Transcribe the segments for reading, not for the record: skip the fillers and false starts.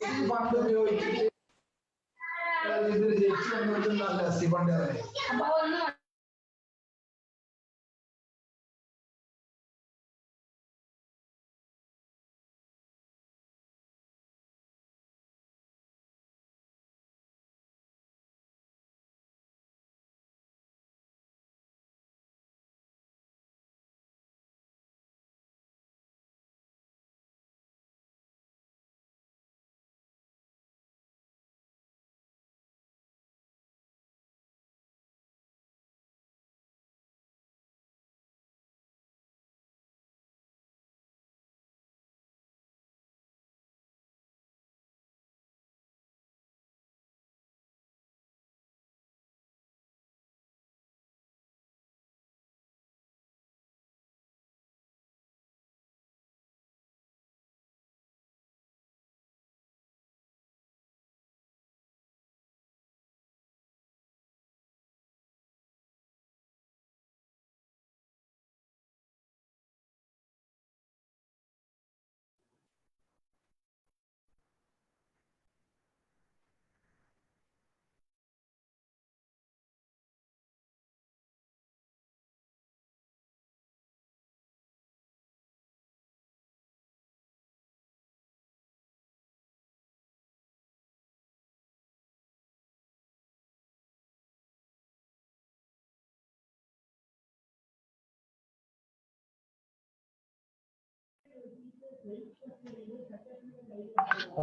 Fund ഉപയോഗിച്ചിട്ട് ഇതിൽ ജയിച്ചു വന്നിട്ടുണ്ടല്ല എസ് fund.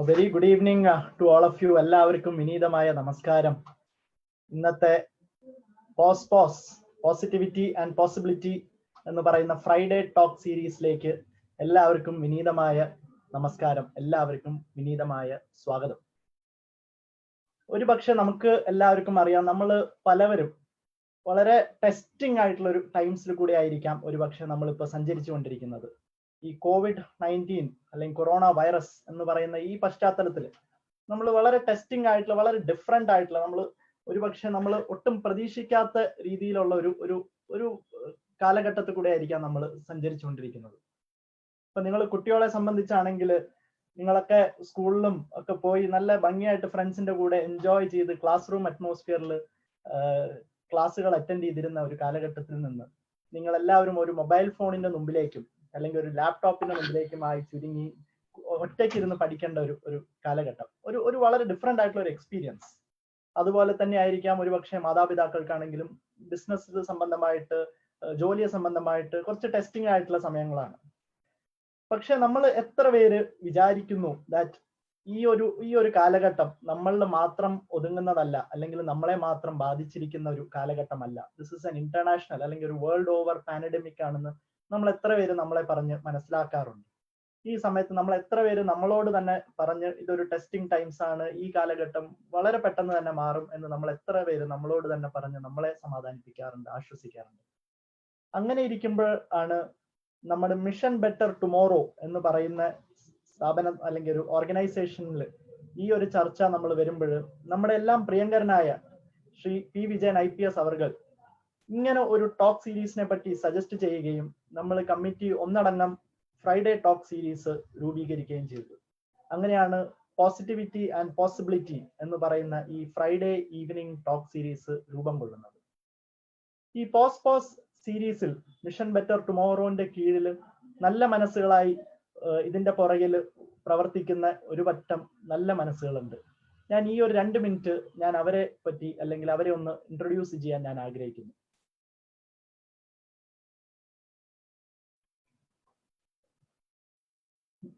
Very good evening to all of you. എല്ലാവർക്കും വിനീതമായ നമസ്കാരം. ഇന്നത്തെ പോസിറ്റിവിറ്റി ആൻഡ് പോസിബിലിറ്റി എന്ന് പറയുന്ന ഫ്രൈഡേ ടോക്ക് സീരീസിലേക്ക് എല്ലാവർക്കും വിനീതമായ നമസ്കാരം, എല്ലാവർക്കും വിനീതമായ സ്വാഗതം. ഒരുപക്ഷെ നമുക്ക് എല്ലാവർക്കും അറിയാം, നമ്മൾ പലവരും വളരെ ടെസ്റ്റിംഗ് ആയിട്ടുള്ള ഒരു ടൈംസിൽ കൂടി ആയിരിക്കാം ഒരുപക്ഷെ നമ്മളിപ്പോൾ സഞ്ചരിച്ചു കൊണ്ടിരിക്കുന്നത്. ഈ COVID-19 അല്ലെങ്കിൽ കൊറോണ വൈറസ് എന്ന് പറയുന്ന ഈ പശ്ചാത്തലത്തിൽ നമ്മൾ വളരെ ടെസ്റ്റിംഗ് ആയിട്ടുള്ള, വളരെ ഡിഫറെന്റ് ആയിട്ടുള്ള, ഒരുപക്ഷെ നമ്മൾ ഒട്ടും പ്രതീക്ഷിക്കാത്ത രീതിയിലുള്ള ഒരു കാലഘട്ടത്തിൽ കൂടെ ആയിരിക്കാം നമ്മൾ സഞ്ചരിച്ചുകൊണ്ടിരിക്കുന്നത്. ഇപ്പൊ നിങ്ങൾ കുട്ടികളെ സംബന്ധിച്ചാണെങ്കിൽ നിങ്ങളൊക്കെ സ്കൂളിലും ഒക്കെ പോയി നല്ല ഭംഗിയായിട്ട് ഫ്രണ്ട്സിന്റെ കൂടെ എൻജോയ് ചെയ്ത് ക്ലാസ് റൂം അറ്റ്മോസ്ഫിയറിൽ ക്ലാസ്സുകൾ അറ്റൻഡ് ചെയ്തിരുന്ന ഒരു കാലഘട്ടത്തിൽ നിന്ന് നിങ്ങൾ എല്ലാവരും ഒരു മൊബൈൽ ഫോണിന്റെ മുമ്പിലേക്കും അല്ലെങ്കിൽ ഒരു ലാപ്ടോപ്പിന്റെ മുമ്പിലേക്കുമായി ചുരുങ്ങി ഒറ്റയ്ക്കിരുന്ന് പഠിക്കേണ്ട ഒരു കാലഘട്ടം, ഒരു വളരെ ഡിഫറെന്റ് ആയിട്ടുള്ള ഒരു എക്സ്പീരിയൻസ്. അതുപോലെ തന്നെ ആയിരിക്കാം ഒരുപക്ഷെ മാതാപിതാക്കൾക്കാണെങ്കിലും ബിസിനസ് സംബന്ധമായിട്ട്, ജോലിയെ സംബന്ധമായിട്ട് കുറച്ച് ടെസ്റ്റിംഗ് ആയിട്ടുള്ള സമയങ്ങളാണ്. പക്ഷെ നമ്മൾ എത്ര പേര് വിചാരിക്കുന്നു ദാറ്റ് ഈ ഒരു കാലഘട്ടം നമ്മളിൽ മാത്രം ഒതുങ്ങുന്നതല്ല, അല്ലെങ്കിൽ നമ്മളെ മാത്രം ബാധിച്ചിരിക്കുന്ന ഒരു കാലഘട്ടമല്ല. ദിസ് ഇസ് എൻ ഇന്റർനാഷണൽ അല്ലെങ്കിൽ ഒരു വേൾഡ് ഓവർ പാൻഡമിക് ആണെന്ന് നമ്മൾ എത്ര പേര് നമ്മളെ പറഞ്ഞ് മനസ്സിലാക്കാറുണ്ട്. ഈ സമയത്ത് നമ്മൾ എത്ര പേര് നമ്മളോട് തന്നെ പറഞ്ഞ് ഇതൊരു ടെസ്റ്റിംഗ് ടൈംസ് ആണ്, ഈ കാലഘട്ടം വളരെ പെട്ടെന്ന് തന്നെ മാറും എന്ന് നമ്മൾ എത്ര പേര് നമ്മളോട് തന്നെ പറഞ്ഞ് നമ്മളെ സമാധാനിപ്പിക്കാറുണ്ട്, ആശ്വസിക്കാറുണ്ട്. അങ്ങനെ ഇരിക്കുമ്പോൾ ആണ് നമ്മുടെ മിഷൻ ബെറ്റർ ടുമോറോ എന്ന് പറയുന്ന സ്ഥാപനം അല്ലെങ്കിൽ ഒരു ഓർഗനൈസേഷനിൽ ഈ ഒരു ചർച്ച നമ്മൾ വരുമ്പോൾ നമ്മുടെ എല്ലാം പ്രിയങ്കരനായ ശ്രീ പി വിജയൻ IPS അവർകൾ ഇങ്ങനെ ഒരു ടോക്ക് സീരീസിനെ പറ്റി സജസ്റ്റ് ചെയ്യുകയും നമ്മൾ കമ്മിറ്റി ഒന്നടങ്കം ഫ്രൈഡേ ടോക്ക് സീരീസ് രൂപീകരിക്കുകയും ചെയ്തു. അങ്ങനെയാണ് പോസിറ്റിവിറ്റി ആൻഡ് പോസിബിലിറ്റി എന്ന് പറയുന്ന ഈ ഫ്രൈഡേ ഈവനിങ് ടോക്ക് സീരീസ് രൂപം കൊള്ളുന്നത്. ഈ പോസ് സീരീസിൽ മിഷൻ ബെറ്റർ ടുമോറോന്റെ കീഴിൽ നല്ല മനസ്സുകളായി ഇതിന്റെ പുറകിൽ പ്രവർത്തിക്കുന്ന ഒരു പറ്റം നല്ല മനസ്സുകളുണ്ട്. ഞാൻ ഈ ഒരു 2 മിനിറ്റ് ഞാൻ അവരെ പറ്റി അല്ലെങ്കിൽ അവരെ ഒന്ന് ഇൻട്രൊഡ്യൂസ് ചെയ്യാൻ ഞാൻ ആഗ്രഹിക്കുന്നു.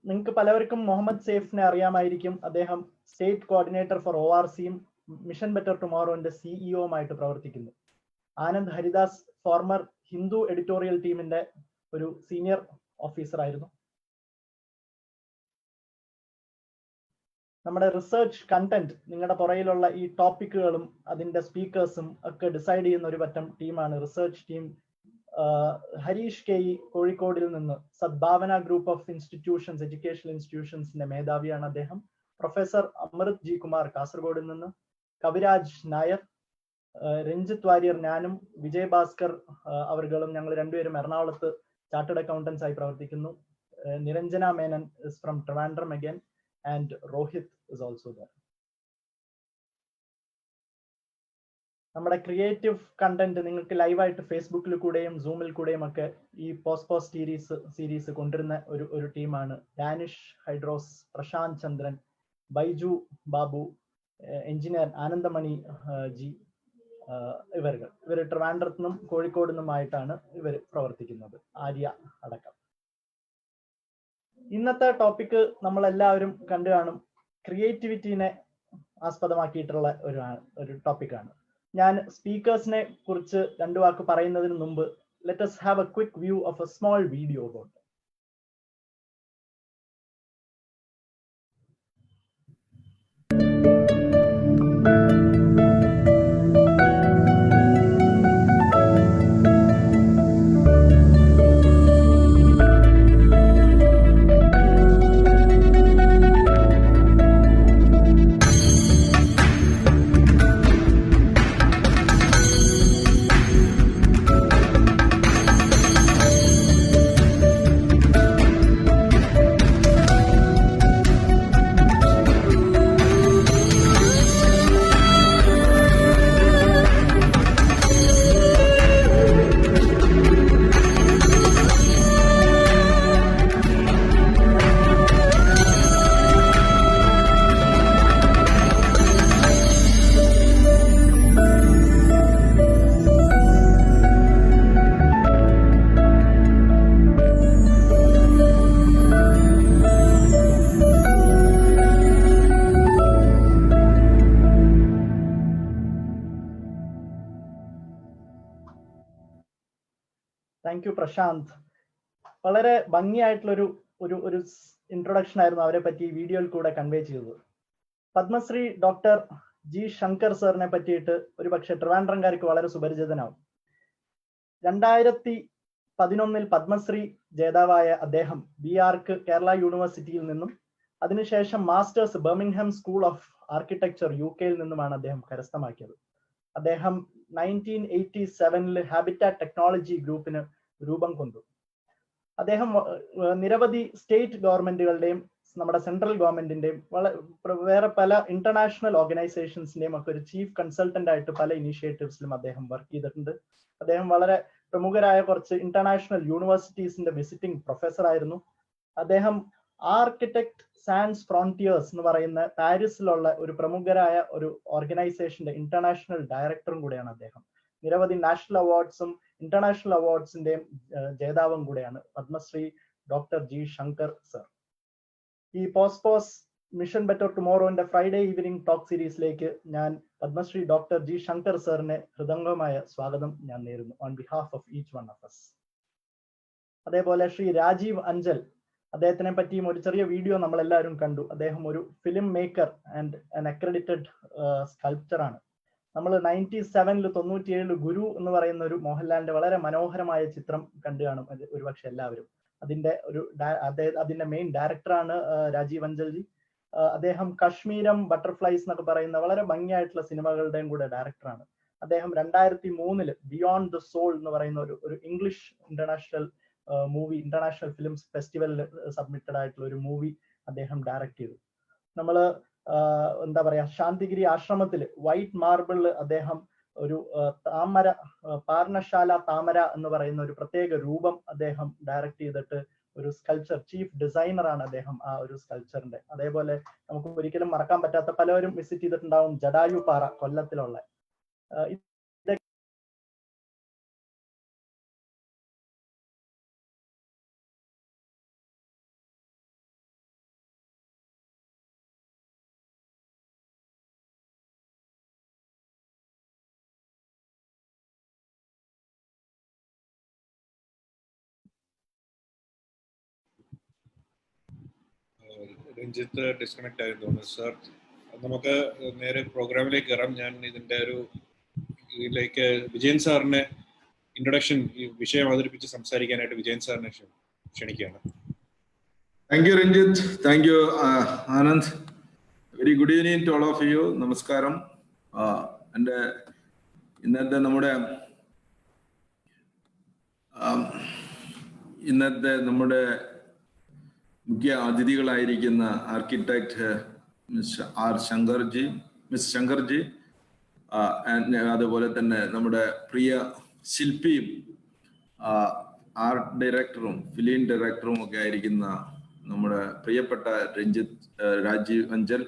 നിങ്ങൾക്ക് പലവർക്കും മുഹമ്മദ് സെയ്ഫിനെ അറിയാമായിരിക്കും. അദ്ദേഹം സ്റ്റേറ്റ് കോർഡിനേറ്റർ ഫോർ ORCയും മിഷൻ ബെറ്റർ ടുമോറോന്റെ CEO-മായിട്ട് പ്രവർത്തിക്കുന്നു. ആനന്ദ് ഹരിദാസ് ഫോർമർ ഹിന്ദു എഡിറ്റോറിയൽ ടീമിന്റെ ഒരു സീനിയർ ഓഫീസർ ആയിരുന്നു. നമ്മുടെ റിസർച്ച് കണ്ടന്റ്, നിങ്ങളുടെ പുറയിലുള്ള ഈ ടോപ്പിക്കുകളും അതിന്റെ സ്പീക്കേഴ്സും ഒക്കെ ഡിസൈഡ് ചെയ്യുന്ന ഒരു പറ്റം ടീമാണ് റിസർച്ച് ടീം. ഹരീഷ് കെ കോഴിക്കോടിൽ നിന്ന് Sadbhavana group of institutions, educational ഇൻസ്റ്റിറ്റ്യൂഷൻസിന്റെ മേധാവിയാണ് അദ്ദേഹം. പ്രൊഫസർ അമൃത് ജി കുമാർ കാസർഗോഡിൽ നിന്ന്, കവിരാജ് നായർ, രഞ്ജിത്ത് വാര്യർ, ഞാനും വിജയ് ഭാസ്കർ അവർകളും ഞങ്ങൾ രണ്ടുപേരും എറണാകുളത്ത് ചാർട്ടേഡ് അക്കൗണ്ടൻസ് ആയി പ്രവർത്തിക്കുന്നു. Niranjana Menon is from Trivandrum again, and Rohit is also there. നമ്മുടെ ക്രിയേറ്റീവ് കണ്ടന്റ് നിങ്ങൾക്ക് ലൈവായിട്ട് ഫേസ്ബുക്കിൽ കൂടെയും സൂമിൽ കൂടെയും ഒക്കെ ഈ പോസ്റ്റ് സീരീസ് കൊണ്ടുവരുന്ന ഒരു ടീമാണ് ഡാനിഷ് ഹൈഡ്രോസ്, പ്രശാന്ത് ചന്ദ്രൻ, ബൈജു ബാബു, എഞ്ചിനീയർ ആനന്ദമണി ജി. ഇവർ ട്രിവാൻഡ്രത്തു നിന്നും കോഴിക്കോട് നിന്നുമായിട്ടാണ് ഇവർ പ്രവർത്തിക്കുന്നത്, ആര്യ അടക്കം. ഇന്നത്തെ ടോപ്പിക്ക് നമ്മളെല്ലാവരും കണ്ടു കാണും, ക്രിയേറ്റിവിറ്റിനെ ആസ്പദമാക്കിയിട്ടുള്ള ഒരു ടോപ്പിക്കാണ്. ഞാൻ സ്പീക്കേഴ്സിനെ കുറിച്ച് രണ്ടു വാക്ക് പറയുന്നതിന് മുമ്പ് let us have a quick view of a small video about them. Thank you Prashant. വളരെ ഭംഗിയായിട്ടുള്ളൊരു ഒരു ഇൻട്രൊഡക്ഷൻ ആയിരുന്നു അവരെ പറ്റി വീഡിയോയിൽ കൂടെ കൺവേ ചെയ്തത്. പത്മശ്രീ ഡോക്ടർ ജി ശങ്കർ സാറിനെ പറ്റിയിട്ട് ഒരു പക്ഷേ ട്രിവാൻഡ്രംകാർക്ക് വളരെ സുപരിചിതനാവും. 2011 പത്മശ്രീ ജേതാവായ അദ്ദേഹം BArch കേരള യൂണിവേഴ്സിറ്റിയിൽ നിന്നും അതിനുശേഷം masters Birmingham school of architecture UK നിന്നുമാണ് അദ്ദേഹം കരസ്ഥമാക്കിയത്. അദ്ദേഹം 1987 ഹാബിറ്റാറ്റ് ടെക്നോളജി ഗ്രൂപ്പിന് രൂപം കൊണ്ടു. അദ്ദേഹം നിരവധി സ്റ്റേറ്റ് ഗവൺമെന്റുകളുടെയും നമ്മുടെ സെൻട്രൽ ഗവൺമെന്റിന്റെയും വേറെ പല ഇന്റർനാഷണൽ ഓർഗനൈസേഷൻസിന്റെയും ഒക്കെ ഒരു ചീഫ് കൺസൾട്ടന്റ് ആയിട്ട് പല ഇനിഷ്യേറ്റീവ്സിലും അദ്ദേഹം വർക്ക് ചെയ്തിട്ടുണ്ട്. അദ്ദേഹം വളരെ പ്രമുഖരായ കുറച്ച് ഇന്റർനാഷണൽ യൂണിവേഴ്സിറ്റീസിന്റെ വിസിറ്റിംഗ് പ്രൊഫസർ ആയിരുന്നു. അദ്ദേഹം ആർക്കിടെക്ട് സാൻസ് ഫ്രോണ്ടിയേഴ്സ് എന്ന് പറയുന്ന പാരീസിലുള്ള ഒരു പ്രമുഖരായ ഒരു ഓർഗനൈസേഷന്റെ ഇന്റർനാഷണൽ ഡയറക്ടറും കൂടെയാണ് അദ്ദേഹം. നിരവധി നാഷണൽ അവാർഡ്സും ഇന്റർനാഷണൽ അവാർഡ്സിന്റെയും ജേതാവും കൂടെയാണ് Padmashri doctor G Shankar sir. ഈ പോസ് മിഷൻ ബെറ്റർ ടുമോറോന്റെ ഫ്രൈഡേ ഈവനിങ് ടോക്ക് സീരീസിലേക്ക് ഞാൻ പത്മശ്രീ ഡോക്ടർ ജി ശങ്കർ സാറിനെ ഹൃദയംഗമായ സ്വാഗതം ഞാൻ നേരുന്നു on behalf of each one of us. അതേപോലെ ശ്രീ രാജീവ് അഞ്ചൽ, അദ്ദേഹത്തിനെ പറ്റിയും ഒരു ചെറിയ വീഡിയോ നമ്മളെല്ലാവരും കണ്ടു. അദ്ദേഹം ഒരു film maker and an accredited സ്കൾപ്ചറാണ്. നമ്മൾ 97 ഗുരു എന്ന് പറയുന്ന ഒരു മോഹൻലാലിന്റെ വളരെ മനോഹരമായ ചിത്രം കണ്ടു കാണും ഒരുപക്ഷെ എല്ലാവരും. അതിന്റെ മെയിൻ ഡയറക്ടറാണ് രാജീവ് അഞ്ചൽജി. അദ്ദേഹം കശ്മീരം, ബട്ടർഫ്ലൈസ് എന്നൊക്കെ പറയുന്ന വളരെ ഭംഗിയായിട്ടുള്ള സിനിമകളുടെയും കൂടെ ഡയറക്ടറാണ്. അദ്ദേഹം 2003 ബിയോണ്ട് ദ സോൾ എന്ന് പറയുന്ന ഒരു ഇംഗ്ലീഷ് ഇന്റർനാഷണൽ ഫിലിംസ് ഫെസ്റ്റിവലിൽ സബ്മിറ്റഡ് ആയിട്ടുള്ള ഒരു മൂവി അദ്ദേഹം ഡയറക്ട് ചെയ്തു. നമ്മള് എന്താ പറയാ, ശാന്തിഗിരി ആശ്രമത്തിൽ വൈറ്റ് മാർബിളിൽ അദ്ദേഹം ഒരു താമര, പാർണശാല താമര എന്ന് പറയുന്ന ഒരു പ്രത്യേക രൂപം അദ്ദേഹം ഡയറക്ട് ചെയ്തിട്ട് ഒരു സ്കൾപ്ചർ, ചീഫ് ഡിസൈനർ ആണ് അദ്ദേഹം ആ ഒരു സ്കൾപ്ചറിന്റെ. അതേപോലെ നമുക്ക് ഒരിക്കലും മറക്കാൻ പറ്റാത്ത, പലരും വിസിറ്റ് ചെയ്തിട്ടുണ്ടാവും, ജടായു പാറ കൊല്ലത്തിലുള്ള. രഞ്ജിത്ത് ഡിസ്കണക്ട് ആയി തോന്നുന്നു സർ. നമുക്ക് നേരെ പ്രോഗ്രാമിലേക്ക് കയറാം. ഞാൻ ഇതിലേക്ക് വിജയൻ സാറിനെ ഇൻട്രൊഡക്ഷൻ, ഈ വിഷയം അവതരിപ്പിച്ച് സംസാരിക്കാനായിട്ട് വിജയൻ സാറിനെ ക്ഷണിക്കുകയാണ്. Thank you Ranjith, thank you Anand. Very good evening to all of you. നമസ്കാരം. എൻ്റെ ഇന്നത്തെ നമ്മുടെ മുഖ്യ അതിഥികളായിരിക്കുന്ന ആർക്കിടെക്ട് മിസ് ശങ്കർജി, അതുപോലെ തന്നെ നമ്മുടെ പ്രിയ ശില്പിയും ആർട്ട് ഡയറക്ടറും ഫിലിം ഡയറക്ടറും ഒക്കെ ആയിരിക്കുന്ന നമ്മുടെ പ്രിയപ്പെട്ട രാജീവ് അഞ്ചൽ.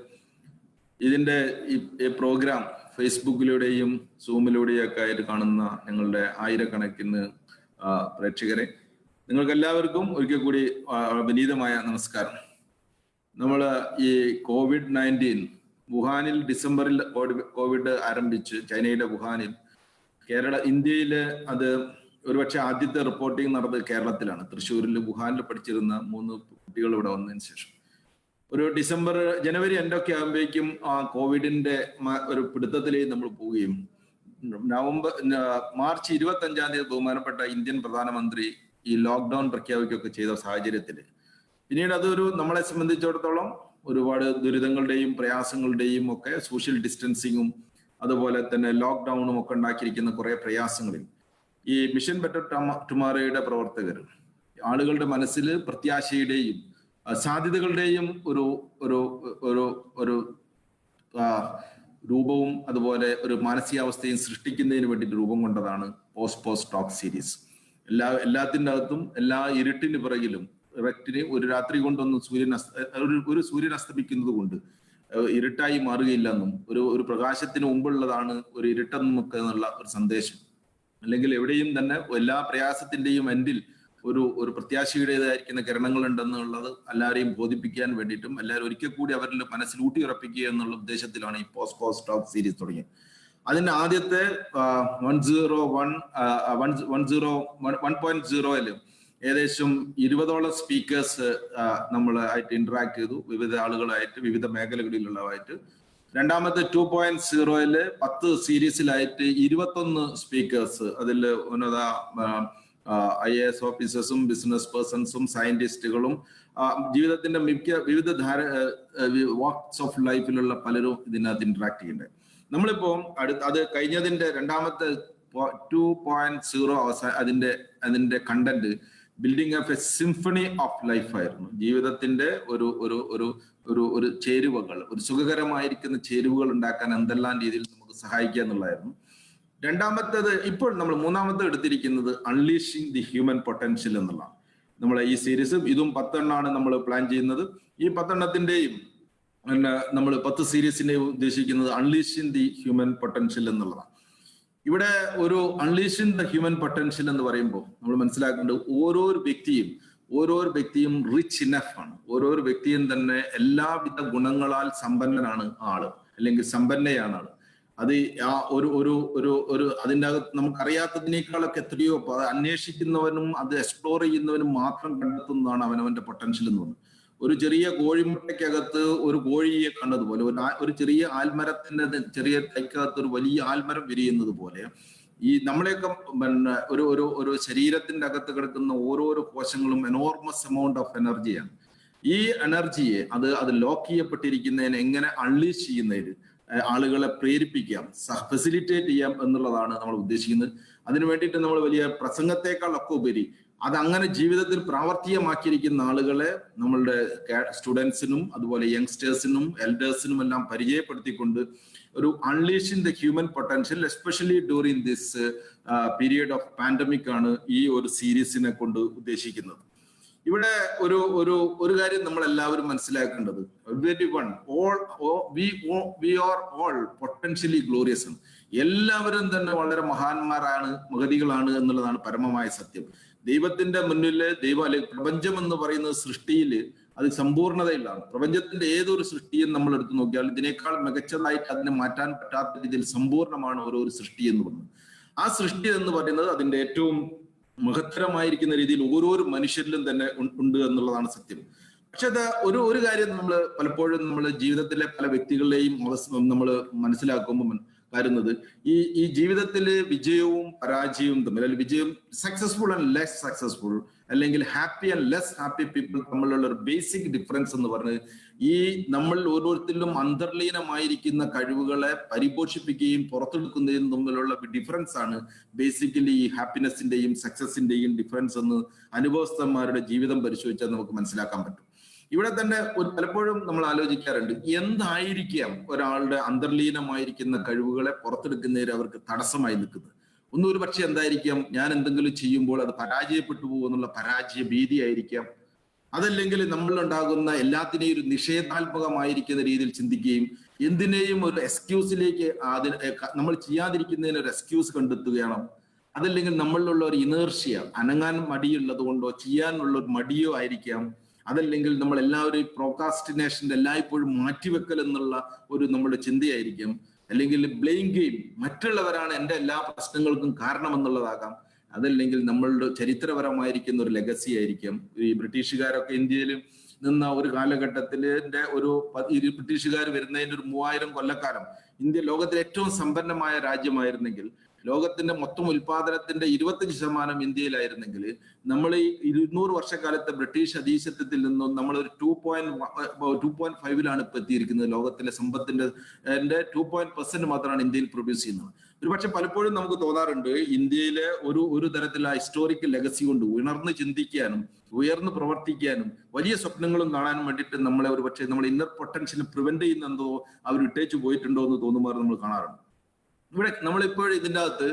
ഇതിന്റെ ഈ പ്രോഗ്രാം ഫേസ്ബുക്കിലൂടെയും സൂമിലൂടെയും ഒക്കെ ആയിട്ട് കാണുന്ന ഞങ്ങളുടെ ആയിരക്കണക്കിന് പ്രേക്ഷകരെ, നിങ്ങൾക്ക് എല്ലാവർക്കും ഒരിക്കൽ കൂടി വിനീതമായ നമസ്കാരം. നമ്മൾ ഈ COVID-19 വുഹാനിൽ ഡിസംബറിൽ കോവിഡ് ആരംഭിച്ച് ചൈനയിലെ വുഹാനിൽ, ഇന്ത്യയില് അത് ഒരുപക്ഷെ ആദ്യത്തെ റിപ്പോർട്ടിംഗ് നടന്നത് കേരളത്തിലാണ്. തൃശ്ശൂരിൽ വുഹാനിൽ പഠിച്ചിരുന്ന 3 കുട്ടികൾ ഇവിടെ വന്നതിന് ശേഷം ഒരു ജനുവരി എൻഡൊക്കെ ആകുമ്പോഴേക്കും ആ കോവിഡിന്റെ ഒരു പിടുത്തത്തിലേക്ക് നമ്മൾ പോവുകയും മാർച്ച് 25-ാം തീയതി ബഹുമാനപ്പെട്ട ഇന്ത്യൻ പ്രധാനമന്ത്രി ഈ ലോക്ക്ഡൌൺ പ്രഖ്യാപിക്കുകയൊക്കെ ചെയ്ത സാഹചര്യത്തിൽ പിന്നീട് അതൊരു നമ്മളെ സംബന്ധിച്ചിടത്തോളം ഒരുപാട് ദുരിതങ്ങളുടെയും പ്രയാസങ്ങളുടെയും ഒക്കെ സോഷ്യൽ ഡിസ്റ്റൻസിങ്ങും അതുപോലെ തന്നെ ലോക്ക്ഡൌണും ഒക്കെ ഉണ്ടാക്കിയിരിക്കുന്ന കുറെ പ്രയാസങ്ങളിൽ ഈ മിഷൻ ബെറ്റർ ടുമാറോയുടെ പ്രവർത്തകർ ആളുകളുടെ മനസ്സിൽ പ്രത്യാശയുടെയും സാധ്യതകളുടെയും ഒരു ഒരു ഒരു ഒരു രൂപവും അതുപോലെ ഒരു മാനസികാവസ്ഥയും സൃഷ്ടിക്കുന്നതിന് വേണ്ടിയിട്ട് രൂപം കൊണ്ടതാണ് പോസ്റ്റ് ടോക്ക് സീരീസ്. എല്ലാത്തിൻ്റെ അകത്തും എല്ലാ ഇരുട്ടിന് പിറകിലും ഒരു രാത്രി കൊണ്ടൊന്നും സൂര്യൻ അസ്തമിക്കുന്നത് കൊണ്ട് ഇരുട്ടായി മാറുകയില്ലെന്നും ഒരു പ്രകാശത്തിന് മുമ്പുള്ളതാണ് ഒരു ഇരുട്ടെന്നൊക്കെ എന്നുള്ള ഒരു സന്ദേശം, അല്ലെങ്കിൽ എവിടെയും തന്നെ എല്ലാ പ്രയാസത്തിന്റെയും എൻഡിൽ ഒരു പ്രത്യാശയുടേതായിരിക്കുന്ന കിരണങ്ങൾ ഉണ്ടെന്നുള്ളത് എല്ലാവരെയും ബോധിപ്പിക്കാൻ വേണ്ടിയിട്ടും എല്ലാവരും ഒരിക്കൽ കൂടി അവരുടെ മനസ്സിൽ ഊട്ടിയുറപ്പിക്കുക എന്നുള്ള ഉദ്ദേശത്തിലാണ് ഈ പോസ്റ്റ് ടോക്ക് സീരീസ് തുടങ്ങിയത്. അതിന്റെ ആദ്യത്തെ 1.0 ഏകദേശം 20ഓളം സ്പീക്കേഴ്സ് നമ്മളായിട്ട് ഇന്ററാക്ട് ചെയ്തു, വിവിധ ആളുകളായിട്ട് വിവിധ മേഖലകളിലുള്ളതായിട്ട്. രണ്ടാമത്തെ 2.0 10 സീരീസിലായിട്ട് 21 സ്പീക്കേഴ്സ്, അതിൽ ഉന്നത IAS ഓഫീസേഴ്സും ബിസിനസ് പേഴ്സൺസും സയന്റിസ്റ്റുകളും ജീവിതത്തിന്റെ വിവിധ വാക്സ് ഓഫ് ലൈഫിലുള്ള പലരും ഇതിനകത്ത് ഇന്ററാക്ട് ചെയ്യുന്നുണ്ട്. നമ്മളിപ്പോ അത് കഴിഞ്ഞതിന്റെ രണ്ടാമത്തെ 2.0 അതിന്റെ content building of A symphony of life ആയിരുന്നു. ജീവിതത്തിന്റെ ഒരു ചേരുവകൾ, ഒരു സുഖകരമായിരിക്കുന്ന ചേരുവകൾ ഉണ്ടാക്കാൻ എന്തെല്ലാം രീതിയിൽ നമുക്ക് സഹായിക്കുക എന്നുള്ളതായിരുന്നു. രണ്ടാമത്തേത് ഇപ്പോൾ നമ്മൾ മൂന്നാമത്തെ എടുത്തിരിക്കുന്നത് അൺലീഷിംഗ് ദി ഹ്യൂമൻ പൊട്ടൻഷ്യൽ എന്നുള്ളതാണ്. നമ്മളെ ഈ സീരീസ് ഇതും 10 എണ്ണമാണ് നമ്മൾ പ്ലാൻ ചെയ്യുന്നത്. ഈ 10 എണ്ണത്തിന്റെയും നമ്മൾ 10 സീരീസിന്റെയും ഉദ്ദേശിക്കുന്നത് അൺലീഷിംഗ് ദി ഹ്യൂമൻ പൊട്ടൻഷ്യൽ എന്നുള്ളതാണ്. ഇവിടെ ഒരു അൺലീഷിംഗ് ദ ഹ്യൂമൻ പൊട്ടൻഷ്യൽ എന്ന് പറയുമ്പോൾ നമ്മൾ മനസ്സിലാക്കേണ്ടത് ഓരോ വ്യക്തിയും റിച്ച് ഇനഫ് ആണ്. ഓരോ വ്യക്തിയും തന്നെ എല്ലാവിധ ഗുണങ്ങളാൽ സമ്പന്നനാണ് ആള്, അല്ലെങ്കിൽ സമ്പന്നയാണ് ആള്. അത് ആ ഒരു അതിൻ്റെ അകത്ത് നമുക്കറിയാത്തതിനേക്കാളൊക്കെ എത്രയോ അന്വേഷിക്കുന്നവനും അത് എക്സ്പ്ലോർ ചെയ്യുന്നവനും മാത്രം കണ്ടെത്തുന്നതാണ് അവനവന്റെ പൊട്ടൻഷ്യൽ എന്ന് പറയുന്നത്. ഒരു ചെറിയ കോഴിമുട്ടയ്ക്കകത്ത് ഒരു കോഴിയെ കണ്ടതുപോലെ, ഒരു ചെറിയ ആൽമരത്തിന്റെ ചെറിയ തൈക്കകത്ത് ഒരു വലിയ ആൽമരം വിരിയുന്നത് പോലെ ഈ നമ്മളെയൊക്കെ ഒരു ശരീരത്തിന്റെ അകത്ത് കിടക്കുന്ന ഓരോരോ കോശങ്ങളും എനോർമസ് എമൗണ്ട് ഓഫ് എനർജിയാണ്. ഈ എനർജിയെ അത് ലോക്ക് ചെയ്യപ്പെട്ടിരിക്കുന്നതിന് എങ്ങനെ അൺലീഷ് ചെയ്യുന്നതിന് ആളുകളെ പ്രേരിപ്പിക്കാം, ഫെസിലിറ്റേറ്റ് ചെയ്യാം എന്നുള്ളതാണ് നമ്മൾ ഉദ്ദേശിക്കുന്നത്. അതിനു വേണ്ടിയിട്ട് നമ്മൾ വലിയ പ്രസംഗത്തെക്കാളൊക്കെ ഉപരി അതങ്ങനെ ജീവിതത്തിൽ പ്രാവർത്തികമാക്കിയിരിക്കുന്ന ആളുകളെ നമ്മളുടെ സ്റ്റുഡൻസിനും അതുപോലെ യങ്സ്റ്റേഴ്സിനും എൽഡേഴ്സിനും എല്ലാം പരിചയപ്പെടുത്തിക്കൊണ്ട് ഒരു unleashing the human potential especially during this period of pandemic ആണ് ഈ ഒരു സീരീസിനെ കൊണ്ട് ഉദ്ദേശിക്കുന്നത്. ഇവിടെ ഒരു കാര്യം നമ്മൾ എല്ലാവരും മനസ്സിലാക്കേണ്ടത്, we are all potentially glorious ആണ്. എല്ലാവരും തന്നെ വളരെ മഹാന്മാരാണ്, മഹതികളാണ് എന്നുള്ളതാണ് പരമമായ സത്യം. ദൈവത്തിന്റെ മുന്നില് പ്രപഞ്ചം എന്ന് പറയുന്ന സൃഷ്ടിയില് അത് സമ്പൂർണതയിലാണ്. പ്രപഞ്ചത്തിന്റെ ഏതൊരു സൃഷ്ടിയും നമ്മൾ എടുത്തു നോക്കിയാൽ ഇതിനേക്കാൾ മികച്ചതായിട്ട് അതിനെ മാറ്റാൻ പറ്റാത്ത രീതിയിൽ സമ്പൂർണമാണ് ഓരോ സൃഷ്ടി എന്ന് പറയുന്നത്. ആ സൃഷ്ടി എന്ന് പറയുന്നത് അതിന്റെ ഏറ്റവും മഹത്തരമായിരിക്കുന്ന രീതിയിൽ ഓരോ മനുഷ്യരിലും തന്നെ ഉണ്ട് എന്നുള്ളതാണ് സത്യം. പക്ഷെ അത് ഒരു കാര്യം നമ്മൾ പലപ്പോഴും നമ്മൾ ജീവിതത്തിലെ പല വ്യക്തികളുടെയും നമ്മൾ മനസ്സിലാക്കുമ്പോൾ വരുന്നത് ഈ ജീവിതത്തില് വിജയവും പരാജയവും തമ്മിൽ, അല്ലെങ്കിൽ വിജയം സക്സസ്ഫുൾ ആൻഡ് ലെസ് സക്സസ്ഫുൾ, അല്ലെങ്കിൽ happy and less happy people തമ്മിലുള്ള ഒരു ബേസിക് ഡിഫറൻസ് എന്ന് പറഞ്ഞത് ഈ നമ്മൾ ഓരോരുത്തരിലും അന്തർലീനമായിരിക്കുന്ന കഴിവുകളെ പരിപോഷിപ്പിക്കുകയും പുറത്തെടുക്കുന്നതിനും തമ്മിലുള്ള ഡിഫറൻസ് ആണ് ബേസിക്കലി ഈ ഹാപ്പിനെസിന്റെയും സക്സസിന്റെയും ഡിഫറൻസ് എന്ന് അനുഭവസ്ഥന്മാരുടെ ജീവിതം പരിശോധിച്ചാൽ നമുക്ക് മനസ്സിലാക്കാൻ പറ്റും. ഇവിടെ തന്നെ പലപ്പോഴും നമ്മൾ ആലോചിക്കാറുണ്ട്, എന്തായിരിക്കാം ഒരാളുടെ അന്തർലീനമായിരിക്കുന്ന കഴിവുകളെ പുറത്തെടുക്കുന്നതിന് അവർക്ക് തടസ്സമായി നിൽക്കുന്നത്. ഒരു പക്ഷെ എന്തായിരിക്കാം, ഞാൻ എന്തെങ്കിലും ചെയ്യുമ്പോൾ അത് പരാജയപ്പെട്ടു പോകുന്നുള്ള പരാജയ ഭീതിയായിരിക്കാം. അതല്ലെങ്കിൽ നമ്മളുണ്ടാകുന്ന എല്ലാത്തിനെയും ഒരു നിഷേധാത്മകമായിരിക്കുന്ന രീതിയിൽ ചിന്തിക്കുകയും എന്തിനേയും ഒരു എക്സ്ക്യൂസിലേക്ക് നമ്മൾ ചെയ്യാതിരിക്കുന്നതിന് ഒരു എക്സ്ക്യൂസ് കണ്ടെത്തുകയാണ്. അതല്ലെങ്കിൽ നമ്മളിലുള്ള ഒരു ഇനേർഷ്യ, അനങ്ങാൻ മടിയുള്ളത് കൊണ്ടോ ചെയ്യാനുള്ള ഒരു മടിയോ ആയിരിക്കാം. അതല്ലെങ്കിൽ നമ്മൾ എല്ലാവരും പ്രോകാസ്റ്റിനേഷന്റെ എല്ലായ്പ്പോഴും മാറ്റിവെക്കൽ എന്നുള്ള ഒരു നമ്മുടെ ചിന്തയായിരിക്കും. അല്ലെങ്കിൽ ബ്ലെയിം ഗെയിം, മറ്റുള്ളവരാണ് എൻ്റെ എല്ലാ പ്രശ്നങ്ങൾക്കും കാരണമെന്നുള്ളതാകാം. അതല്ലെങ്കിൽ നമ്മളുടെ ചരിത്രപരമായിരിക്കുന്ന ഒരു ലെഗസി ആയിരിക്കും. ഈ ബ്രിട്ടീഷുകാരൊക്കെ ഇന്ത്യയിൽ നിന്ന ഒരു കാലഘട്ടത്തിലെ ഒരു ബ്രിട്ടീഷുകാർ വരുന്നതിന്റെ ഒരു 3000 കൊല്ലക്കാലം ഇന്ത്യ ലോകത്തിലെ ഏറ്റവും സമ്പന്നമായ രാജ്യമായിരുന്നെങ്കിൽ, ലോകത്തിന്റെ മൊത്തം ഉൽപാദനത്തിന്റെ 25% ഇന്ത്യയിലായിരുന്നെങ്കിൽ, നമ്മൾ ഈ 200 വർഷക്കാലത്തെ ബ്രിട്ടീഷ് അധീശത്വത്തിൽ നിന്നും നമ്മൾ ഒരു 2.5 ഇപ്പൊ എത്തിയിരിക്കുന്നത്. ലോകത്തിലെ സമ്പത്തിന്റെ 2% മാത്രമാണ് ഇന്ത്യയിൽ പ്രൊഡ്യൂസ് ചെയ്യുന്നത്. ഒരു പക്ഷെ പലപ്പോഴും നമുക്ക് തോന്നാറുണ്ട്, ഇന്ത്യയിലെ ഒരു തരത്തിലുള്ള ഹിസ്റ്റോറിക്കൽ ലെഗസി കൊണ്ട് ഉണർന്ന് ചിന്തിക്കാനും ഉയർന്ന് പ്രവർത്തിക്കാനും വലിയ സ്വപ്നങ്ങളും കാണാൻ വേണ്ടിയിട്ട് നമ്മളെ ഒരു പക്ഷേ നമ്മുടെ ഇന്നർ പൊട്ടൻഷ്യൽ പ്രിവെന്റ് ചെയ്യുന്നെന്തോ അവർ ഇട്ടേച്ചു പോയിട്ടുണ്ടോ എന്ന് തോന്നുമാർ നമ്മൾ കാണാറുണ്ട്. ഇവിടെ നമ്മളിപ്പോൾ ഇതിൻ്റെ അകത്ത്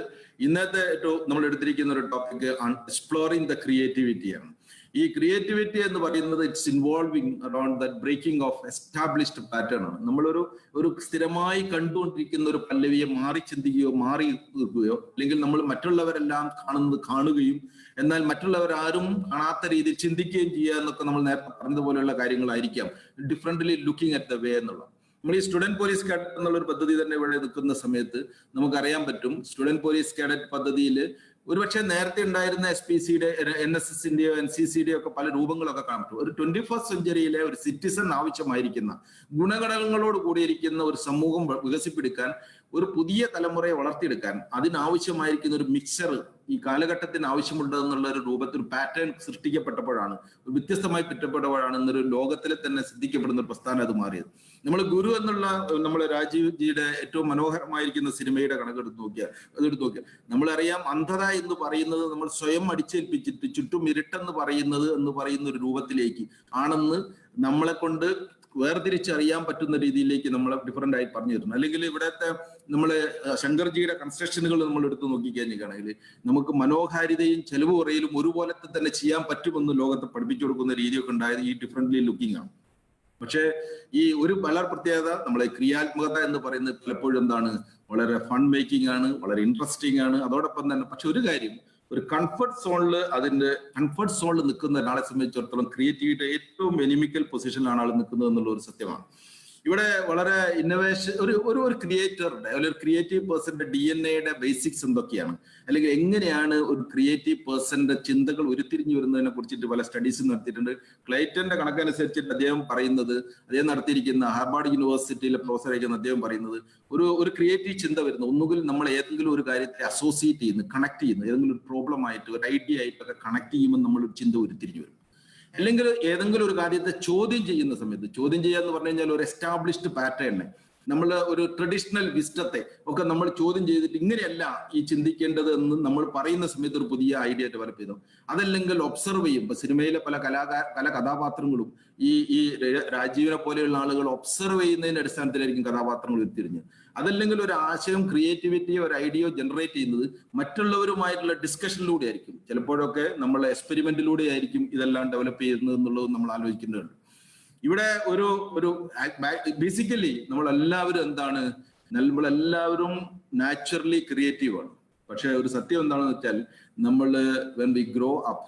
ഇന്നത്തെ ഏറ്റവും നമ്മൾ എടുത്തിരിക്കുന്ന ഒരു ടോപ്പിക് എക്സ്പ്ലോറിംഗ് ദ ക്രിയേറ്റിവിറ്റിയാണ്. ഈ ക്രിയേറ്റിവിറ്റി എന്ന് പറയുന്നത് it's involving around the breaking of established pattern ആണ്. നമ്മളൊരു സ്ഥിരമായി കണ്ടുകൊണ്ടിരിക്കുന്ന ഒരു പല്ലവിയെ മാറി ചിന്തിക്കുകയോ മാറി നിൽക്കുകയോ, അല്ലെങ്കിൽ നമ്മൾ മറ്റുള്ളവരെല്ലാം കാണുകയും എന്നാൽ മറ്റുള്ളവരാരും കാണാത്ത രീതിയിൽ ചിന്തിക്കുകയും ചെയ്യുക എന്നൊക്കെ നമ്മൾ നേരത്തെ പറഞ്ഞതുപോലെയുള്ള കാര്യങ്ങളായിരിക്കാം differently looking at the way എന്നുള്ളത്. നമ്മൾ ഈ സ്റ്റുഡന്റ് പോലീസ് കാഡറ്റ് എന്നുള്ള ഒരു പദ്ധതി തന്നെ ഇവിടെ നിൽക്കുന്ന സമയത്ത് നമുക്കറിയാൻ പറ്റും, സ്റ്റുഡന്റ് പോലീസ് കാഡറ്റ് പദ്ധതിയിൽ ഒരുപക്ഷെ നേരത്തെ ഉണ്ടായിരുന്ന SPCയുടെ NSSന്റെയോ NCCയുടെയോ ഒക്കെ പല രൂപങ്ങളൊക്കെ കാണും. ഒരു 21st സെഞ്ചുറിയിലെ ഒരു സിറ്റിസൺ ആവശ്യമായിരിക്കുന്ന ഗുണഘടകങ്ങളോട് കൂടിയിരിക്കുന്ന ഒരു സമൂഹം വികസിപ്പിച്ചെടുക്കാൻ, ഒരു പുതിയ തലമുറയെ വളർത്തിയെടുക്കാൻ അതിനാവശ്യമായിരിക്കുന്ന ഒരു മിക്സർ ഈ കാലഘട്ടത്തിന് ആവശ്യമുണ്ട് എന്നുള്ള ഒരു രൂപത്തിൽ പാറ്റേൺ സൃഷ്ടിക്കപ്പെട്ടപ്പോഴാണ്, വ്യത്യസ്തമായി പറ്റപ്പെട്ടപ്പോഴാണ് എന്നൊരു ലോകത്തിലെ തന്നെ ശ്രദ്ധിക്കപ്പെടുന്ന ഒരു പ്രസ്ഥാനം അത് മാറിയത്. നമ്മൾ ഗുരു എന്നുള്ള നമ്മളെ രാജീവ് ജിയുടെ ഏറ്റവും മനോഹരമായിരിക്കുന്ന സിനിമയുടെ കണക്കെടുത്ത് നോക്കിയാൽ നമ്മളറിയാം, അന്ധത എന്ന് പറയുന്നത് നമ്മൾ സ്വയം അടിച്ചേൽപ്പിച്ചിട്ട് ചുറ്റും ഇരുട്ടെന്ന് പറയുന്ന ഒരു രൂപത്തിലേക്ക് ആണെന്ന് നമ്മളെ കൊണ്ട് വേർതിരിച്ചറിയാൻ പറ്റുന്ന രീതിയിലേക്ക് നമ്മളെ ഡിഫറെന്റ് ആയി പറഞ്ഞു തരുന്നു. അല്ലെങ്കിൽ ഇവിടത്തെ നമ്മളെ ശങ്കർജിയുടെ കൺസ്ട്രക്ഷനുകൾ നമ്മൾ എടുത്ത് നോക്കിക്കഴിഞ്ഞാണെങ്കിൽ നമുക്ക് മനോഹാരിതയും ചെലവ് കുറയിലും ഒരുപോലത്തെ തന്നെ ചെയ്യാൻ പറ്റുമെന്ന് ലോകത്തെ പഠിപ്പിച്ചു കൊടുക്കുന്ന രീതിയൊക്കെ ഉണ്ടായത് ഈ ഡിഫറെന്റ്ലി ലുക്കിംഗ് ആണ്. പക്ഷേ ഈ ഒരു വളരെ പ്രത്യേകത, നമ്മളെ ക്രിയാത്മകത എന്ന് പറയുന്നത് പലപ്പോഴും എന്താണ്, വളരെ ഫൺ മേക്കിംഗ് ആണ്, വളരെ ഇൻട്രസ്റ്റിംഗ് ആണ്. അതോടൊപ്പം തന്നെ പക്ഷെ ഒരു കാര്യം, ഒരു കംഫർട്ട് സോണിൽ നിൽക്കുന്ന ഒരാളെ സംബന്ധിച്ചിടത്തോളം ക്രിയേറ്റിവിറ്റി ഏറ്റവും എനിമിക്കൽ പൊസിഷനിലാണ് ആൾ നിൽക്കുന്നത് എന്നുള്ള ഒരു സത്യമാണ്. ഇവിടെ വളരെ ഇന്നോവേഷൻ ഒരു ക്രിയേറ്ററുടെ അല്ലെങ്കിൽ ഒരു ക്രിയേറ്റീവ് പേഴ്സന്റെ DNA-യുടെ ബേസിക്സ് എന്തൊക്കെയാണ്, അല്ലെങ്കിൽ എങ്ങനെയാണ് ഒരു ക്രിയേറ്റീവ് പേഴ്സന്റെ ചിന്തകൾ ഉരുത്തിരിഞ്ഞു വരുന്നതിനെ കുറിച്ചിട്ട് പല സ്റ്റഡീസ് നടത്തിയിട്ടുണ്ട്. ക്ലൈറ്റന്റെ കണക്കനുസരിച്ചിട്ട് അദ്ദേഹം നടത്തിയിരിക്കുന്ന ഹാർവാർഡ് യൂണിവേഴ്സിറ്റിയിലെ പ്രൊഫസറായിരിക്കുന്ന അദ്ദേഹം പറയുന്നത്, ഒരു ക്രിയേറ്റീവ് ചിന്ത വരുന്നത് ഒന്നുകിൽ നമ്മൾ ഏതെങ്കിലും ഒരു കാര്യത്തെ അസോസിയേറ്റ് ചെയ്യുന്നു, കണക്ട് ചെയ്യുന്നു, ഏതെങ്കിലും ഒരു പ്രോബ്ലം ആയിട്ട് ഒരു ഐഡിയ ആയിട്ടൊക്കെ കണക്ട് ചെയ്യുമ്പോൾ നമ്മളൊരു ചിന്ത ഉരുത്തിരിഞ്ഞു വരും. അല്ലെങ്കിൽ ഏതെങ്കിലും ഒരു കാര്യത്തെ ചോദ്യം ചെയ്യുന്ന സമയത്ത്, ചോദ്യം ചെയ്യുക എന്ന് പറഞ്ഞു കഴിഞ്ഞാൽ ഒരു എസ്റ്റാബ്ലിഷ്ഡ് പാറ്റേണിനെ, നമ്മൾ ഒരു ട്രഡീഷണൽ വിസ്റ്റത്തെ ഒക്കെ നമ്മൾ ചോദ്യം ചെയ്തിട്ട് ഇങ്ങനെയല്ല ഈ ചിന്തിക്കേണ്ടത് എന്ന് നമ്മൾ പറയുന്ന സമയത്ത് ഒരു പുതിയ ഐഡിയ ഡെവലപ്പ് ചെയ്തു. അതല്ലെങ്കിൽ ഒബ്സർവ് ചെയ്യും. ഇപ്പൊ സിനിമയിലെ പല കഥാപാത്രങ്ങളും ഈ രാജീവിനെ പോലെയുള്ള ആളുകൾ ഒബ്സർവ് ചെയ്യുന്നതിന്റെ അടിസ്ഥാനത്തിലായിരിക്കും കഥാപാത്രങ്ങൾ ഉരുത്തിരിഞ്ഞ്. അതല്ലെങ്കിൽ ഒരു ആശയം, ക്രിയേറ്റിവിറ്റിയോ ഒരു ഐഡിയോ ജനറേറ്റ് ചെയ്യുന്നത് മറ്റുള്ളവരുമായിട്ടുള്ള ഡിസ്കഷനിലൂടെ ആയിരിക്കും. ചിലപ്പോഴൊക്കെ നമ്മൾ എക്സ്പെരിമെന്റിലൂടെ ആയിരിക്കും ഇതെല്ലാം ഡെവലപ്പ് ചെയ്യുന്നത് എന്നുള്ളത് നമ്മൾ ആലോചിക്കുന്നുണ്ട്. ഇവിടെ ഒരു ബേസിക്കലി നമ്മളെല്ലാവരും നാച്ചുറലി ക്രിയേറ്റീവ് ആണ്. പക്ഷെ ഒരു സത്യം എന്താണെന്ന് വെച്ചാൽ, നമ്മൾ when we grow up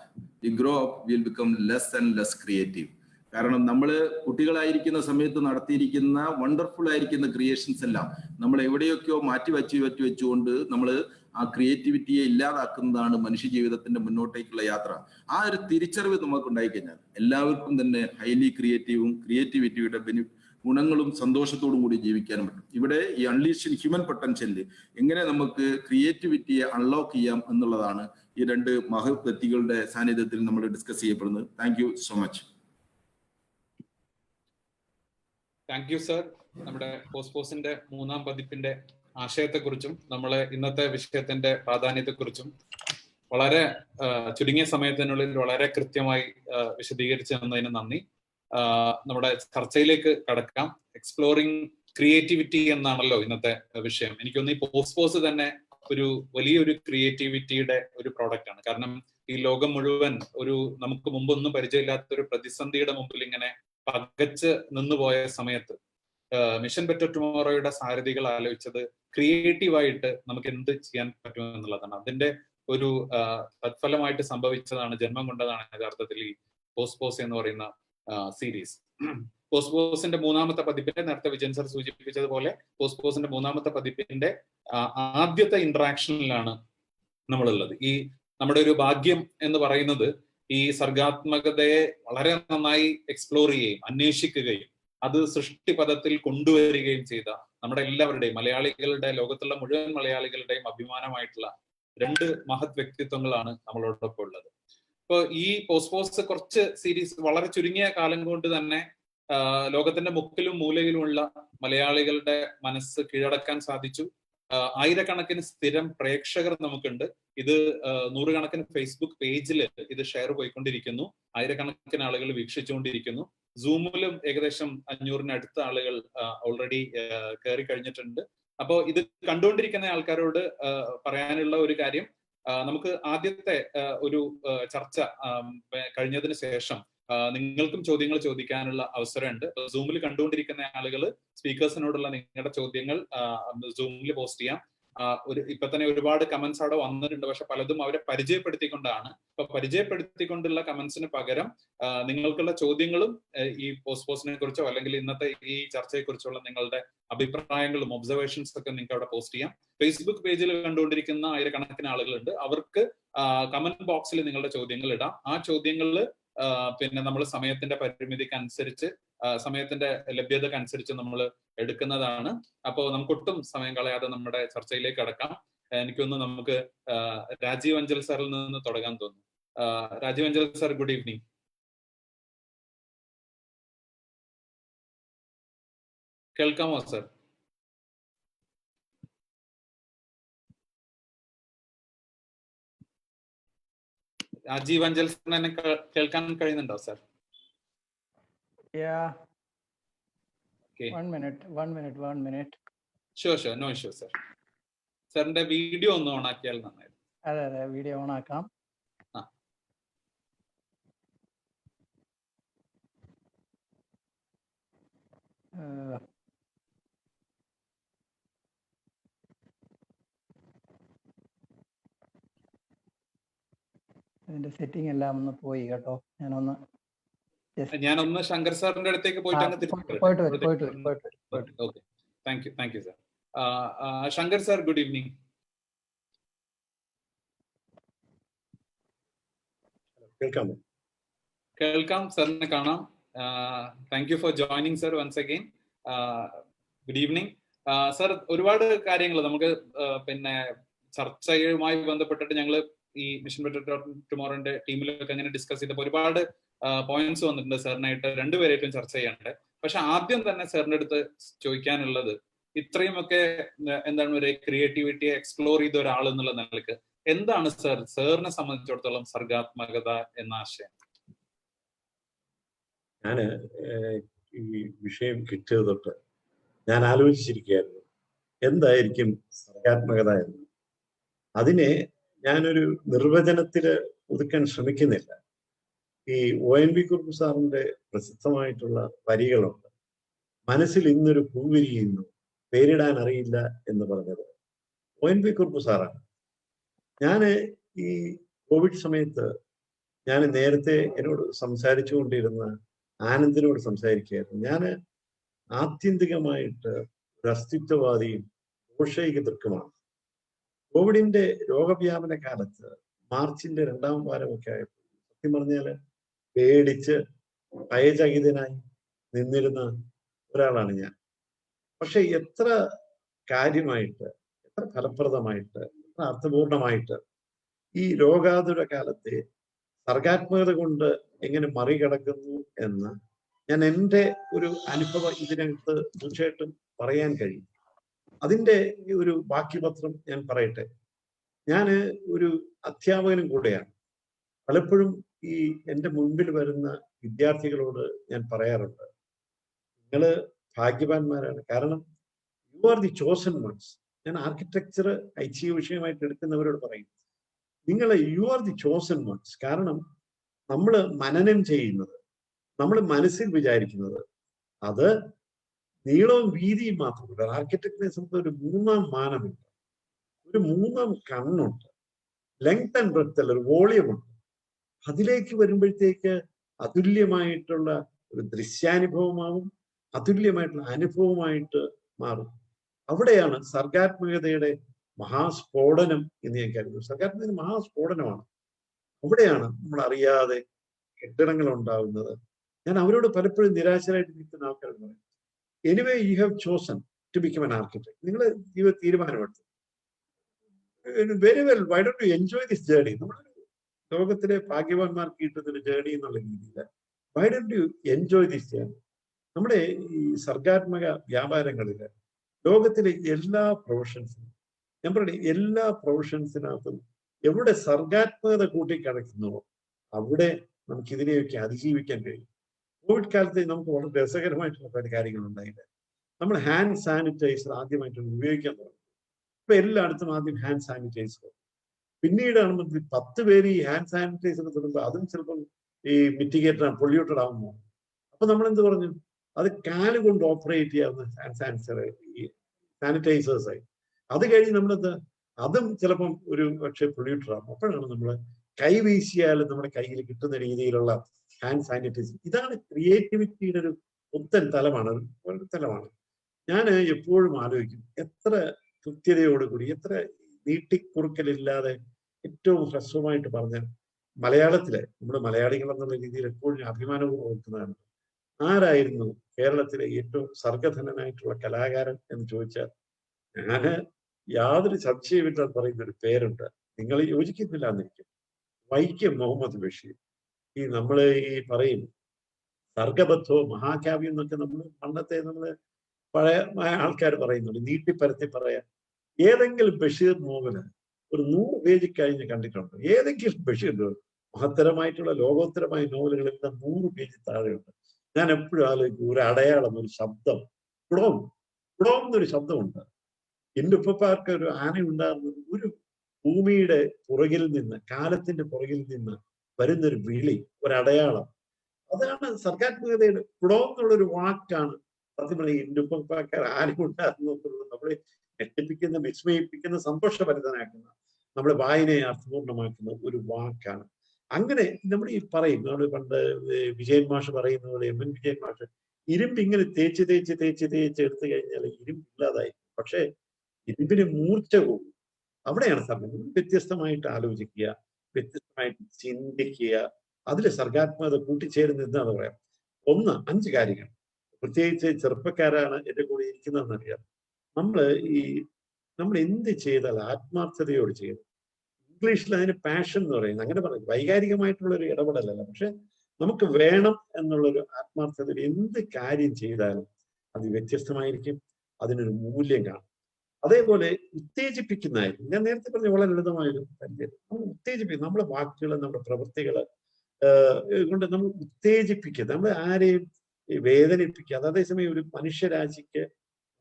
will become less and less creative. കാരണം നമ്മൾ കുട്ടികളായിരിക്കുന്ന സമയത്ത് നടത്തിയിരിക്കുന്ന വണ്ടർഫുൾ ആയിരിക്കുന്ന ക്രിയേഷൻസ് എല്ലാം നമ്മൾ എവിടെയൊക്കെയോ മാറ്റി വെച്ചുകൊണ്ട് നമ്മൾ ആ ക്രിയേറ്റിവിറ്റിയെ ഇല്ലാതാക്കുന്നതാണ് മനുഷ്യ ജീവിതത്തിന്റെ മുന്നോട്ടേക്കുള്ള യാത്ര. ആ ഒരു തിരിച്ചറിവ് നമുക്ക് ഉണ്ടായിക്കഴിഞ്ഞാൽ എല്ലാവർക്കും തന്നെ ഹൈലി ക്രിയേറ്റിവിറ്റിയുടെ ഗുണങ്ങളും സന്തോഷത്തോടും കൂടി ജീവിക്കാനും പറ്റും. ഇവിടെ ഈ അൺലീഷ്ഡ് ഹ്യൂമൻ പൊട്ടൻഷ്യലിൽ എങ്ങനെ നമുക്ക് ക്രിയേറ്റിവിറ്റിയെ അൺലോക്ക് ചെയ്യാം എന്നുള്ളതാണ് ഈ രണ്ട് മഹത് വ്യക്തികളുടെ സാന്നിധ്യത്തിൽ നമ്മൾ ഡിസ്കസ് ചെയ്യപ്പെടുന്നത്. Thank you so much. Thank you sir. നമ്മുടെ പോസ്പോസിന്റെ 3ാം പതിപ്പിന്റെ ആശയത്തെക്കുറിച്ചും നമ്മളെ ഇന്നത്തെ വിഷയത്തിന്റെ പ്രാധാന്യത്തെക്കുറിച്ചും വളരെ ചുരുങ്ങിയ സമയത്തിനുള്ളിൽ വളരെ കൃത്യമായി വിശദീകരിച്ചു തന്നതിന് നന്ദി. നമ്മുടെ ചർച്ചയിലേക്ക് കടക്കാം. എക്സ്പ്ലോറിംഗ് ക്രിയേറ്റിവിറ്റി എന്നാണല്ലോ ഇന്നത്തെ വിഷയം. എനിക്കൊന്ന് ഈ പോസ്റ്റ് തന്നെ ഒരു വലിയൊരു ക്രിയേറ്റിവിറ്റിയുടെ ഒരു പ്രോഡക്റ്റ് ആണ്. കാരണം ഈ ലോകം മുഴുവൻ നമുക്ക് മുമ്പൊന്നും പരിചയമില്ലാത്ത ഒരു പ്രതിസന്ധിയുടെ മുമ്പിൽ ഇങ്ങനെ പകച്ച് നിന്നുപോയ സമയത്ത് മിഷൻ ബെറ്റർ ടുമോറോയുടെ സാരഥികൾ ആലോചിച്ചത് ക്രിയേറ്റീവായിട്ട് നമുക്ക് എന്ത് ചെയ്യാൻ പറ്റുമെന്നുള്ളതാണ്. അതിന്റെ ഒരു തത്ഫലമായിട്ട് സംഭവിച്ചതാണ്, ജന്മം കൊണ്ടതാണ് യഥാർത്ഥത്തിൽ ഈ പോസ്റ്റ് എന്ന് പറയുന്ന സീരീസ്. പോസ്റ്റിന്റെ 3ാമത്തെ പതിപ്പിന്റെ, നേരത്തെ വിജയൻ സർ സൂചിപ്പിച്ചതുപോലെ പോസ്റ്റിന്റെ 3ാമത്തെ പതിപ്പിന്റെ ആദ്യത്തെ ഇന്ററാക്ഷനിലാണ് നമ്മളുള്ളത്. ഈ നമ്മുടെ ഒരു ഭാഗ്യം എന്ന് പറയുന്നത് ഈ സർഗാത്മകതയെ വളരെ നന്നായി എക്സ്പ്ലോർ ചെയ്യുകയും അന്വേഷിക്കുകയും അത് സൃഷ്ടിപഥത്തിൽ കൊണ്ടുവരികയും ചെയ്ത നമ്മുടെ എല്ലാവരുടെയും, മലയാളികളുടെ, ലോകത്തുള്ള മുഴുവൻ മലയാളികളുടെയും അഭിമാനമായിട്ടുള്ള 2 മഹത് വ്യക്തിത്വങ്ങളാണ് നമ്മളോടൊപ്പം ഉള്ളത്. ഇപ്പൊ ഈ പോസ്റ്റ് കുറച്ച് സീരീസ് വളരെ ചുരുങ്ങിയ കാലം കൊണ്ട് തന്നെ ലോകത്തിന്റെ മുക്കിലും മൂലയിലുമുള്ള മലയാളികളുടെ മനസ്സ് കീഴടക്കാൻ സാധിച്ചു. ആയിരക്കണക്കിന് സ്ഥിരം പ്രേക്ഷകർ നമുക്കുണ്ട്. ഇത് 100 കണക്കിന് ഫേസ്ബുക്ക് പേജിൽ ഇത് ഷെയർ പോയിക്കൊണ്ടിരിക്കുന്നു. ആയിരക്കണക്കിന് ആളുകൾ വീക്ഷിച്ചുകൊണ്ടിരിക്കുന്നു. സൂമിലും ഏകദേശം 500-ന് അടുത്ത ആളുകൾ ഓൾറെഡി കയറി കഴിഞ്ഞിട്ടുണ്ട്. അപ്പോൾ ഇത് കണ്ടുകൊണ്ടിരിക്കുന്ന ആൾക്കാരോട് പറയാനുള്ള ഒരു കാര്യം, നമുക്ക് ആദ്യത്തെ ഒരു ചർച്ച കഴിഞ്ഞതിന് ശേഷം നിങ്ങൾക്കും ചോദ്യങ്ങൾ ചോദിക്കാനുള്ള അവസരമുണ്ട്. സൂമിൽ കണ്ടുകൊണ്ടിരിക്കുന്ന ആളുകൾ സ്പീക്കേഴ്സിനോടുള്ള നിങ്ങളുടെ ചോദ്യങ്ങൾ സൂമിൽ പോസ്റ്റ് ചെയ്യാം. ഇപ്പൊ തന്നെ ഒരുപാട് കമന്റ്സ് അവിടെ വന്നിട്ടുണ്ട്. പക്ഷെ പലതും അവരെ പരിചയപ്പെടുത്തിക്കൊണ്ടാണ്. ഇപ്പൊ പരിചയപ്പെടുത്തിക്കൊണ്ടുള്ള കമന്റ്സിന് പകരം നിങ്ങൾക്കുള്ള ചോദ്യങ്ങളും ഈ പോസ്റ്റിനെ കുറിച്ചോ അല്ലെങ്കിൽ ഇന്നത്തെ ഈ ചർച്ചയെ കുറിച്ചുള്ള നിങ്ങളുടെ അഭിപ്രായങ്ങളും ഒബ്സർവേഷൻസ് ഒക്കെ നിങ്ങൾക്ക് അവിടെ പോസ്റ്റ് ചെയ്യാം. ഫേസ്ബുക്ക് പേജിൽ കണ്ടുകൊണ്ടിരിക്കുന്ന ആയിരക്കണക്കിന് ആളുകളുണ്ട്. അവർക്ക് കമന്റ് ബോക്സിൽ നിങ്ങളുടെ ചോദ്യങ്ങൾ ഇടാം. ആ ചോദ്യങ്ങളിൽ പിന്നെ നമ്മൾ സമയത്തിന്റെ പരിമിതിക്ക് അനുസരിച്ച്, സമയത്തിന്റെ ലഭ്യതക്ക് അനുസരിച്ച് നമ്മൾ എടുക്കുന്നതാണ്. അപ്പോൾ നമുക്കൊട്ടും സമയം കളയാതെ നമ്മുടെ ചർച്ചയിലേക്ക് കടക്കാം. എനിക്കൊന്ന് നമുക്ക് രാജീവ് അഞ്ചൽ സാറിൽ നിന്ന് തുടങ്ങാൻ തോന്നുന്നു. Rajeev Anchal sir, good evening. കേൾക്കാമോ സർ? രാജീവ് അഞ്ചൽ സാറിനെ കേൾക്കാൻ കഴിയുന്നുണ്ടോ sir? Yeah. Okay. One minute. Sure. No issue, sir. സാറിന്റെ വീഡിയോ ഒന്ന് ഓൺ ആക്കിയാൽ നന്നായിരുന്നു. അതെ, വീഡിയോ ഓൺ ആക്കാം. ഇതിന്റെ സെറ്റിംഗ് എല്ലാം ഒന്ന് പോയി കേട്ടോ. ഞാനൊന്ന് ശങ്കർ സാറിന്റെ അടുത്തേക്ക് പോയിട്ട്. Okay, thank you sir. Shankar sir, good evening. കേൾക്കാം, സാറിനെ കാണാം. Thank you for joining sir once again. Good evening sir. ഒരുപാട് കാര്യങ്ങൾ നമുക്ക് പിന്നെ ചർച്ചയുമായി ബന്ധപ്പെട്ടിട്ട് ഞങ്ങൾ ഈ മിഷൻ ബെറ്റർ ടുമോറോന്റെ ടീമിലൊക്കെ അങ്ങനെ ഡിസ്കസ് ചെയ്തപ്പോൾ ഒരുപാട് പോയിന്റ്സ് വന്നിട്ടുണ്ട്. സാറിനായിട്ട് രണ്ടുപേരായിട്ടും ചർച്ച ചെയ്യാനുണ്ട്. പക്ഷെ ആദ്യം തന്നെ സാറിന്റെ അടുത്ത് ചോദിക്കാനുള്ളത്, ഇത്രയുമൊക്കെ എന്താണ് ഒരു ക്രിയേറ്റിവിറ്റിയെ എക്സ്പ്ലോർ ചെയ്ത ഒരാൾ എന്നുള്ള നിലക്ക് എന്താണ് സാറിനെ സംബന്ധിച്ചിടത്തോളം സർഗാത്മകത എന്ന ആശയം? ഞാന് ഈ വിഷയം കിട്ടിയത് തൊട്ട് ഞാൻ ആലോചിച്ചിരിക്കുകയായിരുന്നു എന്തായിരിക്കും സർഗാത്മകത എന്ന്. അതിനെ ഞാനൊരു നിർവചനത്തില് ഒതുക്കാൻ ശ്രമിക്കുന്നില്ല. ഈ ONV കുറുപ്പ് സാറിന്റെ പ്രസിദ്ധമായിട്ടുള്ള വരികളുണ്ട്. മനസ്സിൽ ഇന്നൊരു പൂവിരിയുന്നു, പേരിടാൻ അറിയില്ല എന്ന് പറഞ്ഞത് ONV കുറുപ്പ് സാറാണ്. ഞാന് ഈ കോവിഡ് സമയത്ത് ഞാൻ നേരത്തെ എന്നോട് സംസാരിച്ചു കൊണ്ടിരുന്ന ആനന്ദിനോട് സംസാരിക്കുകയായിരുന്നു. ഞാന് ആത്യന്തികമായിട്ട് ഒരു അസ്തിത്വവാദിയും ദോഷൈക ദൃക്കുമാണ്. കോവിഡിന്റെ രോഗവ്യാപന കാലത്ത് മാർച്ചിന്റെ 2ാം വാരമൊക്കെ ആയപ്പോൾ സത്യം പറഞ്ഞാല് പേടിച്ച് ഭയചകിതനായി നിന്നിരുന്ന ഒരാളാണ് ഞാൻ. പക്ഷെ എത്ര കാര്യമായിട്ട്, എത്ര ഫലപ്രദമായിട്ട്, എത്ര അർത്ഥപൂർണമായിട്ട് ഈ രോഗാതുര കാലത്തെ സർഗാത്മകത കൊണ്ട് എങ്ങനെ മറികടക്കുന്നു എന്ന് ഞാൻ എൻ്റെ ഒരു അനുഭവം ഇതിനകത്ത് തീർച്ചയായിട്ടും പറയാൻ കഴിയും. അതിൻ്റെ ഒരു ബാക്കിപത്രം ഞാൻ പറയട്ടെ. ഞാൻ ഒരു അധ്യാപകനും കൂടെയാണ്. പലപ്പോഴും ഈ എൻ്റെ മുൻപിൽ വരുന്ന വിദ്യാർത്ഥികളോട് ഞാൻ പറയാറുണ്ട്, നിങ്ങൾ ഭാഗ്യവാന്മാരാണ്. കാരണം you are the chosen ones. ഞാൻ ആർക്കിടെക്ചർ ഐച്ഛിക വിഷയമായിട്ട് എടുക്കുന്നവരോട് പറയും, നിങ്ങൾ you are the chosen ones. കാരണം നമ്മൾ മനനം ചെയ്യുന്നത്, നമ്മൾ മനസ്സിൽ വിചാരിക്കുന്നത് അത് നീളവും വീതിയും മാത്രമല്ല. ആർക്കിടെക്റ്റിനെ സംബന്ധിച്ച് ഒരു മൂന്നാം മാനമുണ്ട്, ഒരു മൂന്നാം കണ്ണുണ്ട്, ലെങ്ത് ആൻഡ് ബ്രെഡ്ത്ത് അല്ല, ഒരു വോളിയം ഉണ്ട്. അതിലേക്ക് വരുമ്പോഴത്തേക്ക് അതുല്യമായിട്ടുള്ള ഒരു ദൃശ്യാനുഭവമാവും, അതുല്യമായിട്ടുള്ള അനുഭവമായിട്ട് മാറും. അവിടെയാണ് സർഗാത്മകതയുടെ മഹാസ്ഫോടനം എന്ന് ഞാൻ കരുതുന്നു. സർഗാത്മകത മഹാസ്ഫോടനമാണ്. അവിടെയാണ് നമ്മൾ അറിയാതെ കെട്ടിടങ്ങൾ ഉണ്ടാകുന്നത്. ഞാൻ അവരോട് പലപ്പോഴും നിരാശരായിട്ട് നിൽക്കുന്ന ആൾക്കാരോട് പറയും, anyway you have chosen to become an architect. നിങ്ങൾ ജീവിത തീരുമാനമെടുത്തു, very well, why don't you enjoy this journey? നമ്മൾ ലോകത്തിലെ ഭാഗ്യവാന്മാർക്ക് കിട്ടുന്നൊരു ജേർണി എന്നുള്ള രീതിയിൽ why don't you enjoy this journey? നമ്മുടെ ഈ സർഗാത്മക വ്യാപാരങ്ങളിൽ ലോകത്തിലെ എല്ലാ പ്രൊഫഷൻസിനും, ഞാൻ പറയണേ എല്ലാ പ്രൊഫഷൻസിനകത്തും എവിടെ സർഗാത്മകത കൂട്ടിക്കിടക്കുന്നുവോ അവിടെ നമുക്ക് ഇതിനെയൊക്കെ അതിജീവിക്കാൻ കഴിയും. കോവിഡ് കാലത്ത് നമുക്ക് വളരെ രസകരമായിട്ടുള്ള പല കാര്യങ്ങളുണ്ടായില്ല. നമ്മൾ ഹാൻഡ് സാനിറ്റൈസർ ആദ്യമായിട്ട് ഉപയോഗിക്കാൻ തുടങ്ങി. ഇപ്പൊ എല്ലായിടത്തും ആദ്യം ഹാൻഡ് സാനിറ്റൈസർ, പിന്നീടാണ് 10 പേര് ഈ ഹാൻഡ് സാനിറ്റൈസർ തുടങ്ങുമ്പോൾ അതും ചിലപ്പോൾ ഈ മിറ്റിഗേറ്റഡ് പൊള്യൂട്ടഡ് ആകുന്നു. അപ്പൊ നമ്മൾ എന്ത് പറഞ്ഞു, അത് കാലുകൊണ്ട് ഓപ്പറേറ്റ് ചെയ്യാവുന്ന ഹാൻഡ് സാനിറ്റൈസേഴ്സായി. അത് കഴിഞ്ഞ് നമ്മളത് അതും ചിലപ്പം ഒരു പക്ഷേ പൊള്യൂട്ടഡ് ആകും. അപ്പോഴാണ് നമ്മൾ കൈ വീശിയാലും നമ്മുടെ കയ്യിൽ കിട്ടുന്ന രീതിയിലുള്ള ഹാൻഡ് സാനിറ്റൈസർ. ഇതാണ് ക്രിയേറ്റിവിറ്റിയുടെ ഒരു പുത്തൻ തലമാണ്, ഒരു തലമാണ്. ഞാൻ എപ്പോഴും ആലോചിക്കും, എത്ര കൃത്യതയോടുകൂടി, എത്ര നീട്ടിക്കുറുക്കലില്ലാതെ ഏറ്റവും ഹ്രസ്വമായിട്ട് പറഞ്ഞ മലയാളത്തിലെ, നമ്മുടെ മലയാളികൾ എന്നുള്ള രീതിയിൽ എപ്പോഴും അഭിമാനപൂർവ്വം ഓർക്കുന്നതാണ്. ആരായിരുന്നു കേരളത്തിലെ ഏറ്റവും സർഗധനനായിട്ടുള്ള കലാകാരൻ എന്ന് ചോദിച്ചാൽ ഞാന് യാതൊരു സംശയമില്ലാതെ പറയുന്ന ഒരു പേരുണ്ട്. നിങ്ങൾ യോജിക്കുന്നില്ല എന്നിരിക്കും, വൈക്കം മുഹമ്മദ് ബഷീർ. ഈ നമ്മള് ഈ പറയും സർഗബദ്ധോ മഹാകാവ്യം എന്നൊക്കെ നമ്മൾ പണ്ടത്തെ നമ്മള് പഴയ ആൾക്കാർ പറയുന്നുണ്ട്, നീട്ടിപ്പരത്തി പറയാൻ. ഏതെങ്കിലും ബഷീർ നോവല് ഒരു 100 പേജ് കഴിഞ്ഞ് കണ്ടിട്ടുണ്ട്? ഏതെങ്കിലും ബഷീർ മഹത്തരമായിട്ടുള്ള ലോകോത്തരമായ നോവലുകളെല്ലാം 100 പേജ് താഴെയുണ്ട്. ഞാൻ എപ്പോഴും ആലോചിക്കും, ഒരു അടയാളം, ഒരു ശബ്ദം, കുടോം കുടോം എന്നൊരു ശബ്ദമുണ്ട്. എൻ്റെ ഉപ്പപ്പാർക്ക് ഒരു ആന ഉണ്ടാകുന്നത് ഒരു ഭൂമിയുടെ പുറകിൽ നിന്ന്, കാലത്തിന്റെ പുറകിൽ നിന്ന് വരുന്നൊരു വിളി, ഒരടയാളം. അതാണ് സർഗാത്മകതയുടെ. കുടോം എന്നുള്ളൊരു വാക്കാണ് സത്യം പറഞ്ഞ എൻ്റെ ഉപ്പപ്പാക്കാർ ആന ഉണ്ടാകുന്നത് നമ്മളെ ഞെട്ടിപ്പിക്കുന്ന, വിസ്മയിപ്പിക്കുന്ന, സന്തോഷഭരിതനാക്കുന്ന, നമ്മുടെ വായനയെ അർത്ഥപൂർണ്ണമാക്കുന്ന ഒരു വാക്കാണ്. അങ്ങനെ നമ്മൾ ഈ പറയും, നമ്മൾ പണ്ട് വിജയൻ മാഷ് പറയുന്ന പോലെ, എം എൻ വിജയൻ മാഷ്, ഇരുമ്പ് ഇങ്ങനെ തേച്ച് തേച്ച് തേച്ച് തേച്ച് എടുത്തു കഴിഞ്ഞാൽ ഇരുമ്പ് ഇല്ലാതായി, പക്ഷെ ഇരുമ്പിന് മൂർച്ച പോകും. അവിടെയാണ് സർഗം. വ്യത്യസ്തമായിട്ട് ആലോചിക്കുക, വ്യത്യസ്തമായിട്ട് ചിന്തിക്കുക, അതിൽ സർഗാത്മകത കൂട്ടിച്ചേരുന്ന എന്താന്ന് പറയാം. 5 കാര്യങ്ങൾ, പ്രത്യേകിച്ച് ചെറുപ്പക്കാരാണ് എൻ്റെ കൂടെ ഇരിക്കുന്നതെന്നറിയാം. നമ്മൾ എന്ത് ചെയ്താൽ ആത്മാർത്ഥതയോട് ചെയ്യണം. ഇംഗ്ലീഷിൽ അതിന് പാഷൻ എന്ന് പറയുന്നത്, അങ്ങനെ പറയുന്നത് വൈകാരികമായിട്ടുള്ള ഒരു ഇടപെടലല്ല, പക്ഷെ നമുക്ക് വേണം എന്നുള്ളൊരു ആത്മാർത്ഥതയിൽ എന്ത് കാര്യം ചെയ്താലും അത് വ്യത്യസ്തമായിരിക്കും, അതിനൊരു മൂല്യം കാണും. അതേപോലെ ഉത്തേജിപ്പിക്കുന്നതായിരിക്കും. ഞാൻ നേരത്തെ പറഞ്ഞ വളരെ ലളിതമായൊരു കാര്യം, നമ്മൾ ഉത്തേജിപ്പിക്കും. നമ്മുടെ വാക്കുകൾ, നമ്മുടെ പ്രവൃത്തികൾ കൊണ്ട് നമ്മൾ ഉത്തേജിപ്പിക്കുക, നമ്മൾ ആരെയും വേദനിപ്പിക്കുക. അതേസമയം ഒരു മനുഷ്യരാശിക്ക്,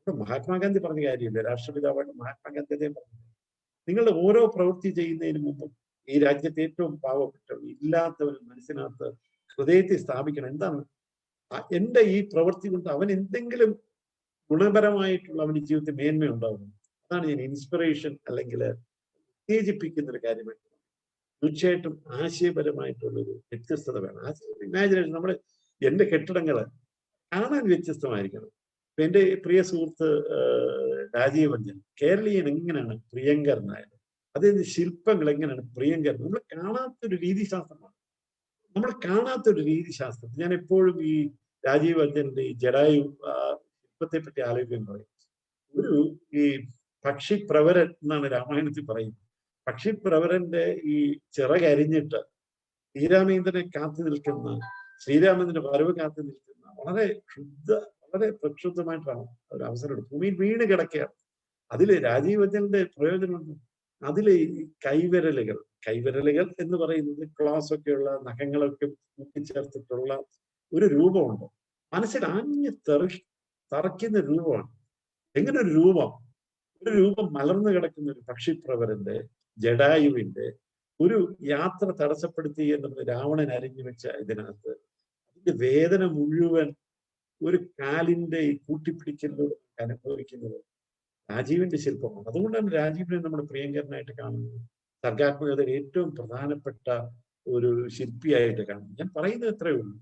മഹാത്മാഗാന്ധി പറഞ്ഞ കാര്യമില്ല, രാഷ്ട്രപിതാവായിട്ട് മഹാത്മാഗാന്ധി അദ്ദേഹം പറഞ്ഞു, നിങ്ങളുടെ ഓരോ പ്രവൃത്തി ചെയ്യുന്നതിന് മുമ്പും ഈ രാജ്യത്തെ ഏറ്റവും പാവപ്പെട്ടവർ, ഇല്ലാത്തവർ മനസ്സിനകത്ത് ഹൃദയത്തെ സ്ഥാപിക്കണം. എന്താണ് എൻ്റെ ഈ പ്രവൃത്തി കൊണ്ട് അവൻ എന്തെങ്കിലും ഗുണപരമായിട്ടുള്ള അവന്റെ ജീവിതത്തിൽ മേന്മ ഉണ്ടാകുന്നു. അതാണ് ഞാൻ ഇൻസ്പിറേഷൻ അല്ലെങ്കിൽ ഉത്തേജിപ്പിക്കുന്ന ഒരു കാര്യമായിട്ട്. തീർച്ചയായിട്ടും ആശയപരമായിട്ടുള്ളൊരു വ്യത്യസ്തത വേണം. ഇമാജിനേഷൻ, നമ്മുടെ എൻ്റെ കെട്ടിടങ്ങൾ കാണാൻ വ്യത്യസ്തമായിരിക്കണം. ഇപ്പൊ എൻ്റെ പ്രിയ സുഹൃത്ത് രാജീവ് രഞ്ജൻ, കേരളീയൻ എങ്ങനെയാണ് പ്രിയങ്കരനായത്, അതായത് ശില്പങ്ങൾ എങ്ങനെയാണ് പ്രിയങ്കരൻ. നമ്മൾ കാണാത്തൊരു രീതിശാസ്ത്രമാണ്, നമ്മൾ കാണാത്തൊരു രീതിശാസ്ത്രം. ഞാൻ എപ്പോഴും ഈ രാജീവ് രഞ്ജന്റെ ഈ ജഡായു ശില്പത്തെ പറ്റി ആലോചിക്കുന്നത്, ഒരു ഈ പക്ഷിപ്രവരൻ എന്നാണ് രാമായണത്തിൽ പറയുന്നത്. പക്ഷിപ്രവരന്റെ ഈ ചിറകരിഞ്ഞിട്ട് ശ്രീരാമേന്ദ്രനെ കാത്തു നിൽക്കുന്ന, ശ്രീരാമേന്ദ്രന്റെ വരവ് കാത്തു നിൽക്കുന്ന വളരെ പ്രക്ഷുബ്ധമായിട്ടാണ് ഒരു അവസരം. ഭൂമിയിൽ വീണ് കിടക്കുകയാണ്. അതിൽ രാജീവ് രഞ്ജന്റെ പ്രയോജനമുണ്ട്. അതിൽ കൈവിരലുകൾ എന്ന് പറയുന്നത് ക്ലാസ് ഒക്കെയുള്ള നഖങ്ങളൊക്കെ കൂട്ടിച്ചേർത്തിട്ടുള്ള ഒരു രൂപമുണ്ട്. മനസ്സിൽ ആഞ്ഞ് തറയ്ക്കുന്ന രൂപമാണ്. എങ്ങനെ ഒരു രൂപം മലർന്നു കിടക്കുന്ന ഒരു പക്ഷിപ്രവരന്റെ ജഡായുവിന്റെ ഒരു യാത്ര തടസ്സപ്പെടുത്തി എന്നത് രാവണൻ അരിഞ്ഞു വെച്ച ഇതിനകത്ത് അതിന്റെ വേദന മുഴുവൻ ഒരു കാലിന്റെ ഈ കൂട്ടിപ്പിടിക്കലിലൂടെ അനുഭവിക്കുന്നത് രാജീവിന്റെ ശില്പമാണ്. അതുകൊണ്ടാണ് രാജീവിനെ നമ്മൾ പ്രിയങ്കരനായിട്ട് കാണുന്നത്, സർഗാത്മകതയിൽ ഏറ്റവും പ്രധാനപ്പെട്ട ഒരു ശില്പിയായിട്ട് കാണുന്നത്. ഞാൻ പറയുന്നത് എത്രയേ ഉള്ളൂ.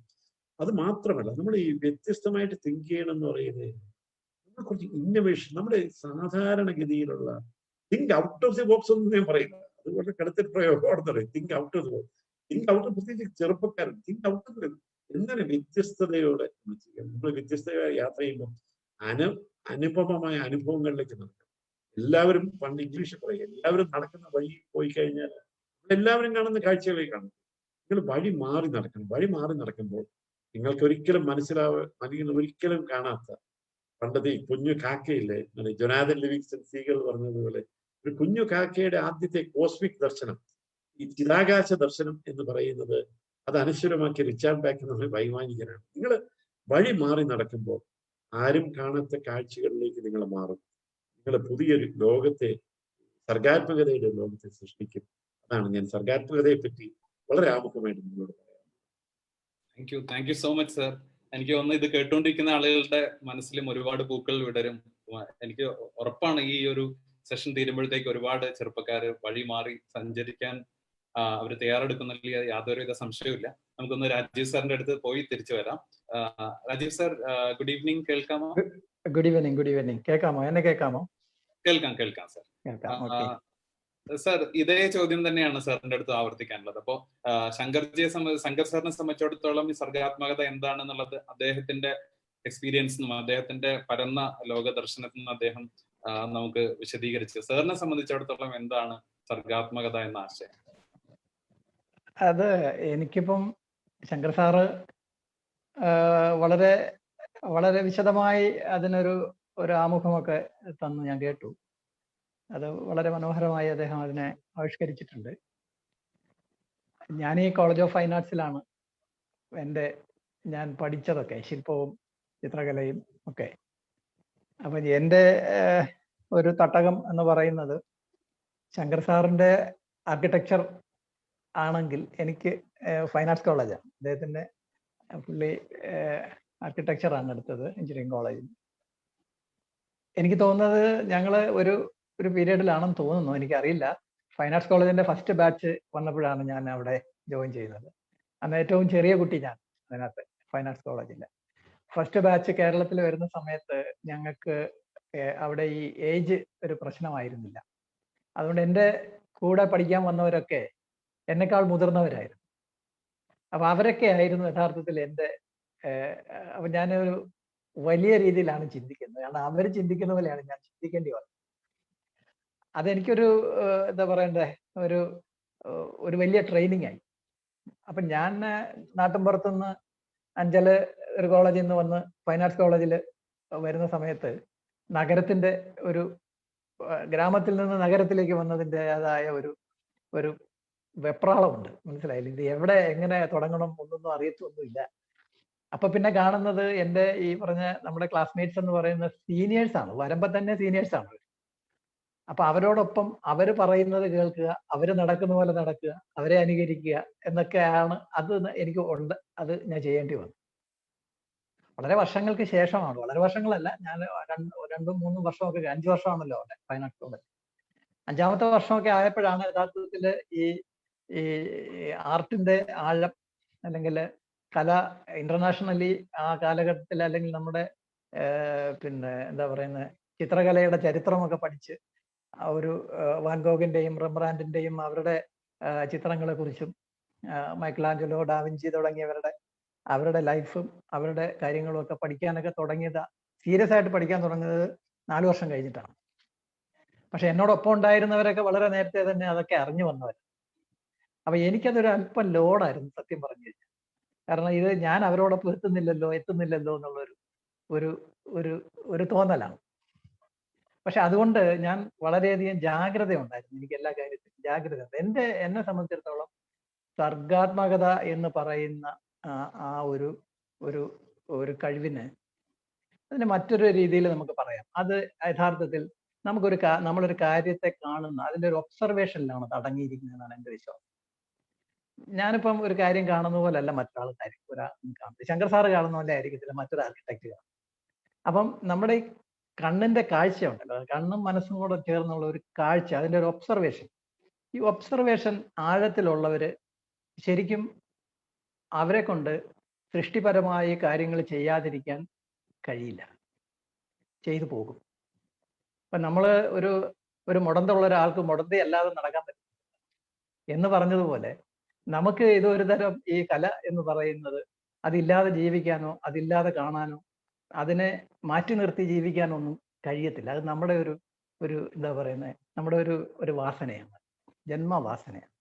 അത് മാത്രമല്ല, നമ്മൾ ഈ വ്യത്യസ്തമായിട്ട് തിങ്ക് ചെയ്യണം എന്ന് പറയുന്നത് നമ്മൾ കുറച്ച് ഇന്നോവേഷൻ, നമ്മുടെ സാധാരണഗതിയിലുള്ള think out of the box ഒന്നും ഞാൻ പറയില്ല. അതുപോലെ കടുത്തൊരു പ്രയോഗമാണെന്ന് പറയും, think out of the box. Think out, പ്രത്യേകിച്ച് ചെറുപ്പക്കാരൻ തിങ്ക് ഔട്ട് ഓഫ് ദി എന്താണ് വ്യത്യസ്തതയോടെ നമ്മൾ വ്യത്യസ്തമായ യാത്ര ചെയ്യുമ്പോൾ അനുപമമായ അനുഭവങ്ങളിലേക്ക് നടക്കും. എല്ലാവരും പണ്ട് ഇംഗ്ലീഷ് പറയും, എല്ലാവരും നടക്കുന്ന വഴി പോയി കഴിഞ്ഞാൽ എല്ലാവരും കാണുന്ന കാഴ്ചകളെ കാണും. നിങ്ങൾ വഴി മാറി നടക്കണം. വഴി മാറി നടക്കുമ്പോൾ നിങ്ങൾക്ക് ഒരിക്കലും അല്ലെങ്കിൽ ഒരിക്കലും കാണാത്ത പണ്ടത്തെ ഈ കുഞ്ഞു കാക്കയില്ലേ, ജൊനാഥൻ ലിവിങ്സ്റ്റൺ സീഗൽ പറഞ്ഞതുപോലെ ഒരു കുഞ്ഞു കാക്കയുടെ ആദ്യത്തെ കോസ്മിക് ദർശനം, ഈ ചിതാകാശ ദർശനം എന്ന് പറയുന്നത് അത് അനശ്വരമാക്കിയ റിച്ചാർഡ് ബാക്ക് നമ്മൾ വൈമാനികനാണ്. നിങ്ങൾ വഴി മാറി നടക്കുമ്പോൾ ആരും കാണാത്ത കാഴ്ചകളിലേക്ക് നിങ്ങൾ മാറും. നിങ്ങൾ പുതിയൊരു ലോകത്തെ, സർഗാത്മകതയുടെ ലോകത്തെ സൃഷ്ടിക്കും. അതാണ് ഞാൻ സർഗാത്മകതയെ പറ്റി വളരെ ആമുഖമായിട്ട് നിങ്ങളോട് പറയാം. Thank you so much sir. എനിക്ക് തോന്നുന്നു ഇത് കേട്ടുകൊണ്ടിരിക്കുന്ന ആളുകളുടെ മനസ്സിലും ഒരുപാട് പൂക്കൾ വിടരും. എനിക്ക് ഉറപ്പാണ് ഈ ഒരു സെഷൻ തീരുമ്പോഴത്തേക്ക് ഒരുപാട് ചെറുപ്പക്കാർ വഴി മാറി സഞ്ചരിക്കാൻ അവർ തയ്യാറെടുക്കുന്നതിൽ യാതൊരുവിധ സംശയവുമില്ല. നമുക്കൊന്ന് രാജീവ് സാറിന്റെ അടുത്ത് പോയി തിരിച്ചു വരാം. രാജീവ് സാർ, ഗുഡ് ഈവനിങ്, കേൾക്കാമോ? Good evening. കേൾക്കാമോ? എന്നെ കേൾക്കാമോ? കേൾക്കാം സാർ. സാർ, ഇതേ ചോദ്യം തന്നെയാണ് സാറിന്റെ അടുത്ത് ആവർത്തിക്കാനുള്ളത്. അപ്പോ ശങ്കർ സാറിനെ സംബന്ധിച്ചിടത്തോളം ഈ സർഗാത്മകത എന്താണെന്നുള്ളത് അദ്ദേഹത്തിന്റെ എക്സ്പീരിയൻസ് നിന്നും അദ്ദേഹത്തിന്റെ പരന്ന ലോക ദർശനത്തിൽ നിന്നും അദ്ദേഹം നമുക്ക് വിശദീകരിച്ചു. സാറിനെ സംബന്ധിച്ചിടത്തോളം എന്താണ് സർഗാത്മകത എന്ന ആശയം? അത് എനിക്കിപ്പം ശങ്കർ സാറ് വളരെ വളരെ വിശദമായി അതിനൊരു ആമുഖമൊക്കെ തന്നു ഞാൻ കേട്ടു. അത് വളരെ മനോഹരമായി അദ്ദേഹം അതിനെ ആവിഷ്കരിച്ചിട്ടുണ്ട്. ഞാൻ ഈ കോളേജ് ഓഫ് ഫൈൻ ആർട്സിലാണ് ഞാൻ പഠിച്ചതൊക്കെ, ശില്പവും ചിത്രകലയും ഒക്കെ. അപ്പം എൻ്റെ ഒരു തട്ടകം എന്ന് പറയുന്നത് ശങ്കർ സാറിൻ്റെ ആർക്കിടെക്ചർ ആണെങ്കിൽ എനിക്ക് ഫൈൻ ആർട്സ് കോളേജാണ്. അദ്ദേഹത്തിൻ്റെ പുള്ളി ആർക്കിടെക്ചറാണ് എടുത്തത് എഞ്ചിനീയറിംഗ് കോളേജിൽ. എനിക്ക് തോന്നുന്നത് ഞങ്ങൾ ഒരു പീരീഡിലാണെന്ന് തോന്നുന്നു, എനിക്കറിയില്ല. ഫൈൻ ആർട്സ് കോളേജിന്റെ ഫസ്റ്റ് ബാച്ച് വന്നപ്പോഴാണ് ഞാൻ അവിടെ ജോയിൻ ചെയ്യുന്നത്. അന്ന് ഏറ്റവും ചെറിയ കുട്ടി ഞാൻ അതിനകത്ത് ഫൈൻ ആർട്സ് കോളേജിലെ ഫസ്റ്റ് ബാച്ച് കേരളത്തിൽ വരുന്ന സമയത്ത് ഞങ്ങൾക്ക് അവിടെ ഈ ഏജ് ഒരു പ്രശ്നമായിരുന്നില്ല. അതുകൊണ്ട് എൻ്റെ കൂടെ പഠിക്കാൻ വന്നവരൊക്കെ എന്നെക്കാൾ മുതിർന്നവരായിരുന്നു. അപ്പൊ അവരൊക്കെ ആയിരുന്നു യഥാർത്ഥത്തിൽ എൻ്റെ അപ്പൊ ഞാനൊരു വലിയ രീതിയിലാണ് ചിന്തിക്കുന്നത്. കാരണം അവർ ചിന്തിക്കുന്ന പോലെയാണ് ഞാൻ ചിന്തിക്കേണ്ടി വന്നത്. അതെനിക്കൊരു എന്താ പറയണ്ടേ, ഒരു വലിയ ട്രെയിനിങ് ആയി. അപ്പൊ ഞാൻ നാട്ടിൻപുറത്തുനിന്ന് അഞ്ചല് ഒരു കോളേജിൽ നിന്ന് വന്ന് ഫൈൻ ആർട്സ് കോളേജിൽ വരുന്ന സമയത്ത് നഗരത്തിന്റെ ഗ്രാമത്തിൽ നിന്ന് നഗരത്തിലേക്ക് വന്നതിൻ്റെതായ ഒരു വെപ്രാളമുണ്ട്. മനസ്സിലായില്ല, ഇത് എവിടെ എങ്ങനെ തുടങ്ങണം ഒന്നൊന്നും അറിയത്തൊന്നുമില്ല. അപ്പൊ പിന്നെ കാണുന്നത് എൻ്റെ ഈ പറഞ്ഞ നമ്മുടെ ക്ലാസ്മേറ്റ്സ് എന്ന് പറയുന്ന സീനിയേഴ്സാണ്. വരുമ്പോ തന്നെ സീനിയേഴ്സാണ്. അപ്പൊ അവരോടൊപ്പം അവര് പറയുന്നത് കേൾക്കുക, അവര് നടക്കുന്ന പോലെ നടക്കുക, അവരെ അനുകരിക്കുക എന്നൊക്കെയാണ് അത് എനിക്ക് ഉണ്ട്. അത് ഞാൻ ചെയ്യേണ്ടി വന്നു. വളരെ വർഷങ്ങൾക്ക് ശേഷമാണ്, വളരെ വർഷങ്ങളല്ല, ഞാൻ 2-3 വർഷമൊക്കെ, 5 വർഷമാണല്ലോ അവിടെ ഫൈൻ ആർട്സ് കോളേജ്. 5ാമത്തെ വർഷമൊക്കെ ആയപ്പോഴാണ് യഥാർത്ഥത്തിൽ ഈ ആർട്ടിന്റെ ആഴം അല്ലെങ്കിൽ കല ഇന്റർനാഷണലി ആ കാലഘട്ടത്തിൽ, അല്ലെങ്കിൽ നമ്മുടെ പിന്നെ എന്താ പറയുന്നത്, ചിത്രകലയുടെ ചരിത്രമൊക്കെ പഠിച്ച് ആ ഒരു വാൻഗോഗിന്റെയും റെംബ്രാൻഡിന്റെയും അവരുടെ ചിത്രങ്ങളെ കുറിച്ചും മൈക്കലാഞ്ചലോ, ഡാവിഞ്ചി അവരുടെ ലൈഫും അവരുടെ കാര്യങ്ങളും ഒക്കെ പഠിക്കാനൊക്കെ തുടങ്ങിയത്, സീരിയസ് ആയിട്ട് പഠിക്കാൻ തുടങ്ങിയത് 4 വർഷം കഴിഞ്ഞിട്ടാണ്. പക്ഷെ എന്നോടൊപ്പം ഉണ്ടായിരുന്നവരൊക്കെ വളരെ നേരത്തെ തന്നെ അതൊക്കെ അറിഞ്ഞു വന്നവർ. അപ്പൊ എനിക്കതൊരു അല്പം ലോഡായിരുന്നു സത്യം പറഞ്ഞു കഴിഞ്ഞാൽ. കാരണം ഇത് ഞാൻ അവരോടൊപ്പം എത്തുന്നില്ലല്ലോ എന്നുള്ളൊരു തോന്നലാണ്. പക്ഷെ അതുകൊണ്ട് ഞാൻ വളരെയധികം ജാഗ്രത ഉണ്ടായിരുന്നു. എനിക്ക് എല്ലാ കാര്യത്തിലും ജാഗ്രത ഉണ്ട്. എന്നെ സംബന്ധിച്ചിടത്തോളം സർഗാത്മകത എന്ന് പറയുന്ന ആ ഒരു ഒരു ഒരു കഴിവിന് അതിന് മറ്റൊരു രീതിയിൽ നമുക്ക് പറയാം. അത് യഥാർത്ഥത്തിൽ നമ്മളൊരു കാര്യത്തെ കാണുന്ന അതിന്റെ ഒരു ഒബ്സർവേഷനിലാണ് അത് അടങ്ങിയിരിക്കുന്നതെന്നാണ് എൻ്റെ വിശ്വാസം. ഞാനിപ്പം ഒരു കാര്യം കാണുന്ന പോലല്ല ഒരാൾ കാണുന്നത്. ശങ്കർ സാറ് കാണുന്ന പോലെ ആയിരിക്കത്തില്ല മറ്റൊരു ആർക്കിടെക്ട് കാണും. അപ്പം നമ്മുടെ ഈ കണ്ണിന്റെ കാഴ്ച ഉണ്ടല്ലോ, കണ്ണും മനസ്സും കൂടെ ചേർന്നുള്ള ഒരു കാഴ്ച, അതിന്റെ ഒരു ഒബ്സർവേഷൻ, ഈ ഒബ്സർവേഷൻ ആഴത്തിലുള്ളവര് ശരിക്കും അവരെ കൊണ്ട് സൃഷ്ടിപരമായ കാര്യങ്ങൾ ചെയ്യാതിരിക്കാൻ കഴിയില്ല, ചെയ്തു പോകും. ഇപ്പൊ നമ്മള് ഒരു മുടന്തുള്ള ഒരാൾക്ക് മുടന്തി അല്ലാതെ നടക്കാൻ പറ്റും എന്ന് പറഞ്ഞതുപോലെ നമുക്ക് ഇതൊരു തരം ഈ കല എന്ന് പറയുന്നത് അതില്ലാതെ ജീവിക്കാനോ അതില്ലാതെ കാണാനോ അതിനെ മാറ്റി നിർത്തി ജീവിക്കാനൊന്നും കഴിയത്തില്ല. അത് നമ്മുടെ ഒരു എന്താ പറയുന്നത്, നമ്മുടെ ഒരു വാസനയാണ്, ജന്മവാസനയാണ്.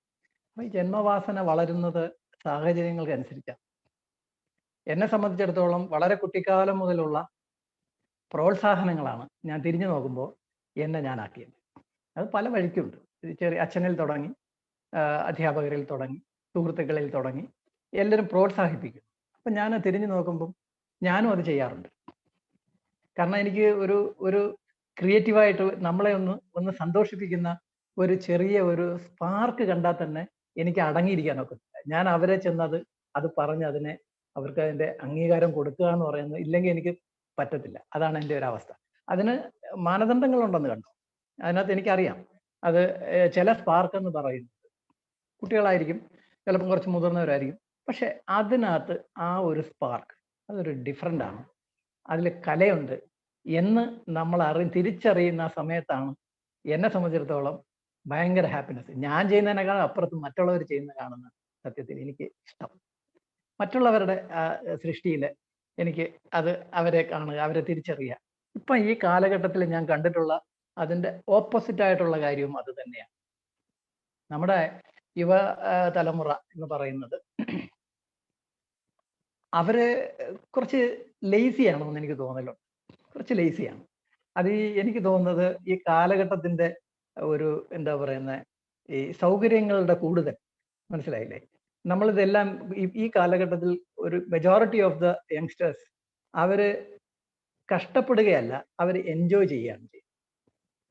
അപ്പൊ ഈ ജന്മവാസന വളരുന്നത് സാഹചര്യങ്ങൾക്കനുസരിച്ചാണ്. എന്നെ സംബന്ധിച്ചിടത്തോളം വളരെ കുട്ടിക്കാലം മുതലുള്ള പ്രോത്സാഹനങ്ങളാണ് ഞാൻ തിരിഞ്ഞു നോക്കുമ്പോൾ എന്നെ ഞാനാക്കിയത്. അത് പല വഴിക്കുണ്ട്. ചെറിയ അച്ഛനിൽ തുടങ്ങി, അധ്യാപകരിൽ തുടങ്ങി, സുഹൃത്തുക്കളിൽ തുടങ്ങി, എല്ലാവരും പ്രോത്സാഹിപ്പിക്കും. അപ്പം ഞാൻ തിരിഞ്ഞു നോക്കുമ്പം ഞാനും അത് ചെയ്യാറുണ്ട്. കാരണം എനിക്ക് ഒരു ക്രിയേറ്റീവായിട്ട് നമ്മളെ ഒന്ന് സന്തോഷിപ്പിക്കുന്ന ഒരു ചെറിയ ഒരു സ്പാർക്ക് കണ്ടാൽ തന്നെ എനിക്ക് അടങ്ങിയിരിക്കാൻ ഒക്കത്തില്ല. ഞാൻ അവരെ ചെന്നത് അത് പറഞ്ഞ് അവർക്ക് അതിന്റെ അംഗീകാരം കൊടുക്കുക എന്ന് പറയുന്നത് ഇല്ലെങ്കിൽ എനിക്ക് പറ്റത്തില്ല. അതാണ് എൻ്റെ ഒരു അവസ്ഥ. അതിന് മാനദണ്ഡങ്ങളുണ്ടെന്ന് കണ്ടോ. അതിനകത്ത് എനിക്കറിയാം അത് ചില സ്പാർക്ക് എന്ന് പറയുന്നത് കുട്ടികളായിരിക്കും, ചിലപ്പം കുറച്ച് മുതിർന്നവരായിരിക്കും. പക്ഷെ അതിനകത്ത് ആ ഒരു സ്പാർക്ക് അതൊരു ഡിഫറൻ്റ് ആണ്, അതിൽ കലയുണ്ട് എന്ന് നമ്മൾ തിരിച്ചറിയുന്ന സമയത്താണ് എന്നെ സംബന്ധിച്ചിടത്തോളം ഭയങ്കര ഹാപ്പിനെസ്. ഞാൻ ചെയ്യുന്നതിനേക്കാൾ അപ്പുറത്ത് മറ്റുള്ളവർ ചെയ്യുന്ന കാണുന്ന സത്യത്തിൽ എനിക്ക് ഇഷ്ടം. മറ്റുള്ളവരുടെ സൃഷ്ടിയിൽ എനിക്ക് അവരെ കാണുക, അവരെ തിരിച്ചറിയുക. ഇപ്പം ഈ കാലഘട്ടത്തിൽ ഞാൻ കണ്ടിട്ടുള്ള അതിൻ്റെ ഓപ്പോസിറ്റ് ആയിട്ടുള്ള കാര്യവും അത് തന്നെയാണ്. നമ്മുടെ യുവ തലമുറ എന്ന് പറയുന്നത് അവര് കുറച്ച് ലേസിയാണെന്ന് എനിക്ക് തോന്നലുണ്ട്. കുറച്ച് ലേസിയാണ്. അത് എനിക്ക് തോന്നുന്നത് ഈ കാലഘട്ടത്തിന്റെ ഒരു എന്താ പറയുന്നത്, ഈ സൗകര്യങ്ങളുടെ കൂടുതൽ, മനസ്സിലായില്ലേ? നമ്മളിതെല്ലാം ഈ കാലഘട്ടത്തിൽ ഒരു മെജോറിറ്റി ഓഫ് ദ യങ്സ്റ്റേഴ്സ് അവര് കഷ്ടപ്പെടുകയല്ല, അവർ എൻജോയ് ചെയ്യുകയാണ് ചെയ്യുന്നത്.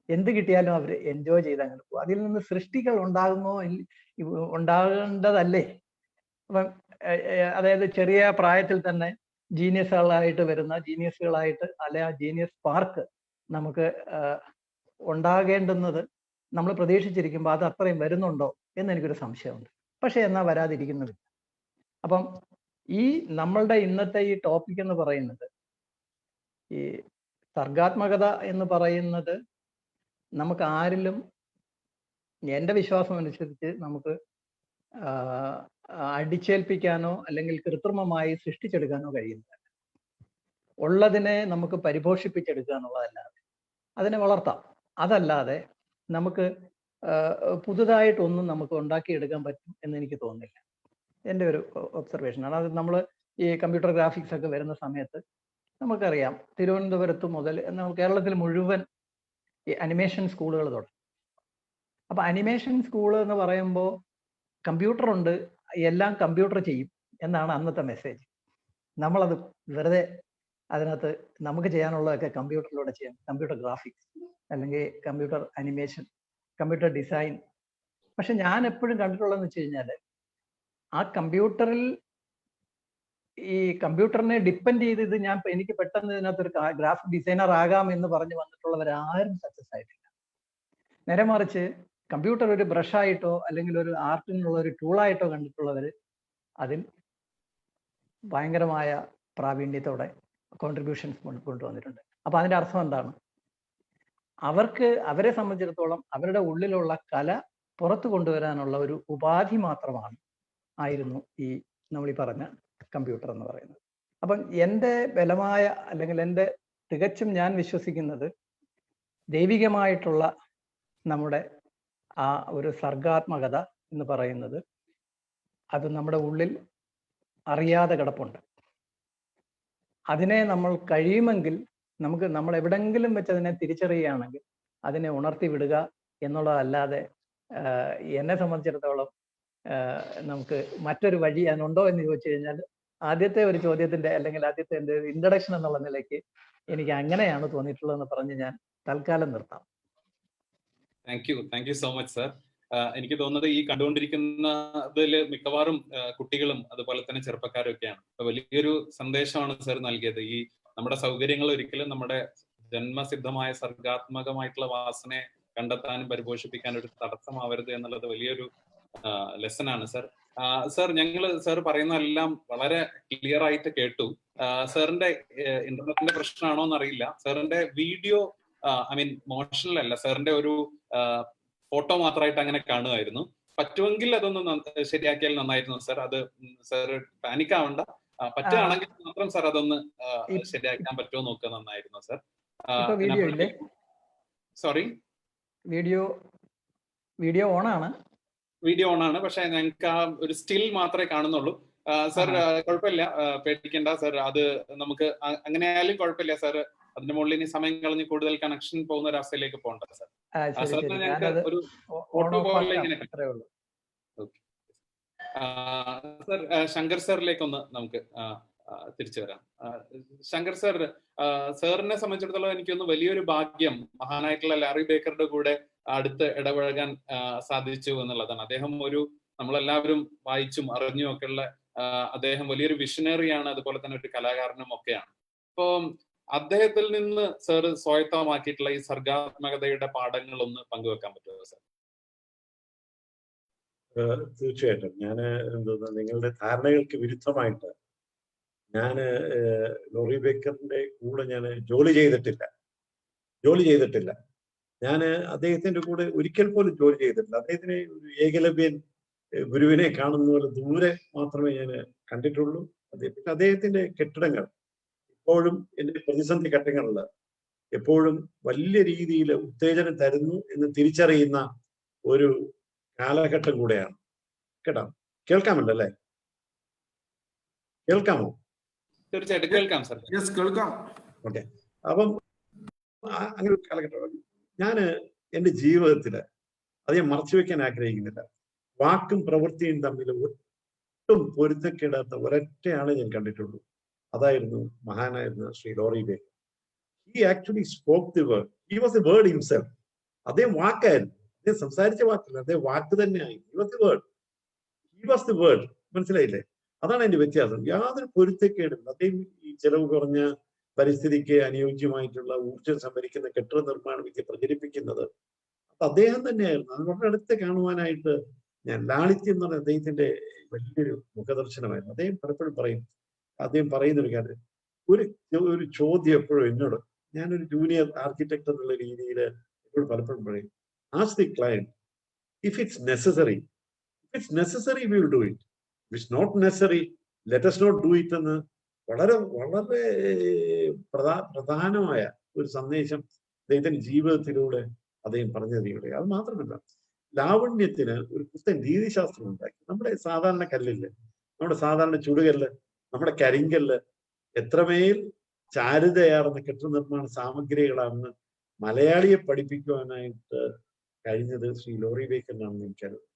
എന്ത് കിട്ടിയാലും അവർ എൻജോയ് ചെയ്ത് അങ്ങനെ പോകും. അതിൽ നിന്ന് സൃഷ്ടികൾ ഉണ്ടാകേണ്ടതല്ലേ? അപ്പം അതായത് ചെറിയ പ്രായത്തിൽ തന്നെ ജീനിയസുകളായിട്ട് അല്ലെ ആ ജീനിയസ് സ്പാർക്ക് നമുക്ക് ഉണ്ടാകേണ്ടുന്നത് നമ്മൾ പ്രതീക്ഷിച്ചിരിക്കുമ്പോൾ അത് അത്രയും വരുന്നുണ്ടോ എന്ന് എനിക്കൊരു സംശയമുണ്ട്. പക്ഷെ എന്നാൽ വരാതിരിക്കുന്നില്ല. അപ്പം ഈ നമ്മളുടെ ഇന്നത്തെ ഈ ടോപ്പിക് എന്ന് പറയുന്നത്, ഈ സർഗാത്മകത എന്ന് പറയുന്നത് നമുക്ക് ആരിലും, എൻ്റെ വിശ്വാസം അനുസരിച്ച് നമുക്ക് അടിച്ചേൽപ്പിക്കാനോ അല്ലെങ്കിൽ കൃത്രിമമായി സൃഷ്ടിച്ചെടുക്കാനോ കഴിയുന്നില്ല. ഉള്ളതിനെ നമുക്ക് പരിപോഷിപ്പിച്ചെടുക്കുക എന്നുള്ളതല്ലാതെ അതിനെ വളർത്താം. അതല്ലാതെ നമുക്ക് പുതുതായിട്ടൊന്നും നമുക്ക് ഉണ്ടാക്കിയെടുക്കാൻ പറ്റും എന്ന് എനിക്ക് തോന്നുന്നില്ല. എൻ്റെ ഒരു ഒബ്സർവേഷനാണ് അത്. നമ്മൾ ഈ കമ്പ്യൂട്ടർ ഗ്രാഫിക്സ് ഒക്കെ വരുന്ന സമയത്ത് നമുക്കറിയാം, തിരുവനന്തപുരത്ത് മുതൽ കേരളത്തിൽ മുഴുവൻ ഈ അനിമേഷൻ സ്കൂളുകൾ തുടങ്ങി. അപ്പൊ അനിമേഷൻ സ്കൂൾ എന്ന് പറയുമ്പോൾ കമ്പ്യൂട്ടർ ഉണ്ട്, എല്ലാം കമ്പ്യൂട്ടർ ചെയ്യും എന്നാണ് അന്നത്തെ മെസ്സേജ്. നമ്മളത് വെറുതെ അതിനകത്ത് നമുക്ക് ചെയ്യാനുള്ളതൊക്കെ കമ്പ്യൂട്ടറിലൂടെ ചെയ്യാം. കമ്പ്യൂട്ടർ ഗ്രാഫിക്സ് അല്ലെങ്കിൽ കമ്പ്യൂട്ടർ അനിമേഷൻ, കമ്പ്യൂട്ടർ ഡിസൈൻ. പക്ഷെ ഞാൻ എപ്പോഴും കണ്ടിട്ടുള്ളതെന്ന് വെച്ച് കഴിഞ്ഞാൽ ആ കമ്പ്യൂട്ടറിൽ ഈ കമ്പ്യൂട്ടറിനെ ഡിപ്പെൻഡ് ചെയ്ത് എനിക്ക് പെട്ടെന്ന് ഇതിനകത്തൊരു ഗ്രാഫിക് ഡിസൈനർ ആകാം എന്ന് പറഞ്ഞു വന്നിട്ടുള്ളവരാരും സക്സസ് ആയിട്ടില്ല. നേരെ മറിച്ച് കമ്പ്യൂട്ടർ ഒരു ബ്രഷായിട്ടോ അല്ലെങ്കിൽ ഒരു ആർട്ടിനുള്ള ഒരു ടൂളായിട്ടോ കണ്ടിട്ടുള്ളവർ അതിൽ ഭയങ്കരമായ പ്രാവീണ്യത്തോടെ കോൺട്രിബ്യൂഷൻസ് കൊണ്ടുവന്നിട്ടുണ്ട്. അപ്പൊ അതിന്റെ അർത്ഥം എന്താണ്? അവരെ സംബന്ധിച്ചിടത്തോളം അവരുടെ ഉള്ളിലുള്ള കല പുറത്തു കൊണ്ടുവരാനുള്ള ഒരു ഉപാധി ആയിരുന്നു ഈ നമ്മൾ ഈ പറഞ്ഞ കമ്പ്യൂട്ടർ എന്ന് പറയുന്നത്. അപ്പം എൻ്റെ ബലമായ അല്ലെങ്കിൽ എൻ്റെ തികച്ചും ഞാൻ വിശ്വസിക്കുന്നത് ദൈവികമായിട്ടുള്ള നമ്മുടെ ആ ഒരു സർഗാത്മകത എന്ന് പറയുന്നത് അത് നമ്മുടെ ഉള്ളിൽ അറിയാതെ കിടപ്പുണ്ട്. അതിനെ നമ്മൾ കഴിയുമെങ്കിൽ നമ്മൾ എവിടെങ്കിലും വെച്ച് അതിനെ തിരിച്ചറിയുകയാണെങ്കിൽ അതിനെ ഉണർത്തി വിടുക എന്നുള്ളതല്ലാതെ എന്നെ സംബന്ധിച്ചിടത്തോളം നമുക്ക് മറ്റൊരു വഴി അതിനുണ്ടോ എന്ന് ചോദിച്ചു കഴിഞ്ഞാൽ ആദ്യത്തെ ഒരു ചോദ്യത്തിന്റെ അല്ലെങ്കിൽ ആദ്യത്തെ എൻ്റെ ഇൻട്രഡക്ഷൻ എന്നുള്ള നിലയ്ക്ക് എനിക്ക് അങ്ങനെയാണ് തോന്നിയിട്ടുള്ളതെന്ന് പറഞ്ഞ് ഞാൻ തൽക്കാലം നിർത്താം. Thank you so much sir. എനിക്ക് തോന്നുന്നത് ഈ കണ്ടുകൊണ്ടിരിക്കുന്നതിൽ മിക്കവാറും കുട്ടികളും അതുപോലെ തന്നെ ചെറുപ്പക്കാരും ഒക്കെയാണ്. വലിയൊരു സന്ദേശമാണ് സർ നൽകിയത്. ഈ നമ്മുടെ സൗകര്യങ്ങൾ ഒരിക്കലും നമ്മുടെ ജന്മസിദ്ധമായ സർഗാത്മകമായിട്ടുള്ള വാസനയെ കണ്ടെത്താനും പരിപോഷിപ്പിക്കാനും ഒരു തടസ്സമാവരുത് എന്നുള്ളത് വലിയൊരു ലെസൺ ആണ് സർ. സർ പറയുന്നതെല്ലാം വളരെ ക്ലിയർ ആയിട്ട് കേട്ടു. സാറിന്റെ ഇന്റർനെറ്റിന്റെ പ്രശ്നമാണോ എന്നറിയില്ല. സാറിന്റെ വീഡിയോ മോഷണൽ അല്ല, സാറിന്റെ ഒരു ഫോട്ടോ മാത്രമായിട്ട് അങ്ങനെ കാണുമായിരുന്നു. പറ്റുമെങ്കിൽ അതൊന്ന് ശരിയാക്കിയാൽ നന്നായിരുന്നു സർ. അത് സർ പാനിക് ആവണ്ട, പറ്റുകയാണെങ്കിൽ മാത്രം സർ അതൊന്ന് ശരിയാക്കാൻ പറ്റുമോ നോക്കുക, നന്നായിരുന്നു സർ. സോറി, വീഡിയോ ഓണാണ്. വീഡിയോ ഓണാണ്, പക്ഷെ ഞങ്ങൾക്ക് ആ ഒരു സ്റ്റിൽ മാത്രമേ കാണുന്നുള്ളൂ. സർ കുഴപ്പമില്ല, പേടിക്കണ്ട സർ. അത് നമുക്ക് അങ്ങനെയായാലും കുഴപ്പമില്ല സർ. അതിന്റെ മുകളിൽ ഇനി സമയം കളഞ്ഞ് കൂടുതൽ കണക്ഷൻ പോകുന്ന ഒരു അവസ്ഥയിലേക്ക് പോകണ്ട സർ. സാറിന് ഞങ്ങൾക്ക് ഒരു ഫോട്ടോ പോലെ ഇങ്ങനെ സർ. ശങ്കർ സാറിലേക്കൊന്ന് നമുക്ക് തിരിച്ചു വരാം. ശങ്കർ സാർ, സാറിനെ സംബന്ധിച്ചിടത്തോളം എനിക്കൊന്ന് വലിയൊരു ഭാഗ്യം മഹാനായിട്ടുള്ള ലാറി ബേക്കറുടെ കൂടെ അടുത്ത് ഇടപഴകാൻ സാധിച്ചു എന്നുള്ളതാണ്. അദ്ദേഹം നമ്മളെല്ലാവരും വായിച്ചും അറിഞ്ഞും ഒക്കെയുള്ള അദ്ദേഹം വലിയൊരു വിഷനറിയാണ്, അതുപോലെ തന്നെ ഒരു കലാകാരനും ഒക്കെയാണ്. അപ്പോ അദ്ദേഹത്തിൽ നിന്ന് സാർ സ്വായത്തമാക്കിയിട്ടുള്ള ഈ സർഗാത്മകതയുടെ പാഠങ്ങൾ ഒന്ന് പങ്കുവെക്കാൻ പറ്റുമോ സാർ? തീർച്ചയായിട്ടും. നിങ്ങളുടെ ധാരണകൾക്ക് വിരുദ്ധമായിട്ട് ലോറി ബേക്കറിന്റെ കൂടെ ഞാൻ ജോലി ചെയ്തിട്ടില്ല. ഞാൻ അദ്ദേഹത്തിന്റെ കൂടെ ഒരിക്കൽ പോലും ജോലി ചെയ്തിട്ടില്ല. അദ്ദേഹത്തിന് ഒരു ഏകലവ്യൻ ഗുരുവിനെ കാണുന്ന പോലെ ദൂരെ മാത്രമേ ഞാൻ കണ്ടിട്ടുള്ളൂ. അദ്ദേഹത്തിന്റെ കെട്ടിടങ്ങൾ എപ്പോഴും എൻ്റെ പ്രതിസന്ധി ഘട്ടങ്ങളിൽ എപ്പോഴും വലിയ രീതിയിൽ ഉത്തേജനം തരുന്നു എന്ന് തിരിച്ചറിയുന്ന ഒരു കാലഘട്ടം കൂടെയാണ്. കേൾക്കാമല്ലോ അല്ലേ? കേൾക്കാമോ? തീർച്ചയായിട്ടും കേൾക്കാം സർ. കേൾക്കാം. ഓക്കെ. അപ്പം അങ്ങനെ ഒരു കാലഘട്ടം ഞാൻ എൻ്റെ ജീവിതത്തിൽ അത് ഞാൻ മറച്ചു വെക്കാൻ ആഗ്രഹിക്കുന്നില്ല. വാക്കും പ്രവൃത്തിയും തമ്മിൽ ഒട്ടും പൊരുത്തക്കേടാത്ത ഒരൊറ്റയാളെ ഞാൻ കണ്ടിട്ടുള്ളൂ. അതായിരുന്നു മഹാനായിരുന്ന Shri Laurie Baker. He actually spoke the word. He was the word himself. അദ്ദേഹം വാക്കായിരുന്നു. അദ്ദേഹം സംസാരിച്ച വാക്കില്ല, അദ്ദേഹം വാക്ക് തന്നെയായി. He was the word. മനസ്സിലായില്ലേ? അതാണ് അതിന്റെ വ്യത്യാസം. യാതൊരു പൊരുത്തക്കേടും. അദ്ദേഹം ഈ ചെലവ് കുറഞ്ഞ പരിസ്ഥിതിക്ക് അനുയോജ്യമായിട്ടുള്ള ഊർജ്ജം സംഭരിക്കുന്ന കെട്ടിട നിർമ്മാണ വിദ്യ പ്രചരിപ്പിക്കുന്നത് അദ്ദേഹം തന്നെയായിരുന്നു. അത് വളരെ അടുത്ത് കാണുവാനായിട്ട് ലാളിത്യം എന്ന് പറഞ്ഞ അദ്ദേഹത്തിന്റെ വലിയൊരു മുഖദർശനമായിരുന്നു. അദ്ദേഹം പലപ്പോഴും പറയുന്നൊരു കാര്യം, ഒരു ചോദ്യം എപ്പോഴും എന്നോട്, ഞാനൊരു ജൂനിയർ ആർക്കിടെക്ട് എന്നുള്ള രീതിയിൽ എന്നോട് പലപ്പോഴും പറയും, ask the client if it's necessary we will do it, if it's not necessary let us not do it എന്ന് വളരെ വളരെ പ്രധാനമായ ഒരു സന്ദേശം അദ്ദേഹത്തിന്റെ ജീവിതത്തിലൂടെ അദ്ദേഹം പറഞ്ഞു തരികയുണ്ട്. അത് മാത്രമല്ല, ലാവണ്യത്തിന് ഒരു പുത്തൻ രീതിശാസ്ത്രം ഉണ്ടാക്കി. നമ്മുടെ സാധാരണ കല്ലില്, നമ്മുടെ സാധാരണ ചുടുകല്ല്, നമ്മുടെ കരിങ്കല്ല് എത്രമേൽ ചാരുതയാർന്ന കെട്ടിട നിർമ്മാണ സാമഗ്രികളാണെന്ന് മലയാളിയെ പഠിപ്പിക്കുവാനായിട്ട് കഴിഞ്ഞത് ശ്രീ ലോറി ബേക്കറിനാണെന്ന് എനിക്കറിയാം.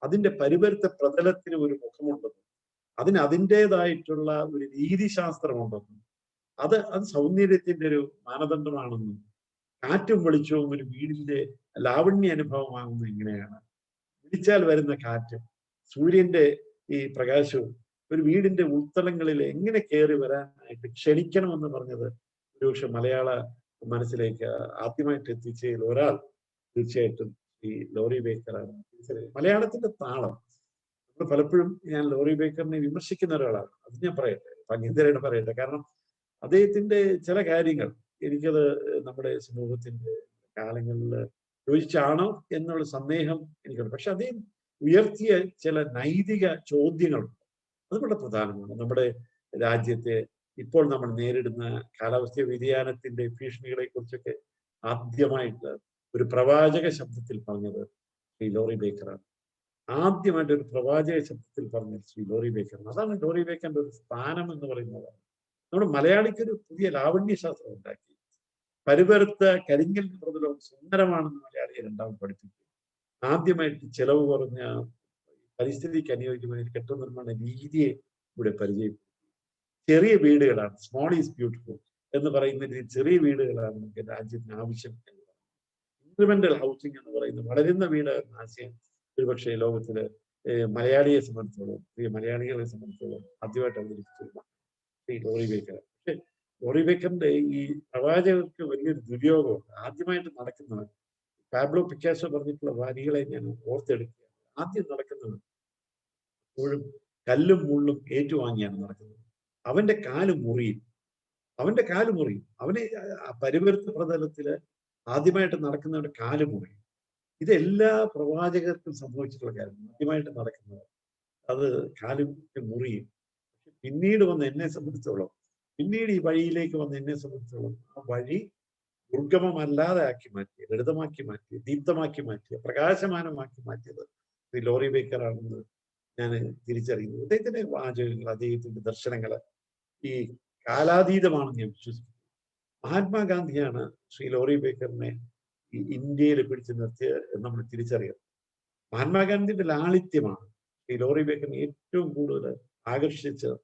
അതിന്റെ പരിപരുത്ത പ്രതലത്തിന് ഒരു മുഖമുണ്ടെന്നും അതിന് അതിൻ്റെതായിട്ടുള്ള ഒരു രീതിശാസ്ത്രമുണ്ടെന്നും അത് സൗന്ദര്യത്തിന്റെ ഒരു മാനദണ്ഡമാണെന്നും കാറ്റും വെളിച്ചവും ഒരു വീടിന്റെ ലാവണ്യ അനുഭവമാകുന്നത് എങ്ങനെയാണ്, വിളിച്ചാൽ വരുന്ന കാറ്റ്, സൂര്യന്റെ ഈ പ്രകാശവും ഒരു വീടിന്റെ ഉൾത്തലങ്ങളിൽ എങ്ങനെ കയറി വരാനായിട്ട് ക്ഷണിക്കണമെന്ന് പറഞ്ഞത് ഒരുപക്ഷെ മലയാള മനസ്സിലേക്ക് ആദ്യമായിട്ട് എത്തിച്ചതിൽ ഒരാൾ തീർച്ചയായിട്ടും ഈ ലോറി ബേക്കറാണ്. മലയാളത്തിന്റെ താളം നമ്മൾ പലപ്പോഴും, ഞാൻ ലോറി ബേക്കറിനെ വിമർശിക്കുന്ന ഒരാളാണ്, അത് ഞാൻ പറയട്ടെ, ഭംഗീധരയുടെ പറയട്ടെ. കാരണം അദ്ദേഹത്തിന്റെ ചില കാര്യങ്ങൾ എനിക്കത് നമ്മുടെ സമൂഹത്തിന്റെ കാലങ്ങളിൽ യോജിച്ചാണോ എന്നുള്ള സന്ദേഹം എനിക്കുണ്ട്. പക്ഷെ അദ്ദേഹം ഉയർത്തിയ ചില നൈതിക ചോദ്യങ്ങളുണ്ട്, അത് വളരെ പ്രധാനമാണ്. നമ്മുടെ രാജ്യത്തെ ഇപ്പോൾ നമ്മൾ നേരിടുന്ന കാലാവസ്ഥ വ്യതിയാനത്തിന്റെ ഭീഷണികളെ കുറിച്ചൊക്കെ ആദ്യമായിട്ട് ഒരു പ്രവാചക ശബ്ദത്തിൽ പറഞ്ഞത് ശ്രീ ലോറി ബേക്കറാണ്. ആദ്യമായിട്ട് ഒരു പ്രവാചക ശബ്ദത്തിൽ പറഞ്ഞത് ശ്രീ ലോറി ബേക്കറാണ്. അതാണ് ലോറി ബേക്കറിന്റെ ഒരു സ്ഥാനം എന്ന് പറയുന്നത്. നമ്മുടെ മലയാളിക്കൊരു പുതിയ ലാവണ്യ ശാസ്ത്രം ഉണ്ടാക്കി. പരുപരുത്ത കരിങ്കൽ പ്രതലവും സുന്ദരമാണെന്ന് മലയാളിയെ രണ്ടാമത് പഠിപ്പിക്കും. ആദ്യമായിട്ട് ചെലവ് കുറഞ്ഞ പരിസ്ഥിതിക്ക് അനുയോജ്യമായ കെട്ടിടനിർമ്മാണ രീതിയെ ഇവിടെ പരിചയപ്പെടുത്തി. ചെറിയ വീടുകളാണ്, സ്മോൾ ഈസ് ബ്യൂട്ടിഫുൾ എന്ന് പറയുന്ന രീതി, ചെറിയ വീടുകളാണ് നമുക്ക് രാജ്യത്തിന് ആവശ്യം എന്ന് പറയുന്നത്. ഇൻക്രിമെന്റൽ ഹൗസിംഗ് എന്ന് പറയുന്ന വളരുന്ന വീട് എന്ന ആശയം ഒരുപക്ഷെ ലോകത്തില് മലയാളിയെ സംബന്ധിച്ചോളം, മലയാളികളെ സംബന്ധിച്ചോളം ആദ്യമായിട്ട് അവതരിപ്പിച്ചിരുന്ന ഈ ലോറി ബേക്കർ. പക്ഷെ ലോറി ബേക്കറിന്റെ ഈ പ്രവാചകർക്ക് വലിയൊരു ദുര്യോഗമുണ്ട്. ആദ്യമായിട്ട് നടക്കുന്നവൻ, പാബ്ലോ പിക്കാസോ പറഞ്ഞിട്ടുള്ള വരികളെ ഞാൻ ഓർത്തെടുക്കുക. ആദ്യം നടക്കുന്നവൻ എപ്പോഴും കല്ലും മുള്ളും ഏറ്റുവാങ്ങിയാണ് നടക്കുന്നത്. അവന്റെ കാല് മുറിയും, അവനെ പരിപരുത്ത പ്രതലത്തില് ആദ്യമായിട്ട് നടക്കുന്നവന്റെ കാല് മുറിയും. ഇതെല്ലാ പ്രവാചകർക്കും സംഭവിച്ചിട്ടുള്ള കാര്യം. ആദ്യമായിട്ട് നടക്കുന്നവർ അത് കാല് മുറിയും. പിന്നീട് വന്ന് എന്നെ സംബന്ധിച്ചോളം, പിന്നീട് ഈ വഴിയിലേക്ക് വന്ന് എന്നെ സംബന്ധിച്ചോളം ആ വഴി ദുർഗമമല്ലാതെ ആക്കി മാറ്റിയ, ലളിതമാക്കി മാറ്റിയ, ദീപ്തമാക്കി മാറ്റിയ, പ്രകാശമാനമാക്കി മാറ്റിയത് ഈ ലോറി ബേക്കറാണെന്ന് ഞാൻ തിരിച്ചറിയുന്നു. അദ്ദേഹത്തിന്റെ വാചകങ്ങൾ, അദ്ദേഹത്തിന്റെ ദർശനങ്ങൾ ഈ കാലാതീതമാണെന്ന് ഞാൻ വിശ്വസിക്കുന്നു. മഹാത്മാഗാന്ധിയാണ് ശ്രീ ലോറി ബേക്കറിനെ ഈ ഇന്ത്യയിൽ പിടിച്ചു നിർത്തിയത് നമ്മൾ തിരിച്ചറിയണം. മഹാത്മാഗാന്ധിയുടെ ലാളിത്യമാണ് ഈ ലോറി ബേക്കറിനെ ഏറ്റവും കൂടുതൽ ആകർഷിച്ചത്.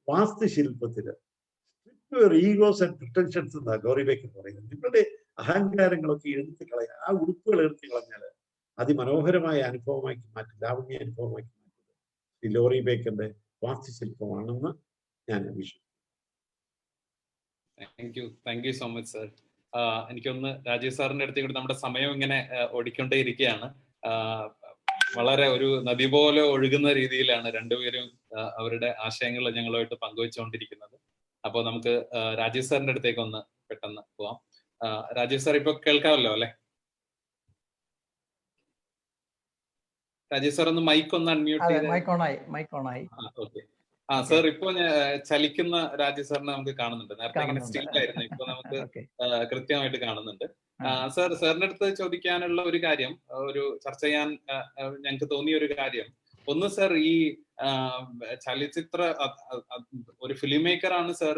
വാസ്തുശില്പത്തില് ഈഗോസ് ആൻഡ് പ്രിട്ടൻഷൻസ് എന്നാ ലോറി ബേക്കർ പറയുന്നത്. നിങ്ങളുടെ അഹങ്കാരങ്ങളൊക്കെ എടുത്തു കളയുക, ആ ഉടുപ്പുകൾ എടുത്തു കളഞ്ഞാൽ അതിമനോഹരമായ അനുഭവമാക്കി മാറ്റി, ലാവണ്യ അനുഭവമാക്കി മാറ്റുന്നത് ഈ ലോറി ബേക്കറിന്റെ വാസ്തുശില്പമാണെന്ന് ഞാൻ വിശ്വസിക്കുന്നു. Thank you so much sir. എനിക്കൊന്ന് രാജീവ് സാറിന്റെ അടുത്തേക്ക് കൂടി നമ്മുടെ സമയം ഇങ്ങനെ ഓടിക്കൊണ്ടേയിരിക്കുകയാണ്. വളരെ ഒരു നദി പോലെ ഒഴുകുന്ന രീതിയിലാണ് രണ്ടുപേരും അവരുടെ ആശയങ്ങൾ ഞങ്ങളുമായിട്ട് പങ്കുവെച്ചുകൊണ്ടിരിക്കുന്നത്. അപ്പോൾ നമുക്ക് രാജീവ് സാറിന്റെ അടുത്തേക്ക് ഒന്ന് പെട്ടെന്ന് പോവാം. രാജീവ് സാർ ഇപ്പൊ കേൾക്കാമല്ലോ അല്ലെ? രാജീവ് സാർ ഒന്ന് മൈക്ക് ഒന്ന് അൺമ്യൂട്ട് ചെയ്ത്. ഓക്കെ. സാർ ഇപ്പൊ ചലിക്കുന്ന രാജീവ് സാറിനെ നമുക്ക് കാണുന്നുണ്ട്. നേരത്തെ ഇങ്ങനെ സ്റ്റില്ലായിരുന്നു, ഇപ്പൊ നമുക്ക് കൃത്യമായിട്ട് കാണുന്നുണ്ട്. സാറിന്റെ അടുത്ത് ചോദിക്കാനുള്ള ഒരു കാര്യം, ഒരു ചർച്ച ചെയ്യാൻ ഞങ്ങൾക്ക് തോന്നിയ ഒരു കാര്യം, ഒന്ന് സാർ ഈ ചലച്ചിത്ര ഒരു ഫിലിം മേക്കർ ആണ് സാർ.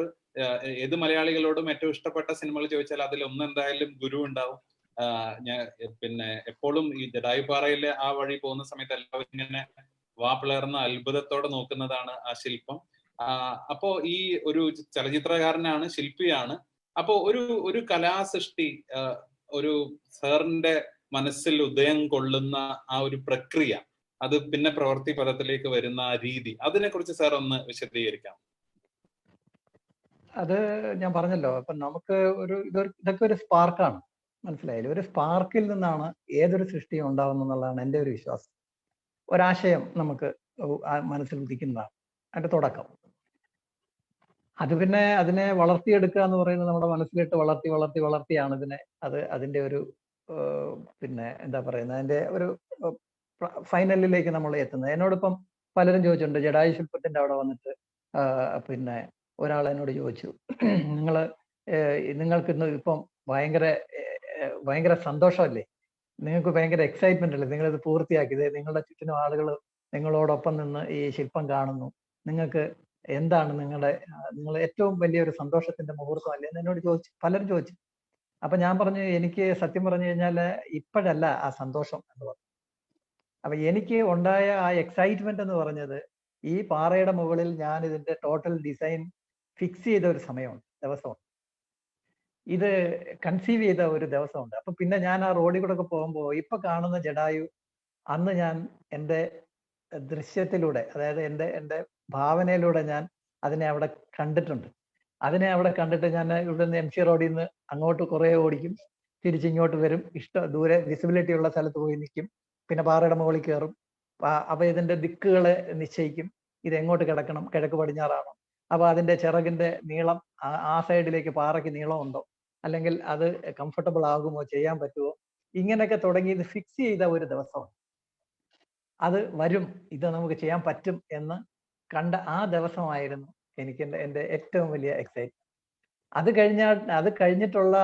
ഏത് മലയാളികളോടും ഏറ്റവും ഇഷ്ടപ്പെട്ട സിനിമകൾ ചോദിച്ചാൽ അതിൽ ഒന്ന് എന്തായാലും ഗുരു ഉണ്ടാവും. പിന്നെ എപ്പോഴും ഈ ജഡായുപ്പാറയിലെ ആ വഴി പോകുന്ന സമയത്ത് എല്ലാവരും ഇങ്ങനെ വാപ്പിളർന്ന അത്ഭുതത്തോടെ നോക്കുന്നതാണ് ആ ശില്പം. അപ്പോ ഈ ഒരു ചലച്ചിത്രകാരനാണ്, ശില്പിയാണ്. അപ്പോ ഒരു കലാസൃഷ്ടി ഒരു സാറിന്റെ മനസ്സിൽ ഉദയം കൊള്ളുന്ന ആ ഒരു പ്രക്രിയ, അത് പിന്നെ പ്രവൃത്തി പദത്തിലേക്ക് വരുന്ന ആ രീതി, അതിനെ കുറിച്ച് സാർ ഒന്ന് വിശദീകരിക്കാം. അത് ഞാൻ പറഞ്ഞല്ലോ, അപ്പൊ നമുക്ക് ഇതൊക്കെ ഒരു സ്പാർക്കാണ്, മനസ്സിലായില്ലേ? ഒരു സ്പാർക്കിൽ നിന്നാണ് ഏതൊരു സൃഷ്ടിയും ഉണ്ടാവുന്നത് എന്നുള്ളതാണ് എൻ്റെ ഒരു വിശ്വാസം. ഒരാശയം നമുക്ക് മനസ്സിൽ ഉദിക്കുന്നതാണ് അതിന്റെ തുടക്കം. അത് പിന്നെ അതിനെ വളർത്തിയെടുക്കുക എന്ന് പറയുന്നത് നമ്മുടെ മനസ്സിലിട്ട് വളർത്തിയാണ് അതിന്റെ ഒരു പിന്നെ എന്താ പറയുന്നത്, അതിന്റെ ഒരു ഫൈനലിലേക്ക് നമ്മൾ എത്തുന്നത്. എന്നോടൊപ്പം പലരും ചോദിച്ചിട്ടുണ്ട്, ജഡായു ശില്പത്തിന്റെ അവിടെ വന്നിട്ട് പിന്നെ ഒരാൾ എന്നോട് ചോദിച്ചു, നിങ്ങൾക്ക് ഇന്ന് ഇപ്പം ഭയങ്കര സന്തോഷമല്ലേ, നിങ്ങൾക്ക് ഭയങ്കര എക്സൈറ്റ്മെന്റ് അല്ലേ, നിങ്ങളിത് പൂർത്തിയാക്കിയത്, നിങ്ങളുടെ ചുറ്റിനും ആളുകൾ നിങ്ങളോടൊപ്പം നിന്ന് ഈ ശില്പം കാണുന്നു, നിങ്ങൾക്ക് എന്താണ് നിങ്ങൾ ഏറ്റവും വലിയൊരു സന്തോഷത്തിന്റെ മുഹൂർത്തം അല്ലേ എന്ന് എന്നോട് പലരും ചോദിച്ചു. അപ്പൊ ഞാൻ പറഞ്ഞു, എനിക്ക് സത്യം പറഞ്ഞു കഴിഞ്ഞാൽ ഇപ്പോഴല്ല ആ സന്തോഷം എന്ന് പറഞ്ഞു. അപ്പൊ എനിക്ക് ഉണ്ടായ ആ എക്സൈറ്റ്മെന്റ് എന്ന് പറഞ്ഞത്, ഈ പാറയുടെ മുകളിൽ ഞാൻ ഇതിന്റെ ടോട്ടൽ ഡിസൈൻ ഫിക്സ് ചെയ്ത ഒരു ദിവസമുണ്ട്, ഇത് കൺസീവ് ചെയ്ത ഒരു ദിവസമുണ്ട്. അപ്പൊ പിന്നെ ഞാൻ ആ റോഡിൽ കൂടെ ഒക്കെ പോകുമ്പോൾ ഇപ്പൊ കാണുന്ന ജഡായു അന്ന് ഞാൻ എൻ്റെ ദൃശ്യത്തിലൂടെ, അതായത് എൻ്റെ ഭാവനയിലൂടെ ഞാൻ അതിനെ അവിടെ കണ്ടിട്ടുണ്ട്. അതിനെ അവിടെ കണ്ടിട്ട് ഞാൻ ഇവിടെ നിന്ന് MC റോഡിൽ നിന്ന് അങ്ങോട്ട് കുറേ ഓടിക്കും, തിരിച്ചിങ്ങോട്ട് വരും, ദൂരെ വിസിബിലിറ്റി ഉള്ള സ്ഥലത്ത് പോയി നിൽക്കും, പിന്നെ പാറയുടെ മുകളിൽ കയറും. അപ്പൊ ഇതിന്റെ ദിക്കുകളെ നിശ്ചയിക്കും, ഇത് എങ്ങോട്ട് കിടക്കണം, കിഴക്ക് പടിഞ്ഞാറാണോ, അപ്പൊ അതിന്റെ ചിറകിന്റെ നീളം ആ സൈഡിലേക്ക് പാറയ്ക്ക് നീളമുണ്ടോ, അല്ലെങ്കിൽ അത് കംഫർട്ടബിൾ ആകുമോ, ചെയ്യാൻ പറ്റുമോ, ഇങ്ങനെയൊക്കെ തുടങ്ങി ഇത് ഫിക്സ് ചെയ്ത ഒരു ദിവസമാണ്. അത് വരും, ഇത് നമുക്ക് ചെയ്യാൻ പറ്റും എന്ന് കണ്ട ആ ദിവസമായിരുന്നു എനിക്ക് എൻ്റെ ഏറ്റവും വലിയ എക്സൈറ്റ്മെന്റ്. അത് കഴിഞ്ഞിട്ടുള്ള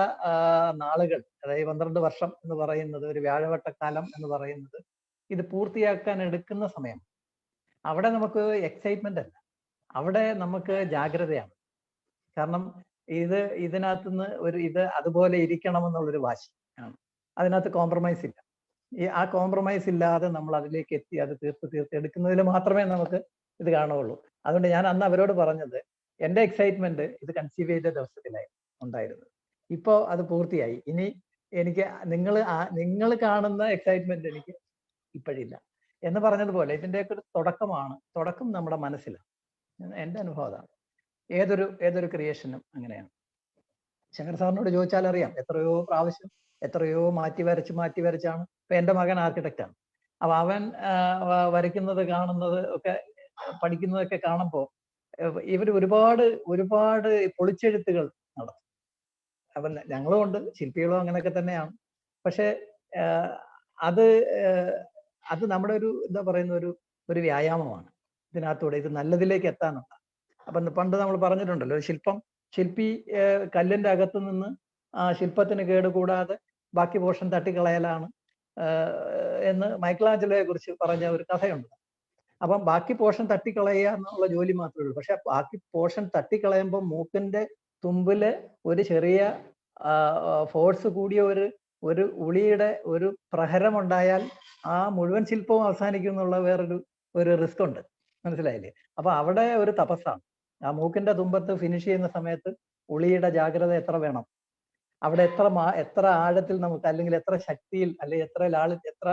നാളുകൾ, അതായത് 12 വർഷം എന്ന് പറയുന്നത്, ഒരു വ്യാഴവട്ടക്കാലം എന്ന് പറയുന്നത്, ഇത് പൂർത്തിയാക്കാൻ എടുക്കുന്ന സമയം. അവിടെ നമുക്ക് എക്സൈറ്റ്മെന്റ് അല്ല, അവിടെ നമുക്ക് ജാഗ്രതയാണ്. കാരണം ഇതിനകത്തുനിന്ന് ഇത് അതുപോലെ ഇരിക്കണമെന്നുള്ളൊരു വാശി ആണ്. അതിനകത്ത് കോംപ്രമൈസ് ഇല്ല. ആ കോംപ്രമൈസ് ഇല്ലാതെ നമ്മൾ അതിലേക്ക് എത്തി അത് തീർത്തെടുക്കുന്നതിൽ മാത്രമേ നമുക്ക് ഇത് കാണുകയുള്ളൂ. അതുകൊണ്ട് ഞാൻ അന്ന് അവരോട് പറഞ്ഞത്, എൻ്റെ എക്സൈറ്റ്മെന്റ് ഇത് കൺസീവ് ചെയ്ത ദിവസത്തിലായി ഉണ്ടായിരുന്നത്. ഇപ്പോൾ അത് പൂർത്തിയായി. ഇനി എനിക്ക് നിങ്ങൾ കാണുന്ന എക്സൈറ്റ്മെന്റ് എനിക്ക് ഇപ്പോഴില്ല എന്ന് പറഞ്ഞതുപോലെ ഇതിൻ്റെയൊക്കെ ഒരു തുടക്കം നമ്മുടെ മനസ്സിലാണ്. എൻ്റെ അനുഭവം അതാണ്. ഏതൊരു ക്രിയേഷനും അങ്ങനെയാണ്. ശങ്കർ സാറിനോട് ചോദിച്ചാൽ അറിയാം, എത്രയോ പ്രാവശ്യം എത്രയോ മാറ്റി വരച്ചാണ്. ഇപ്പൊ എൻ്റെ മകൻ ആർക്കിടെക്റ്റാണ്. അപ്പൊ അവൻ വരയ്ക്കുന്നത് കാണുന്നത് ഒക്കെ പഠിക്കുന്നതൊക്കെ കാണുമ്പോൾ ഇവർ ഒരുപാട് പൊളിച്ചെഴുത്തുകൾ നടത്തും. അപ്പം ഞങ്ങളും ഉണ്ട്, ശില്പികളും അങ്ങനെയൊക്കെ തന്നെയാണ്. പക്ഷെ അത് നമ്മുടെ എന്താ പറയുന്ന ഒരു വ്യായാമമാണ് ഇതിനകത്തൂടെ ഇത് നല്ലതിലേക്ക് എത്താനുള്ള. അപ്പം പണ്ട് നമ്മൾ പറഞ്ഞിട്ടുണ്ടല്ലോ, ശില്പി കല്ലിന്റെ അകത്ത് നിന്ന് ശില്പത്തിന് കേടുകൂടാതെ ബാക്കി പോർഷൻ തട്ടിക്കളയലാണ് എന്ന് മൈക്കലാഞ്ചലോയെ കുറിച്ച് പറഞ്ഞ ഒരു കഥയുണ്ട്. അപ്പം ബാക്കി പോർഷൻ തട്ടിക്കളയുക എന്നുള്ള ജോലി മാത്രമേ ഉള്ളൂ. പക്ഷെ ബാക്കി പോർഷൻ തട്ടിക്കളയുമ്പോൾ മൂക്കിന്റെ തുമ്പില് ഒരു ചെറിയ ഫോഴ്സ് കൂടിയ ഒരു ഉളിയുടെ ഒരു പ്രഹരം ഉണ്ടായാൽ ആ മുഴുവൻ ശില്പവും അവസാനിക്കും എന്നുള്ള വേറൊരു റിസ്ക് ഉണ്ട്. മനസ്സിലായില്ലേ? അപ്പൊ അവിടെ ഒരു തപസ്സാണ്. ആ മൂക്കിന്റെ തുമ്പത്ത് ഫിനിഷ് ചെയ്യുന്ന സമയത്ത് ഉളിയുടെ ജാഗ്രത എത്ര വേണം, അവിടെ എത്ര ആഴത്തിൽ നമുക്ക്, അല്ലെങ്കിൽ എത്ര ശക്തിയിൽ, അല്ലെങ്കിൽ എത്ര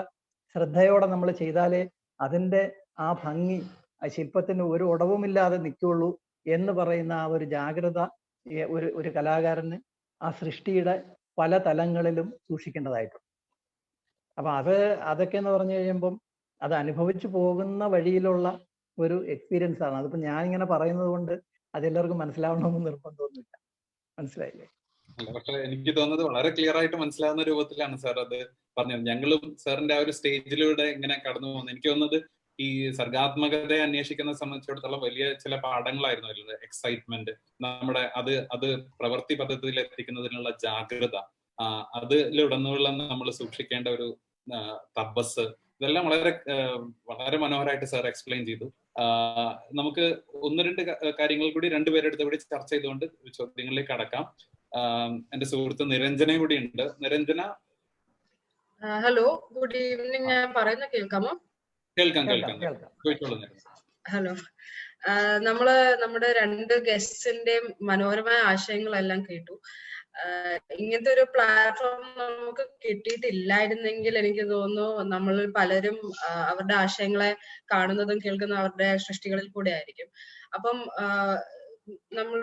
ശ്രദ്ധയോടെ നമ്മൾ ചെയ്താലേ അതിന്റെ ആ ഭംഗി ആ ശില്പത്തിന് ഒരു ഉടവുമില്ലാതെ നിൽക്കുള്ളൂ എന്ന് പറയുന്ന ആ ഒരു ജാഗ്രത ഒരു കലാകാരന് ആ സൃഷ്ടിയുടെ പല തലങ്ങളിലും സൂക്ഷിക്കേണ്ടതായിട്ടുണ്ട്. അപ്പൊ അതൊക്കെ എന്ന് പറഞ്ഞു കഴിയുമ്പം അത് അനുഭവിച്ചു പോകുന്ന വഴിയിലുള്ള ഒരു എക്സ്പീരിയൻസ് ആണ്. അതിപ്പോ ഞാനിങ്ങനെ പറയുന്നത് കൊണ്ട് അതെല്ലാവർക്കും മനസ്സിലാവണമെന്ന് നിർബന്ധമൊന്നുമില്ല. മനസ്സിലായില്ലേ? പക്ഷെ എനിക്ക് തോന്നുന്നത് വളരെ ക്ലിയർ ആയിട്ട് മനസ്സിലാവുന്ന രൂപത്തിലാണ് സാർ അത് പറഞ്ഞത്. ഞങ്ങളും സാറിന്റെ ആ ഒരു സ്റ്റേജിലൂടെ ഇങ്ങനെ കടന്നു പോകുന്നത്. എനിക്ക് തോന്നുന്നത് ഈ സർഗാത്മകതയെ അന്വേഷിക്കുന്ന സംബന്ധിച്ചിടത്തോളം വലിയ ചില പാഠങ്ങളായിരുന്നു അതിൽ. എക്സൈറ്റ്മെന്റ്, നമ്മുടെ അത് പ്രവൃത്തി പദ്ധതിയിൽ എത്തിക്കുന്നതിനുള്ള ജാഗ്രത, അതിലുടനീളം നമ്മൾ സൂക്ഷിക്കേണ്ട ഒരു തപസ്, ഇതെല്ലാം വളരെ മനോഹരമായിട്ട് സാർ എക്സ്പ്ലെയിൻ ചെയ്തു. നമുക്ക് ഒന്ന് രണ്ട് കാര്യങ്ങൾ കൂടി രണ്ടുപേരെടുത്ത് കൂടി ചർച്ച ചെയ്തുകൊണ്ട് ചോദ്യങ്ങളിലേക്ക് കടക്കാം. എന്റെ സുഹൃത്ത് നിരഞ്ജന കൂടി ഉണ്ട്. Niranjana, hello, good evening. ഞാൻ പറയുന്ന കേൾക്കാമോ? കേൾക്കാം. ഹലോ, നമ്മുടെ രണ്ട് ഗസ്റ്റിന്റെയും മനോഹരമായ ആശയങ്ങളെല്ലാം കേട്ടു. ഇങ്ങനത്തെ ഒരു പ്ലാറ്റ്ഫോം നമുക്ക് കിട്ടിയിട്ടില്ലായിരുന്നെങ്കിൽ എനിക്ക് തോന്നുന്നു നമ്മൾ പലരും അവരുടെ ആശയങ്ങളെ കാണുന്നതും കേൾക്കുന്നതും അവരുടെ സൃഷ്ടികളിൽ കൂടെ ആയിരിക്കും. അപ്പം നമ്മൾ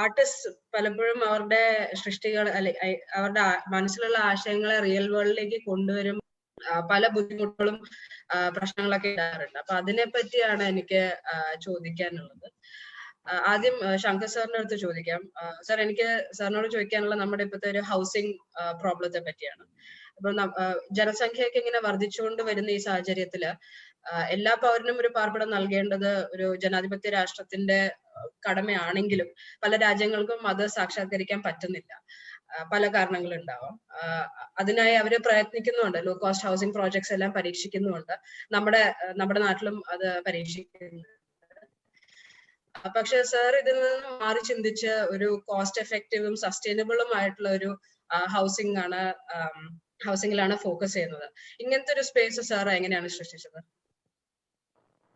ആർട്ടിസ്റ്റ് പലപ്പോഴും അവരുടെ സൃഷ്ടികൾ അവരുടെ മനസ്സിലുള്ള ആശയങ്ങളെ റിയൽ വേൾഡിലേക്ക് കൊണ്ടുവരും പല ബുദ്ധിമുട്ടുകളും പ്രശ്നങ്ങളൊക്കെ ഉണ്ടാകാറുണ്ട്. അപ്പൊ അതിനെ പറ്റിയാണ് എനിക്ക് ചോദിക്കാനുള്ളത്. ആദ്യം ശങ്കർ സാറിന്റെ അടുത്ത് ചോദിക്കാം. സാർ, എനിക്ക് സാറിനോട് ചോദിക്കാനുള്ള നമ്മുടെ ഇപ്പോഴത്തെ ഒരു ഹൗസിംഗ് പ്രോബ്ലത്തെ പറ്റിയാണ്. അപ്പൊ ജനസംഖ്യയൊക്കെ ഇങ്ങനെ വർദ്ധിച്ചുകൊണ്ട് വരുന്ന ഈ സാഹചര്യത്തില് എല്ലാ പൗരനും ഒരു പാർപ്പിടം നൽകേണ്ടത് ഒരു ജനാധിപത്യ രാഷ്ട്രത്തിന്റെ കടമയാണെങ്കിലും പല രാജ്യങ്ങൾക്കും അത് സാക്ഷാത്കരിക്കാൻ പറ്റുന്നില്ല. പല കാരണങ്ങളുണ്ടാവാം. അതിനായി അവര് പ്രയത്നിക്കുന്നുണ്ട്. ലോ കോസ്റ്റ് ഹൗസിംഗ് പ്രോജക്ട്സ് എല്ലാം പരീക്ഷിക്കുന്നുണ്ട്. നമ്മുടെ നാട്ടിലും അത് പരീക്ഷിക്കുന്നുണ്ട്. പക്ഷെ സാർ ഇതിൽ നിന്ന് മാറി ചിന്തിച്ച് ഒരു കോസ്റ്റ് എഫക്റ്റീവും സസ്റ്റൈനബിളും ആയിട്ടുള്ള ഒരു ഹൗസിംഗിലാണ് ഫോക്കസ് ചെയ്യുന്നത്. ഇങ്ങനത്തെ ഒരു സ്പേസ് സാർ എങ്ങനെയാണ് സൃഷ്ടിച്ചത്?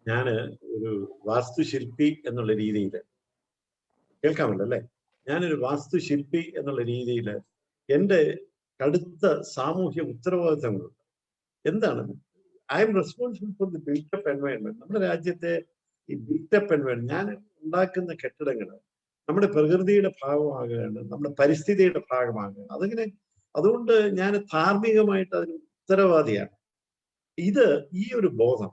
ഞാന് ഒരു വാസ്തുശില്പി എന്നുള്ള രീതിയിൽ, കേൾക്കാമല്ലോ അല്ലെ? ഞാനൊരു വാസ്തുശില്പി എന്നുള്ള രീതിയിൽ എൻ്റെ കടുത്ത സാമൂഹ്യ ഉത്തരവാദിത്തങ്ങളുണ്ട്. എന്താണ്? I M responsible for the built-up environment. നമ്മുടെ രാജ്യത്തെ ഈ ബിൽട്ടപ്പ് എൻവയൺമെന്റ്, ഞാൻ ഉണ്ടാക്കുന്ന കെട്ടിടങ്ങൾ നമ്മുടെ പ്രകൃതിയുടെ ഭാഗമാകുകയാണ്, നമ്മുടെ പരിസ്ഥിതിയുടെ ഭാഗമാകുകയാണ്. അതുകൊണ്ട് ഞാൻ ധാർമ്മികമായിട്ട് അതിന് ഉത്തരവാദിയാണ്. ഈ ഒരു ബോധം,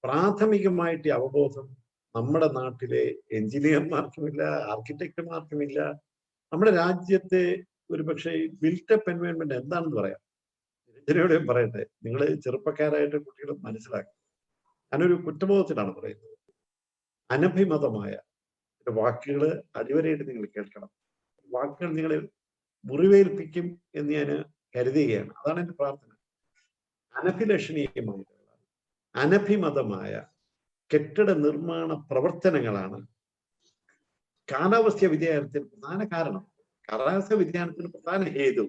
പ്രാഥമികമായിട്ട് അവബോധം നമ്മുടെ നാട്ടിലെ എഞ്ചിനീയർമാർക്കുമില്ല, ആർക്കിടെക്റ്റുമാർക്കുമില്ല. നമ്മുടെ രാജ്യത്തെ ഒരുപക്ഷെ ബിൽട്ടപ്പ് എൻവയൺമെന്റ് എന്താണെന്ന് പറയാം. ഇതിനോടെയും പറയട്ടെ, നിങ്ങൾ ചെറുപ്പക്കാരായിട്ട് കുട്ടികൾ മനസ്സിലാക്കും. ഞാനൊരു കുറ്റബോധത്തിലാണ് പറയുന്നത്. അനഭിമതമായ വാക്കുകൾ അടിവരയിട്ട് നിങ്ങൾ കേൾക്കണം. വാക്കുകൾ നിങ്ങളെ മുറിവേൽപ്പിക്കും എന്ന് ഞാൻ കരുതുകയാണ്. അതാണ് എൻ്റെ പ്രാർത്ഥന. അനഭിലഷണീയമായിട്ടുള്ള അനഭിമതമായ കെട്ടിട നിർമ്മാണ പ്രവർത്തനങ്ങളാണ് കാലാവസ്ഥ വ്യതിയാനത്തിന് പ്രധാന കാരണം, കാലാവസ്ഥ വ്യതിയാനത്തിന് പ്രധാന ഹേതു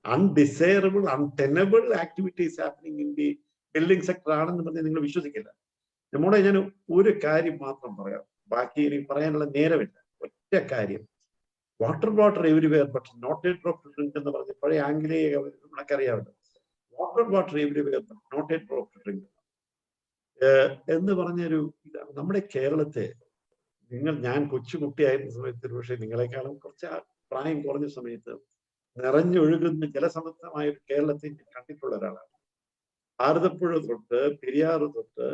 undesirable untenable activities happening in the building sector ആണെന്ന് പറഞ്ഞ് നിങ്ങൾ വിശ്വസിക്കില്ല. നമ്മുടെ ഞാൻ ഒരു കാര്യം മാത്രം പറയാം, ബാക്കി എനിക്ക് പറയാനുള്ള നേരമില്ല. ഒറ്റ കാര്യം, water everywhere but not a drop to drink എന്ന് പറഞ്ഞ പഴയ ആംഗലേയ നമ്മളൊക്കെ അറിയാമല്ലോ. Water everywhere but not a drop to drink എന്ന് പറഞ്ഞൊരു ഇതാണ് നമ്മുടെ കേരളത്തെ. ഞാൻ കൊച്ചുകുട്ടിയായിരുന്ന സമയത്ത്, പക്ഷേ നിങ്ങളെക്കാളും കുറച്ച് പ്രായം കുറഞ്ഞ സമയത്ത് നിറഞ്ഞൊഴുകുന്ന ജലസമൃദ്ധമായ ഒരു കേരളത്തെ കണ്ടിട്ടുള്ള ഒരാളാണ്. ഭാരതപ്പുഴ തൊട്ട് പെരിയാറ് തൊട്ട്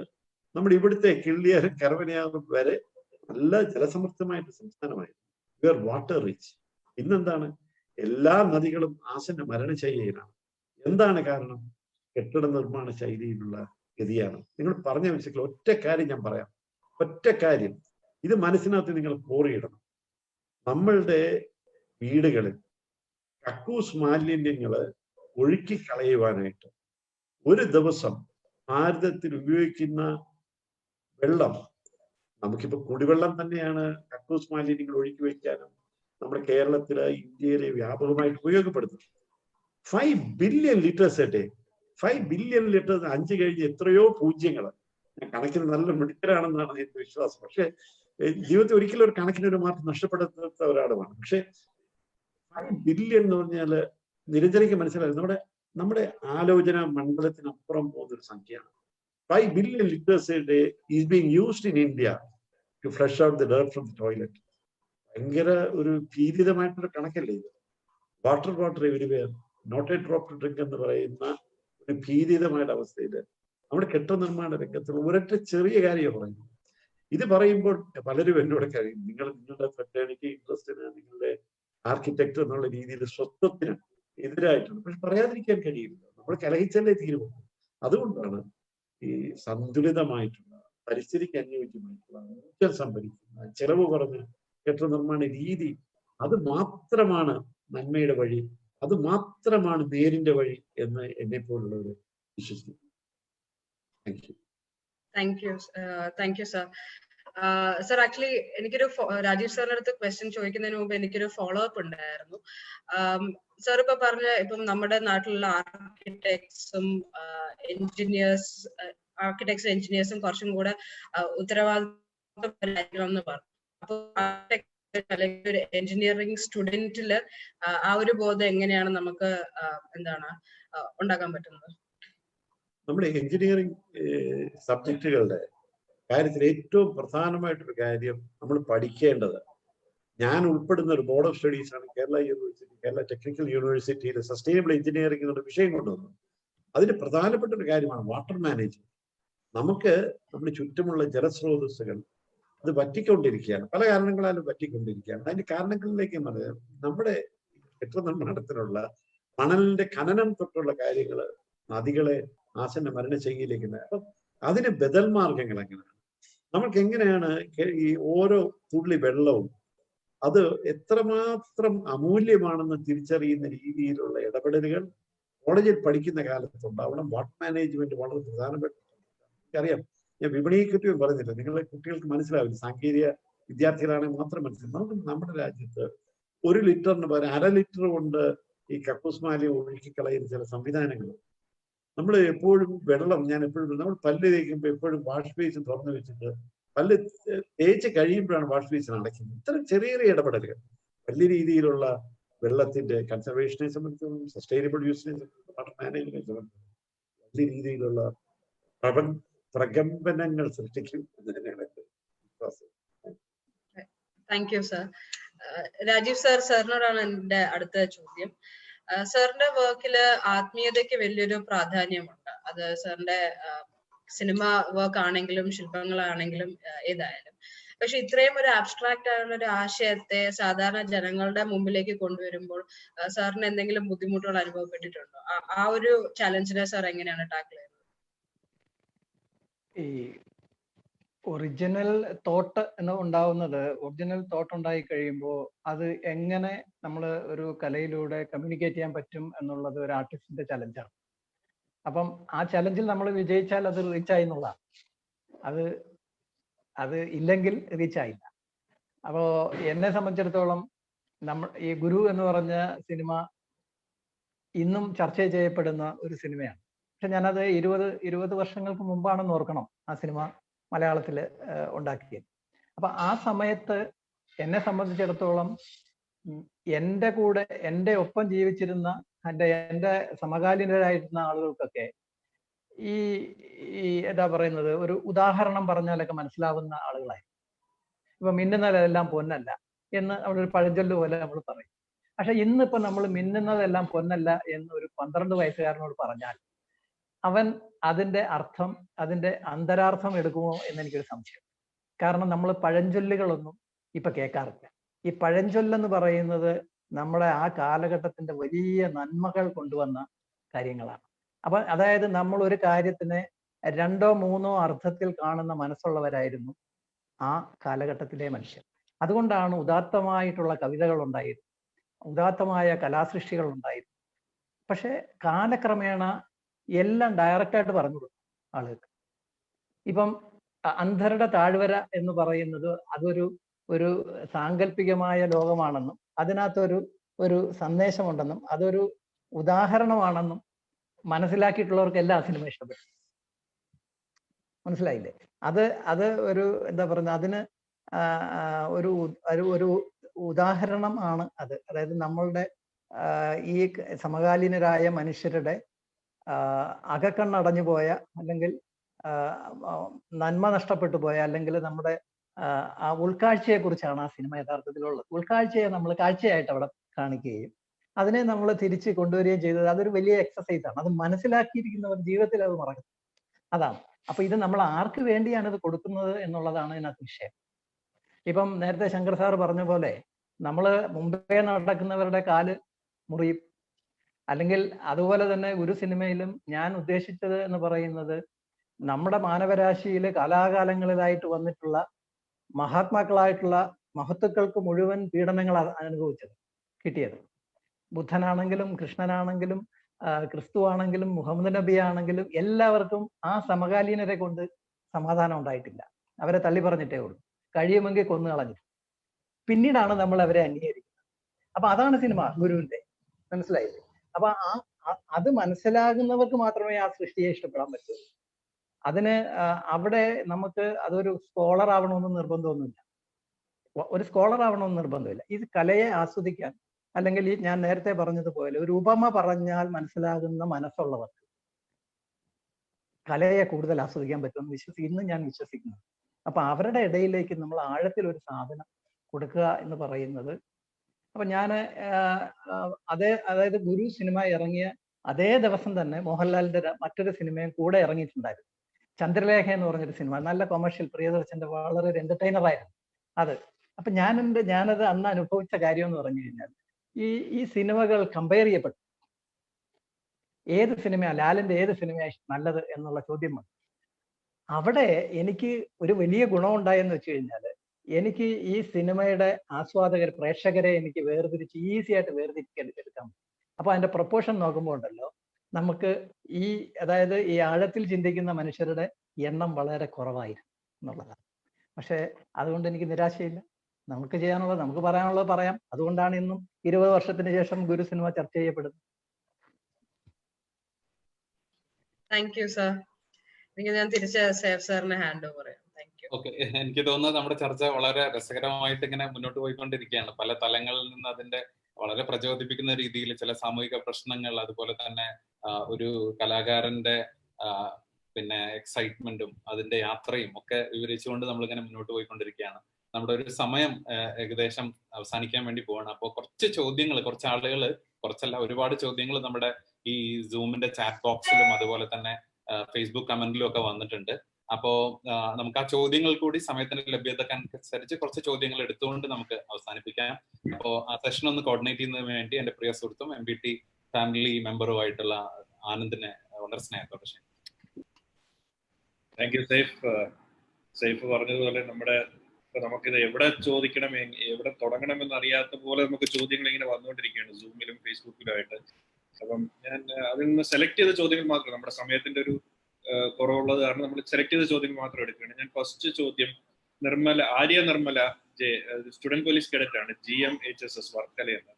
നമ്മുടെ ഇവിടുത്തെ കിള്ളിയാറും കരവനയാറും വരെ നല്ല ജലസമൃദ്ധമായിട്ട് സംസ്ഥാനമായിരുന്നു. Water rich. ഇന്നെന്താണ്? എല്ലാ നദികളും ആസന്ന മരണശൈലിയിലാണ്. എന്താണ് കാരണം? കെട്ടിട നിർമ്മാണ ശൈലിയിലുള്ള ഗതിയാണ്. നിങ്ങൾ പറഞ്ഞ മനസ്സിൽ ഒറ്റ കാര്യം ഞാൻ പറയാം, ഒറ്റ കാര്യം, ഇത് മനസ്സിനകത്ത് നിങ്ങൾ കോറിയിടണം. നമ്മളുടെ വീടുകളിൽ കക്കൂസ് മാലിന്യങ്ങള് ഒഴുക്കി കളയുവാനായിട്ട് ഒരു ദിവസം ഭാരതത്തിൽ ഉപയോഗിക്കുന്ന വെള്ളം, നമുക്കിപ്പോ കുടിവെള്ളം തന്നെയാണ് കക്കൂസ് മാലിന്യങ്ങൾ ഒഴുക്കി വയ്ക്കാനും നമ്മുടെ കേരളത്തില് ഇന്ത്യയിലെ വ്യാപകമായിട്ട് ഉപയോഗപ്പെടുത്തുന്നത്. 5 billion liters a day. 5 billion litres 5 കഴിഞ്ഞ് എത്രയോ പൂജ്യങ്ങൾ. ഞാൻ കണക്കിന് നല്ല മിടുക്കരാണെന്നാണ് എന്റെ വിശ്വാസം. പക്ഷെ ജീവിതത്തിൽ ഒരിക്കലും ഒരു കണക്കിന് ഒരു മാർക്ക് നഷ്ടപ്പെടുത്താത്ത ഒരാളുമാണ്. പക്ഷെ 5 ബില്യൺ എന്ന് പറഞ്ഞാല് നിരഞ്ജനയ്ക്ക് മനസ്സിലായി, നമ്മുടെ ആലോചന മണ്ഡലത്തിനപ്പുറം പോകുന്നൊരു സംഖ്യയാണ്. 5 billion liters a day is being used in India to flush out the dirt from the toilet. ഭയങ്കര ഒരു ഭീതിതമായിട്ടൊരു കണക്കല്ലേ ഇത്. Water everywhere not a drop to drink എന്ന് പറയുന്ന ഒരു ഭീതിതമായ അവസ്ഥയിൽ നമ്മുടെ കെട്ടിട നിർമ്മാണ രംഗത്തുള്ള ഒരൊറ്റ ചെറിയ കാര്യം പറയുന്നു. ഇത് പറയുമ്പോൾ പലരും എന്നോട് കഴിയും, നിങ്ങളുടെ ഫ്രട്ടേണിറ്റി ഇൻട്രസ്റ്റിന്, നിങ്ങളുടെ ആർക്കിടെക്ട് എന്നുള്ള രീതിയിൽ സ്വത്വത്തിന് എതിരായിട്ടാണ്. പക്ഷെ പറയാതിരിക്കാൻ കഴിയില്ല, നമ്മൾ കലഹിച്ചല്ലേ തീരുമാനം. അതുകൊണ്ടാണ് ഈ സന്തുലിതമായിട്ടുള്ള പരിസ്ഥിതിക്ക് അനുയോജ്യമായിട്ടുള്ള ഊർജ്ജം സംഭരിക്കുന്ന ചെലവ് കുറഞ്ഞ കെട്ടിട നിർമ്മാണ രീതി, അത് മാത്രമാണ് നന്മയുടെ വഴി, അത് മാത്രമാണ് നേരിന്റെ വഴി എന്ന് എന്നെ പോലുള്ളവർ വിശ്വസിക്കുന്നു. Thank you sir. Sir actually എനിക്കൊരു രാജീവ് സാറിന്റെ അടുത്ത് ക്വസ്റ്റ്യൻ ചോദിക്കുന്നതിന് മുമ്പ് എനിക്കൊരു ഫോളോ അപ്പ് ഉണ്ടായിരുന്നു. സർ ഇപ്പൊ പറഞ്ഞ ഇപ്പം നമ്മുടെ നാട്ടിലുള്ള ആർക്കിടെക്ട്സും എഞ്ചിനീയേഴ്സും കുറച്ചും കൂടെ ഉത്തരവാദിത്വം എന്ന് പറഞ്ഞു. അപ്പൊ അല്ലെങ്കിൽ ഒരു എഞ്ചിനീയറിംഗ് സ്റ്റുഡന്റില് ആ ഒരു ബോധം എങ്ങനെയാണ് നമുക്ക് ഉണ്ടാക്കാൻ പറ്റുന്നത്? നമ്മുടെ എഞ്ചിനീയറിംഗ് സബ്ജക്റ്റുകളുടെ കാര്യത്തിൽ ഏറ്റവും പ്രധാനമായിട്ടൊരു കാര്യം നമ്മൾ പഠിക്കേണ്ടത്, ഞാൻ ഉൾപ്പെടുന്ന ഒരു ബോർഡ് ഓഫ് സ്റ്റഡീസ് ആണ് കേരള യൂണിവേഴ്സിറ്റി, കേരള ടെക്നിക്കൽ യൂണിവേഴ്സിറ്റിയിലെ സസ്റ്റൈനബിൾ എഞ്ചിനീയറിംഗ് എന്നുള്ള വിഷയം കൊണ്ടുവന്നു. അതിന് പ്രധാനപ്പെട്ട ഒരു കാര്യമാണ് വാട്ടർ മാനേജ്മെന്റ്. നമുക്ക് നമ്മുടെ ചുറ്റുമുള്ള ജലസ്രോതസ്സുകൾ അത് വറ്റിക്കൊണ്ടിരിക്കുകയാണ്, പല കാരണങ്ങളാലും വറ്റിക്കൊണ്ടിരിക്കുകയാണ്. അതിന്റെ കാരണങ്ങളിലേക്ക് നമ്മുടെ കെട്ടിട നിർമ്മാണത്തിനുള്ള മണലിന്റെ ഖനനം തൊട്ടുള്ള കാര്യങ്ങൾ നദികളെ ആസന്ന മരണശൈലിയിലേക്ക്. അപ്പം അതിന് ബദൽ മാർഗങ്ങൾ എങ്ങനെയാണ്? നമുക്ക് എങ്ങനെയാണ് ഈ ഓരോ തുള്ളി വെള്ളവും അത് എത്രമാത്രം അമൂല്യമാണെന്ന് തിരിച്ചറിയുന്ന രീതിയിലുള്ള ഇടപെടലുകൾ കോളേജിൽ പഠിക്കുന്ന കാലത്ത് ഉണ്ടാവണം. വാട്ടർ മാനേജ്മെന്റ് വളരെ പ്രധാനപ്പെട്ട. എനിക്കറിയാം, ഞാൻ വിപണിയെ കുറിച്ച് പറഞ്ഞില്ല, നിങ്ങളെ കുട്ടികൾക്ക് മനസ്സിലാവില്ല, സാങ്കേതിക വിദ്യാർത്ഥികളാണെങ്കിൽ മാത്രം മനസ്സിലാവും. നമുക്ക് നമ്മുടെ രാജ്യത്ത് 1 ലിറ്ററിന് പകരം 1/2 ലിറ്റർ കൊണ്ട് ഈ കക്കൂസ് മാലിന്യം ഒഴുക്കിക്കളയുന്ന ചില സംവിധാനങ്ങൾ. നമ്മൾ എപ്പോഴും വെള്ളം, ഞാൻ എപ്പോഴും നമ്മൾ പല്ല് തേക്കുമ്പോൾ എപ്പോഴും വാഷ് ബേസിൻ തുറന്നു വെച്ചിട്ട് പല്ല് തേച്ച് കഴിയുമ്പോഴാണ് വാഷ് ബേസിൻ അടയ്ക്കുന്നത്. ഇത്തരം ചെറിയ ചെറിയ ഇടപെടലുകൾ വലിയ രീതിയിലുള്ള വെള്ളത്തിന്റെ കൺസർവേഷനെ സംബന്ധിച്ചും സസ്റ്റൈനബിൾ യൂസിനെ സംബന്ധിച്ചും വാട്ടർ മാനേജ്മെന്റിനെ സംബന്ധിച്ചും വലിയ രീതിയിലുള്ള പ്രകമ്പനങ്ങൾ സൃഷ്ടിക്കും എന്ന് തന്നെയാണ് എന്റെ വിശ്വാസം. Thank you sir. Rajeev sir, സാറിനോടാണ് എന്റെ അടുത്ത ചോദ്യം. സാറിന്റെ വർക്കില് ആത്മീയതയ്ക്ക് വലിയൊരു പ്രാധാന്യമുണ്ട്. അത് സാറിന്റെ സിനിമ വർക്ക് ആണെങ്കിലും ശില്പങ്ങളാണെങ്കിലും ഏതായാലും. പക്ഷെ ഇത്രയും ഒരു ആബ്സ്ട്രാക്ട് ആയുള്ള ഒരു ആശയത്തെ സാധാരണ ജനങ്ങളുടെ മുമ്പിലേക്ക് കൊണ്ടുവരുമ്പോൾ സാറിന് എന്തെങ്കിലും ബുദ്ധിമുട്ടുകൾ അനുഭവപ്പെട്ടിട്ടുണ്ടോ? ആ ഒരു ചലഞ്ചിനെ സാർ എങ്ങനെയാണ് ടാക്കിൾ ചെയ്യുന്നത്? ഈ ഒറിജിനൽ തോട്ട് എന്ന് ഉണ്ടാവുന്നത്, ഒറിജിനൽ തോട്ട് ഉണ്ടായി കഴിയുമ്പോൾ അത് എങ്ങനെ നമ്മൾ ഒരു കലയിലൂടെ കമ്മ്യൂണിക്കേറ്റ് ചെയ്യാൻ പറ്റും എന്നുള്ളത് ഒരു ആർട്ടിസ്റ്റിന്റെ ചലഞ്ചാണ്. അപ്പം ആ ചലഞ്ചിൽ നമ്മൾ വിജയിച്ചാൽ അത് റീച്ച് ആയി എന്നുള്ളതാണ്. അത് ഇല്ലെങ്കിൽ റീച്ച് ആയില്ല. അപ്പോൾ എന്നെ സംബന്ധിച്ചിടത്തോളം ഈ ഗുരു എന്ന് പറഞ്ഞ സിനിമ ഇന്നും ചർച്ച ചെയ്യപ്പെടുന്ന ഒരു സിനിമയാണ്. പക്ഷെ ഞാനത് 20 വർഷങ്ങൾക്ക് മുമ്പാണെന്ന് ഓർക്കണം ആ സിനിമ മലയാളത്തിൽ ഉണ്ടാക്കിയത്. അപ്പൊ ആ സമയത്ത് എന്നെ സംബന്ധിച്ചിടത്തോളം എൻ്റെ കൂടെ എൻ്റെ ഒപ്പം ജീവിച്ചിരുന്ന എൻ്റെ സമകാലീനരായിരുന്ന ആളുകൾക്കൊക്കെ ഈ എന്താ പറയുന്നത്, ഒരു ഉദാഹരണം പറഞ്ഞാലൊക്കെ മനസ്സിലാവുന്ന ആളുകളായി. ഇപ്പൊ മിന്നുന്നതെല്ലാം പൊന്നല്ല എന്ന് അവിടെ ഒരു പഴഞ്ചൊല്ല് പോലെ നമ്മൾ പറയും. പക്ഷെ ഇന്നിപ്പോ നമ്മൾ മിന്നുന്നതെല്ലാം പൊന്നല്ല എന്ന് ഒരു 12 വയസ്സുകാരനോട് പറഞ്ഞാൽ അവൻ അതിന്റെ അർത്ഥം, അതിന്റെ അന്തരാർത്ഥം എടുക്കുമോ എന്ന് എനിക്കൊരു സംശയം. കാരണം നമ്മൾ പഴഞ്ചൊല്ലുകളൊന്നും ഇപ്പൊ കേൾക്കാറില്ല. ഈ പഴഞ്ചൊല്ലെന്ന് പറയുന്നത് നമ്മുടെ ആ കാലഘട്ടത്തിന്റെ വലിയ നന്മകൾ കൊണ്ടുവന്ന കാര്യങ്ങളാണ്. അപ്പൊ അതായത് നമ്മൾ ഒരു കാര്യത്തിനെ 2ഓ 3ഓ അർത്ഥത്തിൽ കാണുന്ന മനസ്സുള്ളവരായിരുന്നു ആ കാലഘട്ടത്തിലെ മനുഷ്യർ. അതുകൊണ്ടാണ് ഉദാത്തമായിട്ടുള്ള കവിതകൾ ഉണ്ടായിരുന്നു, ഉദാത്തമായ കലാസൃഷ്ടികൾ ഉണ്ടായിരുന്നു. പക്ഷെ കാലക്രമേണ എല്ലാം ഡയറക്റ്റായിട്ട് പറഞ്ഞു കൊടുക്കും ആളുകൾക്ക്. ഇപ്പം അന്ധരുടെ താഴ്വര എന്ന് പറയുന്നത് അതൊരു സാങ്കല്പികമായ ലോകമാണെന്നും അതിനകത്തൊരു സന്ദേശമുണ്ടെന്നും അതൊരു ഉദാഹരണമാണെന്നും മനസ്സിലാക്കിയിട്ടുള്ളവർക്ക് എല്ലാ സിനിമ ഇഷ്ടപ്പെട്ടു. മനസ്സിലായില്ലേ? അത് ഒരു എന്താ പറയുന്നത്, അതിന് ഒരു ഉദാഹരണം ആണ് അത്. അതായത് നമ്മളുടെ ഈ സമകാലീനരായ മനുഷ്യരുടെ അകക്കണ്ണടഞ്ഞു പോയ, അല്ലെങ്കിൽ നന്മ നഷ്ടപ്പെട്ടു പോയ, അല്ലെങ്കിൽ നമ്മുടെ ആ ഉൾക്കാഴ്ചയെ കുറിച്ചാണ് ആ സിനിമ യഥാർത്ഥത്തിലുള്ളത്. ഉൾക്കാഴ്ചയെ നമ്മൾ കാഴ്ചയായിട്ട് അവിടെ കാണിക്കുകയും അതിനെ നമ്മൾ തിരിച്ച് കൊണ്ടുവരികയും ചെയ്തത് അതൊരു വലിയ എക്സസൈസ് ആണ്. അത് മനസ്സിലാക്കിയിരിക്കുന്നവർ ജീവിതത്തിൽ അത് മറക്കും. അതാണ്. അപ്പൊ ഇത് നമ്മൾ ആർക്ക് വേണ്ടിയാണ് ഇത് കൊടുക്കുന്നത് എന്നുള്ളതാണ് ഇതിനകത്ത് വിഷയം. ഇപ്പം നേരത്തെ ശങ്കർ സാർ പറഞ്ഞ പോലെ നമ്മൾ മുമ്പേ നടക്കുന്നവരുടെ കാല് മുറിയും. അല്ലെങ്കിൽ അതുപോലെ തന്നെ ഒരു സിനിമയിലും ഞാൻ ഉദ്ദേശിച്ചത് എന്ന് പറയുന്നത് നമ്മുടെ മാനവരാശിയിൽ കാലാകാലങ്ങളിലായിട്ട് വന്നിട്ടുള്ള മഹാത്മാക്കളായിട്ടുള്ള മഹത്തുക്കൾക്ക് മുഴുവൻ പീഡനങ്ങൾ അനുഭവിച്ചത് കിട്ടിയത്. ബുദ്ധനാണെങ്കിലും കൃഷ്ണനാണെങ്കിലും ക്രിസ്തു ആണെങ്കിലും മുഹമ്മദ് നബി ആണെങ്കിലും എല്ലാവർക്കും ആ സമകാലീനരെ കൊണ്ട് സമാധാനം ഉണ്ടായിട്ടില്ല. അവരെ തള്ളി പറഞ്ഞിട്ടേ ഉള്ളൂ, കഴിയുമെങ്കിൽ കൊന്നു കളഞ്ഞു. പിന്നീടാണ് നമ്മൾ അവരെ അംഗീകരിക്കുന്നത്. അപ്പൊ അതാണ് സിനിമ ഗുരുവിന്റെ. മനസ്സിലായില്ലേ? അപ്പൊ അത് മനസ്സിലാകുന്നവർക്ക് മാത്രമേ ആ സൃഷ്ടിയെ ഇഷ്ടപ്പെടാൻ പറ്റൂ. അതിന് അവിടെ നമുക്ക് അതൊരു സ്കോളർ ആവണമെന്ന് നിർബന്ധമൊന്നുമില്ല, ഒരു സ്കോളർ ആവണമെന്ന് നിർബന്ധമില്ല. ഇത് കലയെ ആസ്വദിക്കാൻ, അല്ലെങ്കിൽ ഞാൻ നേരത്തെ പറഞ്ഞതുപോലെ ഒരു ഉപമ പറഞ്ഞാൽ മനസ്സിലാകുന്ന മനസ്സുള്ളവർക്ക് കലയെ കൂടുതൽ ആസ്വദിക്കാൻ പറ്റുമെന്ന് ഇന്ന് ഞാൻ വിശ്വസിക്കുന്നു. അപ്പൊ അവരുടെ ഇടയിലേക്ക് നമ്മൾ ആഴത്തിൽ ഒരു സാധനം കൊടുക്കുക എന്ന് പറയുന്നത്, അപ്പൊ ഞാൻ അതായത് ഗുരു സിനിമ ഇറങ്ങിയ അതേ ദിവസം തന്നെ മോഹൻലാലിന്റെ മറ്റൊരു സിനിമയും കൂടെ ഇറങ്ങിയിട്ടുണ്ടായിരുന്നു, ചന്ദ്രലേഖ എന്ന് പറഞ്ഞൊരു സിനിമ. നല്ല കൊമേഴ്ഷ്യൽ, പ്രിയദർശന്റെ വളരെ ഒരു എന്റർടൈനർ ആയിരുന്നു അത്. അപ്പൊ ഞാനത് അന്ന് അനുഭവിച്ച കാര്യം എന്ന് പറഞ്ഞു കഴിഞ്ഞാൽ, ഈ സിനിമകൾ കമ്പയർ ചെയ്യപ്പെട്ടു. ഏത് സിനിമയാണ് ലാലിന്റെ ഏത് സിനിമയാണ് നല്ലത് എന്നുള്ള ചോദ്യം വന്നു. അവിടെ എനിക്ക് ഒരു വലിയ ഗുണമുണ്ടായെന്ന് വെച്ച് കഴിഞ്ഞാൽ, എനിക്ക് ഈ സിനിമയുടെ ആസ്വാദകർ, പ്രേക്ഷകരെ എനിക്ക് വേർതിരിച്ച് ഈസി ആയിട്ട് വേർതിരിച്ചെടുക്കാം. അപ്പൊ അതിന്റെ പ്രൊപ്പോർഷൻ നോക്കുമ്പോൾ ഉണ്ടല്ലോ, നമുക്ക് അതായത് ഈ ആഴത്തിൽ ചിന്തിക്കുന്ന മനുഷ്യരുടെ എണ്ണം വളരെ കുറവായിരുന്നു എന്നുള്ളതാണ്. പക്ഷെ അതുകൊണ്ട് എനിക്ക് നിരാശയില്ല. നമുക്ക് ചെയ്യാനുള്ളത്, നമുക്ക് പറയാനുള്ളത് പറയാം. അതുകൊണ്ടാണ് ഇന്നും 20 വർഷത്തിന് ശേഷം ഗുരു സിനിമ ചർച്ച ചെയ്യപ്പെടുന്നത്. Thank you sir. ഞാൻ തിരിച്ച് സേഫ് സാറിന് ഹാൻഡ് ഓവർ ചെയ്യാം. ഓക്കെ, എനിക്ക് തോന്നുന്നത് നമ്മുടെ ചർച്ച വളരെ രസകരമായിട്ട് ഇങ്ങനെ മുന്നോട്ട് പോയിക്കൊണ്ടിരിക്കുകയാണ്. പല തലങ്ങളിൽ നിന്ന് അതിന്റെ വളരെ പ്രചോദിപ്പിക്കുന്ന രീതിയിൽ ചില സാമൂഹിക പ്രശ്നങ്ങൾ, അതുപോലെ തന്നെ ഒരു കലാകാരന്റെ പിന്നെ എക്സൈറ്റ്മെന്റും അതിന്റെ യാത്രയും ഒക്കെ വിവരിച്ചുകൊണ്ട് നമ്മളിങ്ങനെ മുന്നോട്ട് പോയിക്കൊണ്ടിരിക്കുകയാണ്. നമ്മുടെ ഒരു സമയം ഏകദേശം അവസാനിക്കാൻ വേണ്ടി പോവാണ്. അപ്പോൾ കുറച്ച് ചോദ്യങ്ങൾ, കുറച്ച് ആളുകൾ, കുറച്ചല്ല ഒരുപാട് ചോദ്യങ്ങൾ നമ്മുടെ ഈ സൂമിന്റെ ചാറ്റ് ബോക്സിലും അതുപോലെ തന്നെ ഫേസ്ബുക്ക് കമന്റിലും ഒക്കെ വന്നിട്ടുണ്ട്. അപ്പോ നമുക്ക് ആ ചോദ്യങ്ങൾ കൂടി സമയത്തിന്റെ ലഭ്യതക്കനുസരിച്ച് കുറച്ച് ചോദ്യങ്ങൾ എടുത്തുകൊണ്ട് നമുക്ക് അവസാനിപ്പിക്കാം. അപ്പോ ആ സെഷൻ ഒന്ന് കോർഡിനേറ്റ് ചെയ്യുന്നതിന് വേണ്ടി എന്റെ പ്രിയ സുഹൃത്തും MBT ഫാമിലി മെമ്പറുമായിട്ടുള്ള ആനന്ദിനെ വളരെ സ്നേഹത്തോടെ ക്ഷണിക്കുന്നു. താങ്ക് യു സേഫ് പറഞ്ഞതുപോലെ നമുക്കിത് എവിടെ ചോദിക്കണം, എവിടെ തുടങ്ങണമെന്ന് അറിയാത്ത പോലെ നമുക്ക് ചോദ്യങ്ങൾ ഇങ്ങനെ വന്നുകൊണ്ടിരിക്കുകയാണ് സൂമിലും ഫേസ്ബുക്കിലുമായിട്ട്. അപ്പം ഞാൻ അതിൽ നിന്ന് സെലക്ട് ചെയ്ത ചോദ്യങ്ങൾ മാത്രം, നമ്മുടെ സമയത്തിന്റെ ഒരു കുറവുള്ളത് കാരണം നമ്മൾ സെലക്ട് ചെയ്ത ചോദ്യങ്ങൾ മാത്രം എടുക്കുകയാണ്. ഞാൻ ഫസ്റ്റ് ചോദ്യം Arya Nirmala student police cadet ആണ്, GMHSS വർക്കല എന്ന്.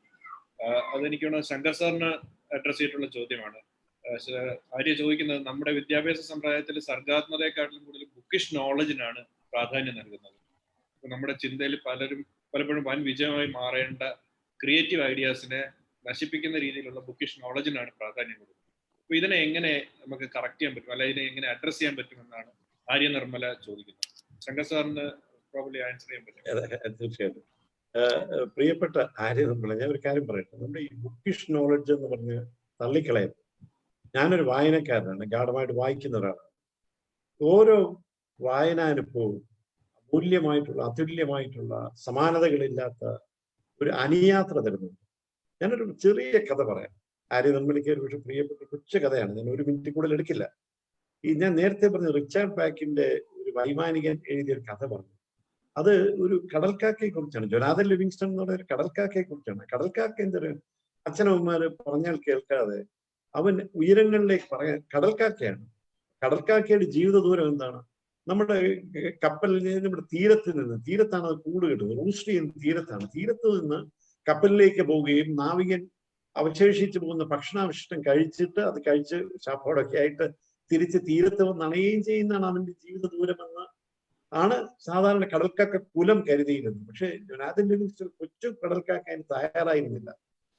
അതെനിക്ക് ശങ്കർ സാറിന് അഡ്രസ് ചെയ്തിട്ടുള്ള ചോദ്യമാണ്. ആര്യ ചോദിക്കുന്നത്, നമ്മുടെ വിദ്യാഭ്യാസ സമ്പ്രദായത്തിൽ സർഗാത്മകതയെക്കാട്ടിലും കൂടുതൽ ബുക്കിഷ് നോളജിനാണ് പ്രാധാന്യം നൽകുന്നത്. അപ്പൊ നമ്മുടെ ചിന്തയിൽ പലപ്പോഴും വൻ വിജയമായി മാറേണ്ട ക്രിയേറ്റീവ് ഐഡിയാസിനെ നശിപ്പിക്കുന്ന രീതിയിലുള്ള ബുക്കിഷ് നോളജിനാണ് പ്രാധാന്യം കൊടുക്കുന്നത്. അപ്പൊ ഇതിനെ എങ്ങനെ നമുക്ക് കറക്റ്റ് ചെയ്യാൻ പറ്റും, അല്ലെങ്കിൽ ഇതിനെ എങ്ങനെ അഡ്രസ് ചെയ്യാൻ പറ്റുമെന്നാണ് ആര്യ നിർമ്മല ചോദിക്കുന്നത്. ശങ്കർ സാറിന് പ്രോബ്ലി ആൻസർ ചെയ്യാൻ പറ്റും. തീർച്ചയായിട്ടും. പ്രിയപ്പെട്ട ആര്യ നിർമ്മല, ഞാൻ ഒരു കാര്യം പറയട്ടെ. നമ്മുടെ ഈ ബുക്കിഷ് നോളജ് എന്ന് പറഞ്ഞ് തള്ളിക്കളയും. ഞാനൊരു വായനക്കാരനാണ്, ഗാഠമായിട്ട് വായിക്കുന്ന ഒരാളാണ്. ഓരോ വായനാനുഭവവും അതുല്യമായിട്ടുള്ള സമാനതകളില്ലാത്ത ഒരു അനുയാത്ര തരുന്നുണ്ട്. ഞാനൊരു ചെറിയ കഥ പറയാം. ആര്യ നിർമ്മലയ്ക്ക് ഒരു പക്ഷെ പ്രിയപ്പെട്ട കൊച്ചു കഥയാണ്, ഞാൻ 1 മിനിറ്റ് കൂടുതൽ എടുക്കില്ല. ഞാൻ നേരത്തെ പറഞ്ഞ റിച്ചാർഡ് ബാക്കിന്റെ ഒരു വൈമാനികൻ എഴുതിയൊരു കഥ പറഞ്ഞു. അത് ഒരു കടൽക്കാക്കയെ കുറിച്ചാണ്. ജൊനാഥൻ ലിവിങ്സ്റ്റൺ എന്ന് പറയുന്ന ഒരു കടൽക്കാക്കയെ കുറിച്ചാണ്. കടൽക്കാക്ക എന്തൊരു അച്ഛനമ്മമാര് പറഞ്ഞാൽ കേൾക്കാതെ അവൻ ഉയരങ്ങളിലേക്ക് പറയാൻ കടൽക്കാക്കയാണ്. കടൽക്കാക്കയുടെ ജീവിത ദൂരം എന്താണ്? നമ്മുടെ കപ്പലിൽ നമ്മുടെ തീരത്താണ് അത് കൂട് കിട്ടുന്നത്. ഓസ്ട്രിയൻ തീരത്താണ്. തീരത്ത് നിന്ന് കപ്പലിലേക്ക് പോവുകയും നാവികൻ അവശേഷിച്ചു പോകുന്ന ഭക്ഷണാവശിഷ്ടം കഴിച്ചിട്ട് അത് കഴിച്ച് ശാപ്പോടൊക്കെ ആയിട്ട് തിരിച്ച് തീരത്ത് നണയുകയും ചെയ്യുന്നതാണ് അവന്റെ ജീവിത ദൂരമെന്ന് ആണ് സാധാരണ കടൽക്കാക്ക കുലം കരുതിയിരുന്നത്. പക്ഷെ ജൊനാഥൻ ലിവിങ്സ്റ്റൺ കൊച്ചു കടൽക്കാക്ക അതിന് തയ്യാറായിരുന്നില്ല.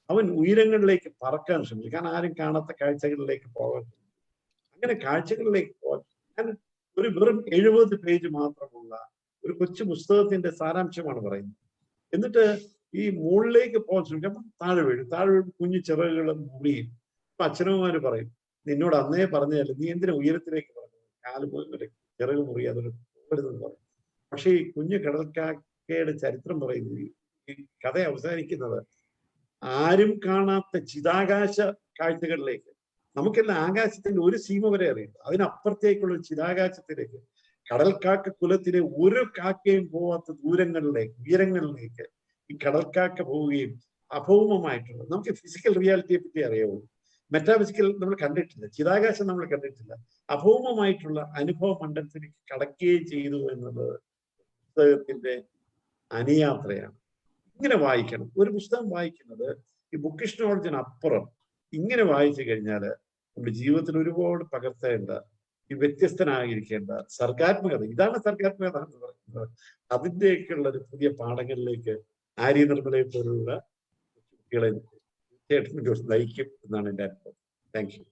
അവൻ ഉയരങ്ങളിലേക്ക് പറക്കാൻ ശ്രമിച്ചു. കാരണം ആരും കാണാത്ത കാഴ്ചകളിലേക്ക് പോകാൻ ശ്രമിച്ചു. അങ്ങനെ കാഴ്ചകളിലേക്ക് പോകാൻ ഒരു വെറും 70 പേജ് മാത്രമുള്ള ഒരു കൊച്ചു പുസ്തകത്തിന്റെ സാരാംശമാണ് പറയുന്നത്. എന്നിട്ട് ഈ മുകളിലേക്ക് പോകാൻ ശ്രമിക്കും, താഴെ വീഴും, കുഞ്ഞു ചിറകുകളും മുറിയും. അപ്പൊ അച്ഛനമ്മമാര് പറയും, നിന്നോട് അന്നേ പറഞ്ഞതല്ലേ, നീ എന്തിനാ ഉയരത്തിലേക്ക് പറഞ്ഞത്, ചിറക് മുറിയാതെ പോകരുതെന്ന് പറയും. പക്ഷെ ഈ കുഞ്ഞു കടൽക്കാക്കയുടെ ചരിത്രം പറയുന്നത്, ഈ കഥ അവസാനിക്കുന്നത് ആരും കാണാത്ത ചിതാകാശ കാഴ്ചകളിലേക്ക്. നമുക്കെല്ലാം ആകാശത്തിന്റെ ഒരു സീമ വരെ അറിയുന്നു, അതിനപ്പുറത്തേക്കുള്ള ചിതാകാശത്തിലേക്ക്, കടൽക്കാക്ക കുലത്തിലെ ഒരു കാക്കയും പോവാത്ത ദൂരങ്ങളിലേക്ക്, ഉയരങ്ങളിലേക്ക് ഈ കടൽക്കാക്ക പോവുകയും അഭൗമമായിട്ടുള്ള, നമുക്ക് ഫിസിക്കൽ റിയാലിറ്റിയെ പറ്റി അറിയാവുള്ളൂ, മെറ്റാഫിസിക്കൽ നമ്മൾ കണ്ടിട്ടില്ല, ചിതാകാശം നമ്മൾ കണ്ടിട്ടില്ല, അഭൗമമായിട്ടുള്ള അനുഭവ മണ്ഡലത്തിലേക്ക് കടക്കുകയും ചെയ്തു എന്നുള്ളത് പുസ്തകത്തിന്റെ അനുയാത്രയാണ്. ഇങ്ങനെ വായിക്കണം. ഒരു പുസ്തകം വായിക്കുന്നത് ഈ ബുക്കിഷ് നോളജിന് അപ്പുറം ഇങ്ങനെ വായിച്ചു കഴിഞ്ഞാൽ നമ്മുടെ ജീവിതത്തിൽ ഒരുപാട് പകർത്തേണ്ട, ഈ വ്യത്യസ്തനായിരിക്കേണ്ട സർഗാത്മകത, ഇതാണ് സർഗാത്മകത എന്ന് പറയുന്നത്. അതിൻ്റെയൊക്കെയുള്ള ഒരു പുതിയ പാഠങ്ങളിലേക്ക് ആര്യ നിർമ്മലയെ പോലുള്ള കുട്ടികളെ തീർച്ചയായിട്ടും നയിക്കും എന്നാണ് എൻ്റെ അനുഭവം. Thank you.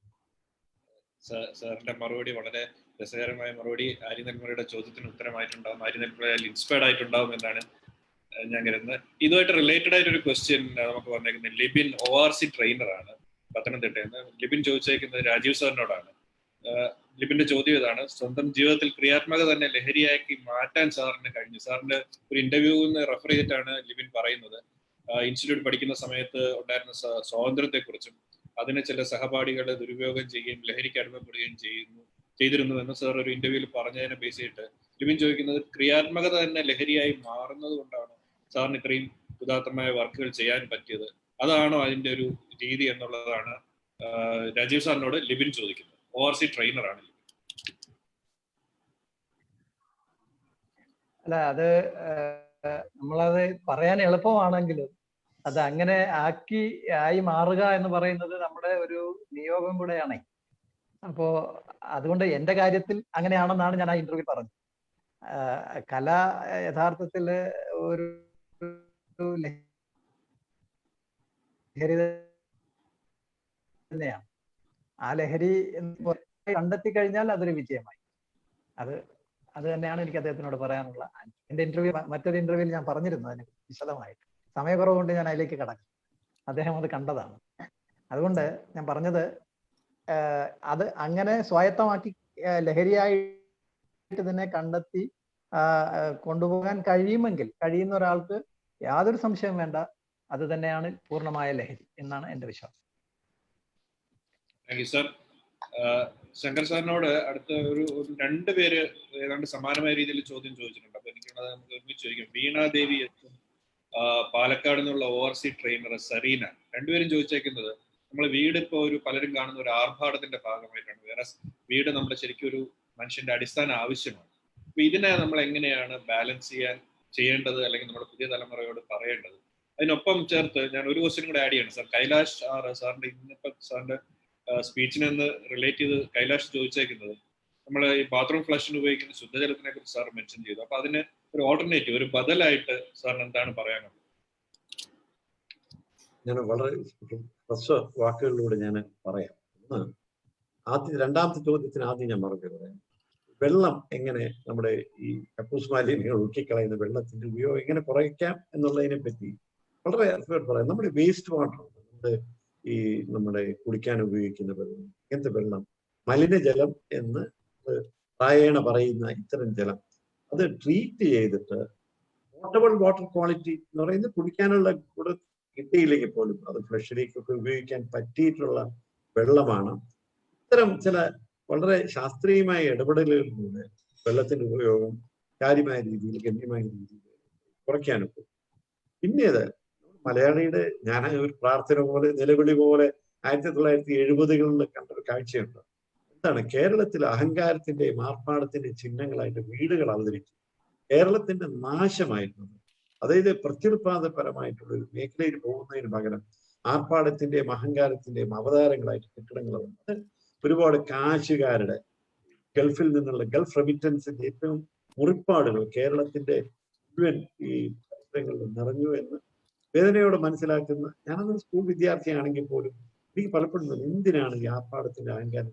സാറിന്റെ മറുപടി വളരെ രസകരമായ മറുപടി. ആര്യ നിർമ്മലയുടെ ചോദ്യത്തിന് ഉത്തരമായിട്ടുണ്ടാവും, ആര്യ നിർമ്മല ഇൻസ്പയർഡ് ആയിട്ടുണ്ടാവും എന്നാണ് ഞാൻ കരുതുന്നത്. ഇതുമായിട്ട് റിലേറ്റഡ് ആയിട്ടൊരു ക്വസ്റ്റ്യൻ നമുക്ക് വന്നേക്കുന്നത് ലിബിൻ ORC ട്രെയിനറാണ്, പത്തനംതിട്ടയിൽ നിന്ന്. ലിബിൻ ചോദിച്ചേക്കുന്നത് രാജീവ് സാറിനോടാണ്. ലിബിന്റെ ചോദ്യം ഇതാണ്: സ്വന്തം ജീവിതത്തിൽ ക്രിയാത്മക തന്നെ ലഹരിയാക്കി മാറ്റാൻ സാറിന് കഴിഞ്ഞു. സാറിന്റെ ഒരു ഇന്റർവ്യൂന്ന് റെഫർ ചെയ്തിട്ടാണ് ലിബിൻ പറയുന്നത്. ഇൻസ്റ്റിറ്റ്യൂട്ട് പഠിക്കുന്ന സമയത്ത് ഉണ്ടായിരുന്ന സ്വാതന്ത്ര്യത്തെക്കുറിച്ചും അതിനെ ചില സഹപാഠികളെ ദുരുപയോഗം ചെയ്യുകയും ലഹരിക്ക് അടിമപ്പെടുകയും ചെയ്തിരുന്നു എന്ന് സാർ ഒരു ഇന്റർവ്യൂവിൽ പറഞ്ഞതിനെ ബേസ് ചെയ്തിട്ട് ലിബിൻ ചോദിക്കുന്നത്, ക്രിയാത്മകത തന്നെ ലഹരിയായി മാറുന്നത് കൊണ്ടാണ് സാറിന് ഇത്രയും ഉദാത്തമായ വർക്കുകൾ ചെയ്യാൻ പറ്റിയത്, അതാണോ അതിന്റെ ഒരു രീതി എന്നുള്ളതാണ് രാജീവ് സാറിനോട് ലിബിൻ ചോദിക്കുന്നത്. ORC ട്രെയിനറാണ്. അല്ല, അത് നമ്മളത് പറയാൻ എളുപ്പമാണെങ്കിലും അത് അങ്ങനെ ആയി മാറുക എന്ന് പറയുന്നത് നമ്മുടെ ഒരു നിയോഗം കൂടെയാണ്. അപ്പോ അതുകൊണ്ട് എൻ്റെ കാര്യത്തിൽ അങ്ങനെയാണെന്നാണ് ഞാൻ ആ ഇന്റർവ്യൂ പറഞ്ഞത്. കല യഥാർത്ഥത്തിൽ ഒരു ലഹരി തന്നെയാണ്. ആ ലഹരി കണ്ടെത്തി കഴിഞ്ഞാൽ അതൊരു വിജയമായി. അത് തന്നെയാണ് എനിക്ക് അദ്ദേഹത്തിനോട് പറയാനുള്ള. എൻ്റെ മറ്റൊരു ഇന്റർവ്യൂവിൽ ഞാൻ പറഞ്ഞിരുന്നു അതിനെ വിശദമായിട്ട്. സമയക്കുറവ് കൊണ്ട് ഞാൻ അതിലേക്ക് കടക്കും. അദ്ദേഹം അത് കണ്ടതാണ്. അതുകൊണ്ട് ഞാൻ പറഞ്ഞത്, അത് അങ്ങനെ സ്വായത്തമാക്കി ലഹരിയായിട്ട് തന്നെ കണ്ടെത്തി കൊണ്ടുപോകാൻ കഴിയുന്ന ഒരാൾക്ക് യാതൊരു സംശയവും വേണ്ട, അത് തന്നെയാണ് പൂർണ്ണമായ ലഹരി എന്നാണ് എൻ്റെ വിശ്വാസം. Thank you sir. ശങ്കർ സാറിനോട് അടുത്ത ഒരു 2 പേര് ഏതാണ്ട് സമാനമായ രീതിയിൽ ചോദ്യം ചോദിച്ചിട്ടുണ്ട്. അപ്പൊ എനിക്കുള്ളത് നമുക്ക് ഒരുമിച്ച് ചോദിക്കാം. വീണാദേവി പാലക്കാട് നിന്നുള്ള ORC ട്രെയിനർ സരീന, 2 പേരും ചോദിച്ചേക്കുന്നത്, നമ്മളെ വീട് ഇപ്പോൾ പലരും കാണുന്ന ഒരു ആർഭാടത്തിന്റെ ഭാഗമായിട്ടാണ്. വേറെ വീട് നമ്മുടെ ശരിക്കും ഒരു മനുഷ്യന്റെ അടിസ്ഥാന ആവശ്യമാണ്. അപ്പൊ ഇതിനെ നമ്മൾ എങ്ങനെയാണ് ബാലൻസ് ചെയ്യേണ്ടത്, അല്ലെങ്കിൽ നമ്മുടെ പുതിയ തലമുറയോട് പറയേണ്ടത്? അതിനൊപ്പം ചേർത്ത് ഞാൻ ഒരു ക്വസ്റ്റ്യൻ കൂടെ ആഡ് ചെയ്യണം സാർ. കൈലാഷ് സാറിന്റെ ഇന്നിപ്പോ സാറിന്റെ സ്പീച്ചിനെ ഒന്ന് റിലേറ്റ് ചെയ്ത് കൈലാഷ് ചോദിച്ചേക്കുന്നത്, നമ്മൾ ഈ ബാത്റൂം ഫ്ലഷിന് ഉപയോഗിക്കുന്ന ശുദ്ധജലത്തിനെ കുറിച്ച് സാർ മെൻഷൻ ചെയ്തു. അപ്പൊ അതിന് ഒരു ഓൾട്ടർനേറ്റീവ്, ഒരു ബദലായിട്ട് സാറിന് എന്താണ് പറയാനുള്ളത്? ഞാൻ വളരെ ഹ്രസ്വ വാക്കുകളിലൂടെ ഞാൻ പറയാം. രണ്ടാമത്തെ ചോദ്യത്തിന് ആദ്യം ഞാൻ മറുപടി പറയാം. വെള്ളം എങ്ങനെ നമ്മുടെ ഈ കക്കൂസ് മാലിന്യങ്ങൾ ഒഴുക്കിക്കളയുന്ന വെള്ളത്തിന്റെ ഉപയോഗം എങ്ങനെ കുറയ്ക്കാം എന്നുള്ളതിനെ പറ്റി വളരെ പറയാം. നമ്മുടെ വേസ്റ്റ് വാട്ടർ, നമ്മുടെ കുടിക്കാൻ ഉപയോഗിക്കുന്ന വെള്ളം, ഇങ്ങനത്തെ വെള്ളം, മലിനജലം എന്ന് പ്രായേണ പറയുന്ന ഇത്തരം ജലം, അത് ട്രീറ്റ് ചെയ്തിട്ട് പോർട്ടബിൾ വാട്ടർ ക്വാളിറ്റി എന്ന് പറയുന്നത് കുടിക്കാനുള്ള കൂടെ കിട്ടിയില്ലെങ്കിൽ പോലും അത് ഫ്ലഷിലേക്കൊക്കെ ഉപയോഗിക്കാൻ പറ്റിയിട്ടുള്ള വെള്ളമാണ്. ഇത്തരം ചില വളരെ ശാസ്ത്രീയമായ ഇടപെടലുകളിലൂടെ വെള്ളത്തിന്റെ ഉപയോഗം കാര്യമായ രീതിയിൽ, ഗണ്യമായ രീതിയിൽ കുറയ്ക്കാനൊക്കെ. പിന്നീട് മലയാളിയുടെ, ഞാൻ ഒരു പ്രാർത്ഥന പോലെ, നിലവിളി പോലെ 1970കളിൽ കണ്ടൊരു കാഴ്ചയുണ്ട്. എന്താണ്? കേരളത്തിൽ അഹങ്കാരത്തിന്റെയും ആർപ്പാടത്തിന്റെയും ചിഹ്നങ്ങളായിട്ട് വീടുകൾ അവതരിച്ചു. കേരളത്തിന്റെ നാശമായിരുന്നത്, അതായത് പ്രത്യുൽപാദപരമായിട്ടുള്ള ഒരു മേഖലയിൽ പോകുന്നതിന് പകരം ആർപ്പാടത്തിന്റെയും അഹങ്കാരത്തിന്റെയും അവതാരങ്ങളായിട്ട് കെട്ടിടങ്ങൾ വന്നത് ഒരുപാട് കാശുകാരുടെ, ഗൾഫിൽ നിന്നുള്ള ഗൾഫ് റെമിറ്റൻസിന്റെ ഏറ്റവും മുറിപ്പാടുകൾ കേരളത്തിന്റെ മുഴുവൻ ഈ പരിസരങ്ങളിൽ നിറഞ്ഞു എന്ന് വേദനയോടെ മനസ്സിലാക്കുന്ന, ഞാനന്ന് സ്കൂൾ വിദ്യാർത്ഥിയാണെങ്കിൽ പോലും എനിക്ക് പലപ്പോഴും എന്തിനാണ് ഈ ആർപ്പാടത്തിന്റെ അഹങ്കാരം?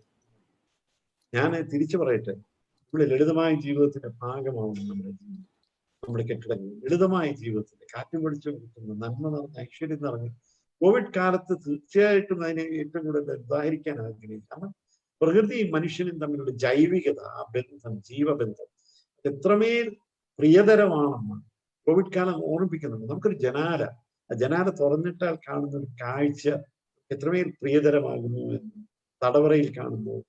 ഞാൻ തിരിച്ചു പറയട്ടെ, നമ്മുടെ ലളിതമായ ജീവിതത്തിന്റെ ഭാഗമാവുന്നു നമ്മുടെ ജീവിതം, നമ്മുടെ കെട്ടിടങ്ങൾ. ലളിതമായ ജീവിതത്തിന്റെ കാറ്റും വെളിച്ചവും കിട്ടുന്ന നന്മ നിറഞ്ഞ ഐശ്വര്യം നിറഞ്ഞ കോവിഡ് കാലത്ത് തീർച്ചയായിട്ടും അതിനെ ഏറ്റവും കൂടുതൽ ഉദാഹരിക്കാൻ ആഗ്രഹിക്കും. കാരണം പ്രകൃതിയും മനുഷ്യനും തമ്മിലുള്ള ജൈവികത, ആ ബന്ധം, ജീവബന്ധം എത്രമേൽ പ്രിയതരമാണെന്ന് കോവിഡ് കാലം ഓർമ്മിപ്പിക്കുന്നുണ്ട്. നമുക്കൊരു ജനാല, ആ ജനാല തുറന്നിട്ടാൽ കാണുന്ന ഒരു കാഴ്ച എത്രമേൽ പ്രിയതരമാകുന്നു എന്ന് തടവറയിൽ കാണുമ്പോൾ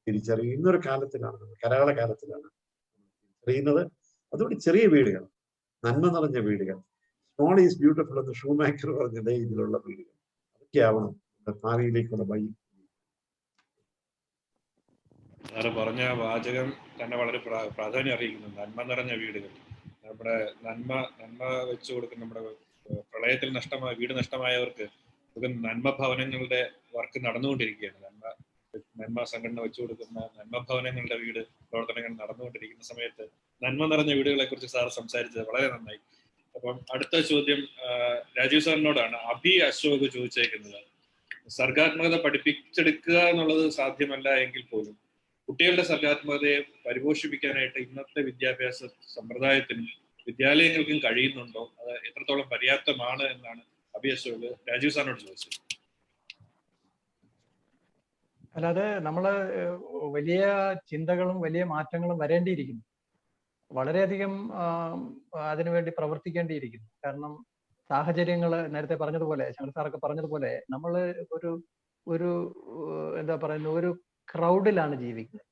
തിരിച്ചറിയും. ഇന്നൊരു കാലത്തിലാണ്, നമ്മൾ കരാള കാലത്തിലാണ് തിരിച്ചറിയുന്നത്. അതുകൊണ്ട് ചെറിയ വീടുകൾ, നന്മ നിറഞ്ഞ വീടുകൾ, സ്മോൾ ഈസ് ബ്യൂട്ടിഫുൾ എന്ന് ഷൂമാക്കർ പറഞ്ഞതേ ഇതിലുള്ള വീടുകൾ, അതൊക്കെയാവണം ഭാവിയിലേക്കുള്ള വഴി. സാറ് പറഞ്ഞ വാചകം തന്നെ വളരെ പ്രാധാന്യം അറിയിക്കുന്നു. നന്മ നിറഞ്ഞ വീടുകൾ, നമ്മുടെ നന്മ വെച്ചു കൊടുക്കുന്ന, നമ്മുടെ പ്രളയത്തിൽ വീട് നഷ്ടമായവർക്ക് നന്മ ഭവനങ്ങളുടെ വർക്ക് നടന്നുകൊണ്ടിരിക്കുകയാണ്. നന്മ സംഘടന വെച്ചു കൊടുക്കുന്ന നന്മ ഭവനങ്ങളുടെ വീട് പ്രവർത്തനങ്ങൾ നടന്നുകൊണ്ടിരിക്കുന്ന സമയത്ത് നന്മ നിറഞ്ഞ വീടുകളെ കുറിച്ച് സാർ സംസാരിച്ചത് വളരെ നന്നായി. അപ്പം അടുത്ത ചോദ്യം രാജീവ് സാറിനോടാണ്. അഭി അശോക് ചോദിച്ചേക്കുന്നത്, സർഗാത്മകത പഠിപ്പിച്ചെടുക്കുക എന്നുള്ളത് സാധ്യമല്ല എങ്കിൽ പോലും കുട്ടികളുടെ സർഗാത്മകതയെ പരിപോഷിപ്പിക്കാനായിട്ട് ഇന്നത്തെ വിദ്യാഭ്യാസ സമ്പ്രദായത്തിനും വിദ്യാലയങ്ങൾക്കും കഴിയുന്നുണ്ടോ? അത് എത്രത്തോളം പര്യാപ്തമാണ് എന്നാണ് അഭി അശോക് രാജീവ് സാറിനോട് ചോദിച്ചത്. അല്ലാതെ നമ്മള് വലിയ ചിന്തകളും വലിയ മാറ്റങ്ങളും വരേണ്ടിയിരിക്കുന്നു. വളരെയധികം അതിനുവേണ്ടി പ്രവർത്തിക്കേണ്ടിയിരിക്കുന്നു. കാരണം സാഹചര്യങ്ങൾ നേരത്തെ പറഞ്ഞതുപോലെ, ശങ്കർ സാറൊക്കെ പറഞ്ഞതുപോലെ, നമ്മൾ ഒരു എന്താ പറയുന്നത്, ഒരു ക്രൗഡിലാണ് ജീവിക്കുന്നത്.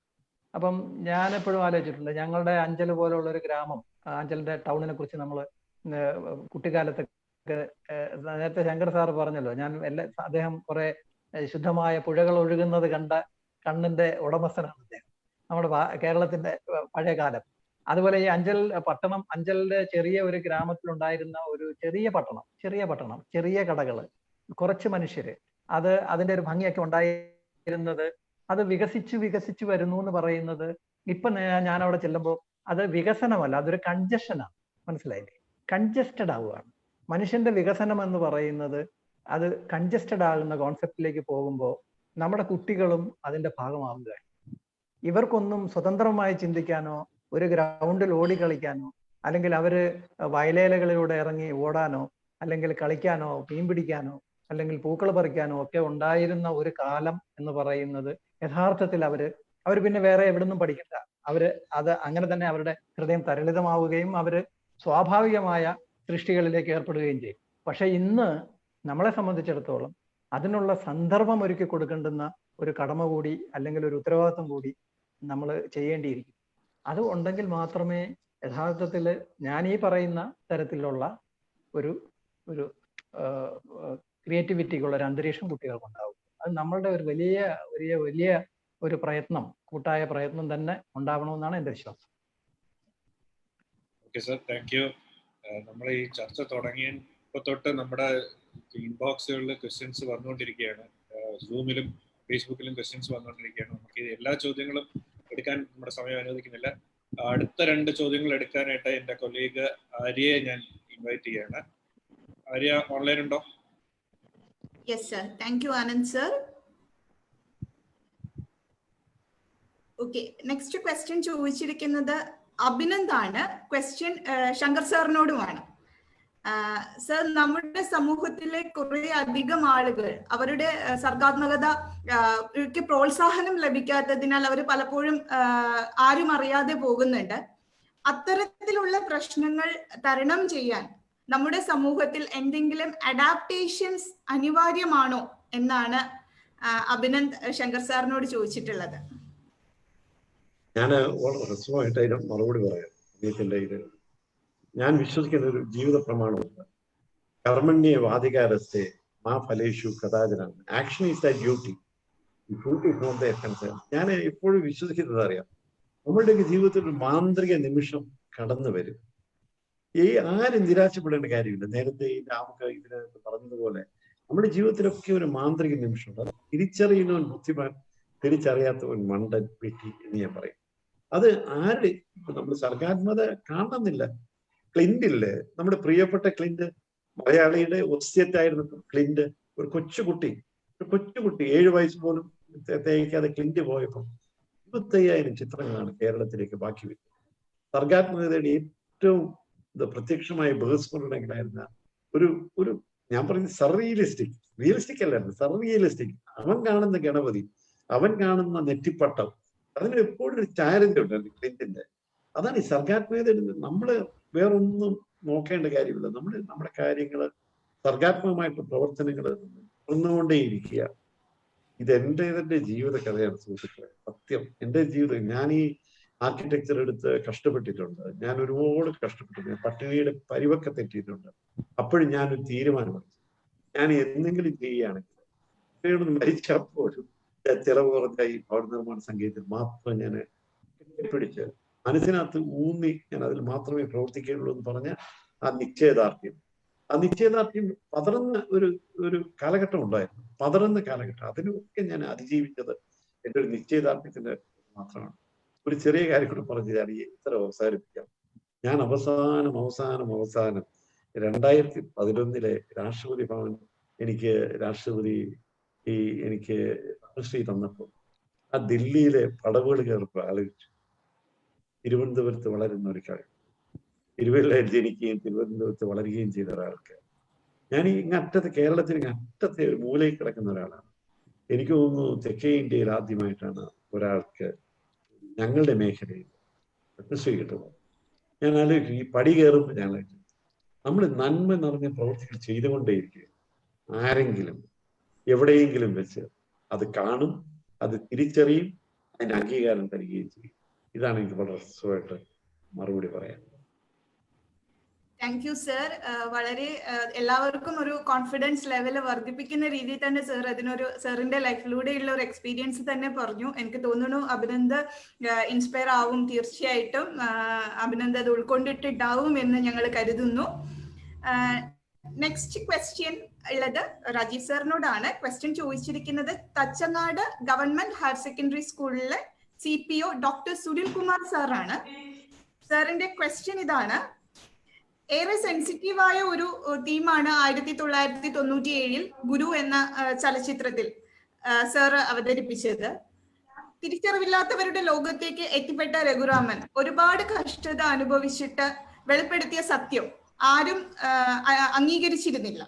അപ്പം ഞാൻ എപ്പോഴും ആലോചിച്ചിട്ടുണ്ട്, ഞങ്ങളുടെ അഞ്ചൽ പോലുള്ള ഒരു ഗ്രാമം, അഞ്ചലിന്റെ ടൗണിനെ കുറിച്ച് നമ്മൾ കുട്ടിക്കാലത്തൊക്കെ, നേരത്തെ ശങ്കർ സാറ് പറഞ്ഞല്ലോ, അദ്ദേഹം കുറെ ശുദ്ധമായ പുഴകൾ ഒഴുകുന്നത് കണ്ട കണ്ണിന്റെ ഉടമസ്ഥനാണ് അദ്ദേഹം, നമ്മുടെ കേരളത്തിന്റെ പഴയ കാലം. അതുപോലെ ഈ അഞ്ചലിന്റെ ചെറിയ ഒരു ഗ്രാമത്തിലുണ്ടായിരുന്ന ഒരു ചെറിയ പട്ടണം, ചെറിയ കടകള്, കുറച്ച് മനുഷ്യര്, അതിന്റെ ഒരു ഭംഗിയൊക്കെ ഉണ്ടായിരുന്നത്, അത് വികസിച്ചു വരുന്നു എന്ന് പറയുന്നത്, ഇപ്പൊ ഞാൻ അവിടെ ചെല്ലുമ്പോൾ അത് വികസനമല്ല, അതൊരു കൺജഷനാണ്. മനസ്സിലായില്ലേ? കൺജസ്റ്റഡ് ആവുകയാണ്. മനുഷ്യന്റെ വികസനം എന്ന് പറയുന്നത് അത് കൺജസ്റ്റഡ് ആകുന്ന കോൺസെപ്റ്റിലേക്ക് പോകുമ്പോൾ നമ്മുടെ കുട്ടികളും അതിന്റെ ഭാഗമാവുകയാണ്. ഇവർക്കൊന്നും സ്വതന്ത്രമായി ചിന്തിക്കാനോ ഒരു ഗ്രൗണ്ടിൽ ഓടി കളിക്കാനോ, അല്ലെങ്കിൽ അവര് വയലേലകളിലൂടെ ഇറങ്ങി ഓടാനോ, അല്ലെങ്കിൽ കളിക്കാനോ, മീൻ പിടിക്കാനോ, അല്ലെങ്കിൽ പൂക്കൾ പറിക്കാനോ ഒക്കെ ഉണ്ടായിരുന്ന ഒരു കാലം എന്ന് പറയുന്നത് യഥാർത്ഥത്തിൽ അവര് പിന്നെ വേറെ എവിടുന്നും പഠിക്കണ്ട. അത് അങ്ങനെ തന്നെ അവരുടെ ഹൃദയം തരളിതമാവുകയും അവര് സ്വാഭാവികമായ സൃഷ്ടികളിലേക്ക് ഏർപ്പെടുകയും ചെയ്യും. പക്ഷെ ഇന്ന് നമ്മളെ സംബന്ധിച്ചിടത്തോളം അതിനുള്ള സന്ദർഭം ഒരുക്കി കൊടുക്കേണ്ടുന്ന ഒരു കടമ കൂടി, അല്ലെങ്കിൽ ഒരു ഉത്തരവാദിത്വം കൂടി നമ്മൾ ചെയ്യേണ്ടിയിരിക്കും. അത് ഉണ്ടെങ്കിൽ മാത്രമേ യഥാർത്ഥത്തിൽ ഞാൻ ഈ പറയുന്ന തരത്തിലുള്ള ഒരു ക്രിയേറ്റിവിറ്റിക്കുള്ള ഒരു അന്തരീക്ഷം കുട്ടികൾക്കുണ്ടാവും. അത് നമ്മളുടെ ഒരു വലിയ ഒരു പ്രയത്നം, കൂട്ടായ പ്രയത്നം തന്നെ ഉണ്ടാവണമെന്നാണ് എൻ്റെ വിശ്വാസം. Okay sir, thank U. നമ്മൾ ഈ ചർച്ച തുടങ്ങിയപ്പോൾ തൊട്ട് നമ്മുടെ ഇൻബോക്സുകളിൽ ക്വസ്റ്റ്യൻസ് വന്നുകൊണ്ടിരിക്കുകയാണ്. സൂമിലും ഫേസ്ബുക്കിലും ക്വസ്റ്റ്യൻസ് വന്നുകൊണ്ടിരിക്കുകയാണ്. നമുക്ക് എല്ലാ ചോദ്യങ്ങളും എടുക്കാൻ നമ്മുടെ സമയം അനുവദിക്കുന്നില്ല. അടുത്ത 2 ചോദ്യങ്ങൾ എടുക്കാനായിട്ട് എൻ്റെ കൊളീഗ് ആര്യയെ ഞാൻ ഇൻവൈറ്റ് ചെയ്യാണ്. ആര്യ ഓൺലൈൻ ഉണ്ടോ? Yes, sir. Thank you, Anand, sir. Okay, next question ചോദിച്ചിരിക്കുന്നത് അഭിനന്ദാണ്. ക്വസ്റ്റ്യൻ ശങ്കർ സാറിനോടുമാണ്. സർ, നമ്മുടെ സമൂഹത്തിലെ കുറെ അധികം ആളുകൾ അവരുടെ സർഗാത്മകതയ്ക്ക് പ്രോത്സാഹനം ലഭിക്കാത്തതിനാൽ അവർ പലപ്പോഴും ആരും അറിയാതെ പോകുന്നുണ്ട്. അത്തരത്തിലുള്ള പ്രശ്നങ്ങൾ തരണം ചെയ്യാൻ നമ്മുടെ സമൂഹത്തിൽ എന്തെങ്കിലും അഡാപ്റ്റേഷൻസ് അനിവാര്യമാണോ എന്നാണ് അഭിനന്ദ് ശങ്കർ സാറിനോട് ചോദിച്ചിട്ടുള്ളത്. ഞാൻ വളരെ ഹ്രസ്വമായിട്ട് അതിന് മറുപടി പറയാം. അദ്ദേഹത്തിൻ്റെ ഇത് ഞാൻ വിശ്വസിക്കുന്ന ഒരു ജീവിത പ്രമാണമുണ്ട്. കർമ്മണ്യ വാധികാരത്തെ മാ ഫലേഷു കഥാചന, action is the duty, duty for the concern. ഞാൻ എപ്പോഴും വിശ്വസിക്കുന്നത് അറിയാം, നമ്മളുടെയൊക്കെ ജീവിതത്തിൽ ഒരു മാന്ത്രിക നിമിഷം കടന്നു വരും. ആരും നിരാശപ്പെടേണ്ട കാര്യമില്ല. നേരത്തെ നമുക്ക് ഇതിനകത്ത് പറഞ്ഞതുപോലെ നമ്മുടെ ജീവിതത്തിലൊക്കെ ഒരു മാന്ത്രിക നിമിഷമുണ്ട്. അത് തിരിച്ചറിയുന്നവൻ ബുദ്ധിമാൻ, തിരിച്ചറിയാത്തവൻ മണ്ടൻ പെറ്റി എന്ന് ഞാൻ പറയും. അത് ആരുടെ ഇപ്പൊ നമ്മൾ സർഗാത്മകത കാണുന്നില്ല. ക്ലിന്റില്ലേ, നമ്മുടെ പ്രിയപ്പെട്ട ക്ലിന്റ്, മലയാളിയുടെ ഒസ്യറ്റായിരുന്ന ക്ലിന്റ്, ഒരു കൊച്ചുകുട്ടി 7 വയസ്സ് പോലും തേക്കാതെ ക്ലിന്റ് പോയപ്പോൾ 25,000 ചിത്രങ്ങളാണ് കേരളത്തിലേക്ക് ബാക്കി വരുന്നത്. സർഗാത്മകതയുടെ ഏറ്റവും പ്രത്യക്ഷമായ ബേസ്മെന്റുണ്ടായിരുന്ന ഒരു ഞാൻ പറയുന്നത് റിയലിസ്റ്റിക് അല്ലായിരുന്നു, സർറിയലിസ്റ്റിക്. അവൻ കാണുന്ന ഗണപതി, അവൻ കാണുന്ന നെറ്റിപ്പട്ടം, അതിന് എപ്പോഴും ഒരു ചാരത ഉണ്ടായിരുന്നു ക്ലിന്റിന്റെ. അതാണ് ഈ സർഗാത്മകത. നമ്മള് വേറൊന്നും നോക്കേണ്ട കാര്യമില്ല. നമ്മുടെ കാര്യങ്ങള്, സർഗാത്മകമായിട്ടുള്ള പ്രവർത്തനങ്ങള് തുറന്നുകൊണ്ടേയിരിക്കുക. ഇതെന്റെ ജീവിത കഥയാണ് സുഹൃത്തുക്കളെ. സത്യം, എൻ്റെ ജീവിതം. ഞാൻ ഈ ആർക്കിടെക്ചർ എടുത്ത് കഷ്ടപ്പെട്ടിട്ടുണ്ട്. ഞാൻ ഒരുപാട് കഷ്ടപ്പെട്ടിട്ടുണ്ട്. പട്ടിണിയുടെ പരിവക്കത്തെറ്റിയിട്ടുണ്ട്. അപ്പോഴും ഞാനൊരു തീരുമാനമെടുത്തു, ഞാൻ എന്തെങ്കിലും ചെയ്യുകയാണെങ്കിൽ മരിച്ചാൽ പോലും ചെലവ് കുറഞ്ഞ ഈ ഭവന നിർമ്മാണ സംഗീതത്തിൽ മാത്രം ഞാൻ കെട്ടിപ്പിടിച്ച് മനസ്സിനകത്ത് ഊന്നി ഞാൻ അതിൽ മാത്രമേ പ്രവർത്തിക്കുകയുള്ളൂ എന്ന് പറഞ്ഞ ആ നിശ്ചയദാർഢ്യം പതറുന്ന ഒരു കാലഘട്ടം ഉണ്ടായിരുന്നു. പതറുന്ന കാലഘട്ടം. അതിനൊക്കെ ഞാൻ അതിജീവിച്ചത് എൻ്റെ ഒരു നിശ്ചയദാർഢ്യത്തിന്റെ മാത്രമാണ്. ഒരു ചെറിയ കാര്യം കൂടെ പറഞ്ഞ് ഞാൻ ഇത്ര അവസാനിപ്പിക്കാം. ഞാൻ അവസാനം 2011 രാഷ്ട്രപതി ഭവൻ എനിക്ക് പത്മശ്രീ തന്നപ്പോൾ ആ ദില്ലിയിലെ പടവുകൾ കയറിപ്പോൾ ആലോചിച്ചു. തിരുവനന്തപുരത്ത് വളരുന്ന ഒരു കാര്യം, തിരുവല്ലയിൽ ജനിക്കുകയും തിരുവനന്തപുരത്ത് വളരുകയും ചെയ്ത ഒരാൾക്ക്, ഞാൻ ഈ ഇങ്ങറ്റത്തെ കേരളത്തിൽ ഇങ്ങറ്റത്തെ ഒരു മൂലയിൽ കിടക്കുന്ന ഒരാളാണ്. എനിക്ക് തോന്നുന്നു തെക്കേ ഇന്ത്യയിൽ ആദ്യമായിട്ടാണ് ഒരാൾക്ക് ഞങ്ങളുടെ മേഖലയിൽ പത്മശ്രീ കിട്ടുന്നത്. ഞാൻ ആലോചിക്കും, ഈ പടി കയറുമ്പോൾ ഞാൻ ആലോചിക്കും, നമ്മൾ നന്മ നിറഞ്ഞ പ്രവൃത്തികൾ ചെയ്തുകൊണ്ടേയിരിക്കുക. ആരെങ്കിലും എവിടെയെങ്കിലും വെച്ച് അത് കാണും, അത് തിരിച്ചറിയും, അതിന് അംഗീകാരം തരികയും ചെയ്യും. ഇതാണ് എനിക്ക് വളരെ രസമായിട്ട് മറുപടി പറയാൻ. Thank you sir. വളരെ എല്ലാവർക്കും ഒരു കോൺഫിഡൻസ് ലെവൽ വർദ്ധിപ്പിക്കുന്ന രീതിയിൽ തന്നെ സർ സാറിന്റെ ലൈഫിലൂടെയുള്ള ഒരു എക്സ്പീരിയൻസ് തന്നെ പറഞ്ഞു. എനിക്ക് തോന്നുന്നു അഭിനന്ദ് ഇൻസ്പയർ ആവും. തീർച്ചയായിട്ടും അഭിനന്ദ് അത് ഉൾക്കൊണ്ടിട്ടുണ്ടാവും എന്ന് ഞങ്ങൾ കരുതുന്നു. നെക്സ്റ്റ് ക്വസ്റ്റ്യൻ ഉള്ളത് രാജീവ് സാറിനോടാണ്. ക്വസ്റ്റ്യൻ ചോദിച്ചിരിക്കുന്നത് തച്ചങ്ങാട് ഗവൺമെന്റ് ഹയർ സെക്കൻഡറി സ്കൂളിലെ CPO ഡോക്ടർ സുനിൽ കുമാർ സാറാണ്. സാറിന്റെ ക്വസ്റ്റ്യൻ ഇതാണ്: ഏറെ സെൻസിറ്റീവായ ഒരു തീമാണ് 1997 ഗുരു എന്ന ചലച്ചിത്രത്തിൽ സാർ അവതരിപ്പിച്ചത്. തിരിച്ചറിവില്ലാത്തവരുടെ ലോകത്തേക്ക് എത്തിപ്പെട്ട രഘുരാമൻ ഒരുപാട് കഷ്ടത അനുഭവിച്ചിട്ട് വെളിപ്പെടുത്തിയ സത്യം ആരും അംഗീകരിച്ചിരുന്നില്ല.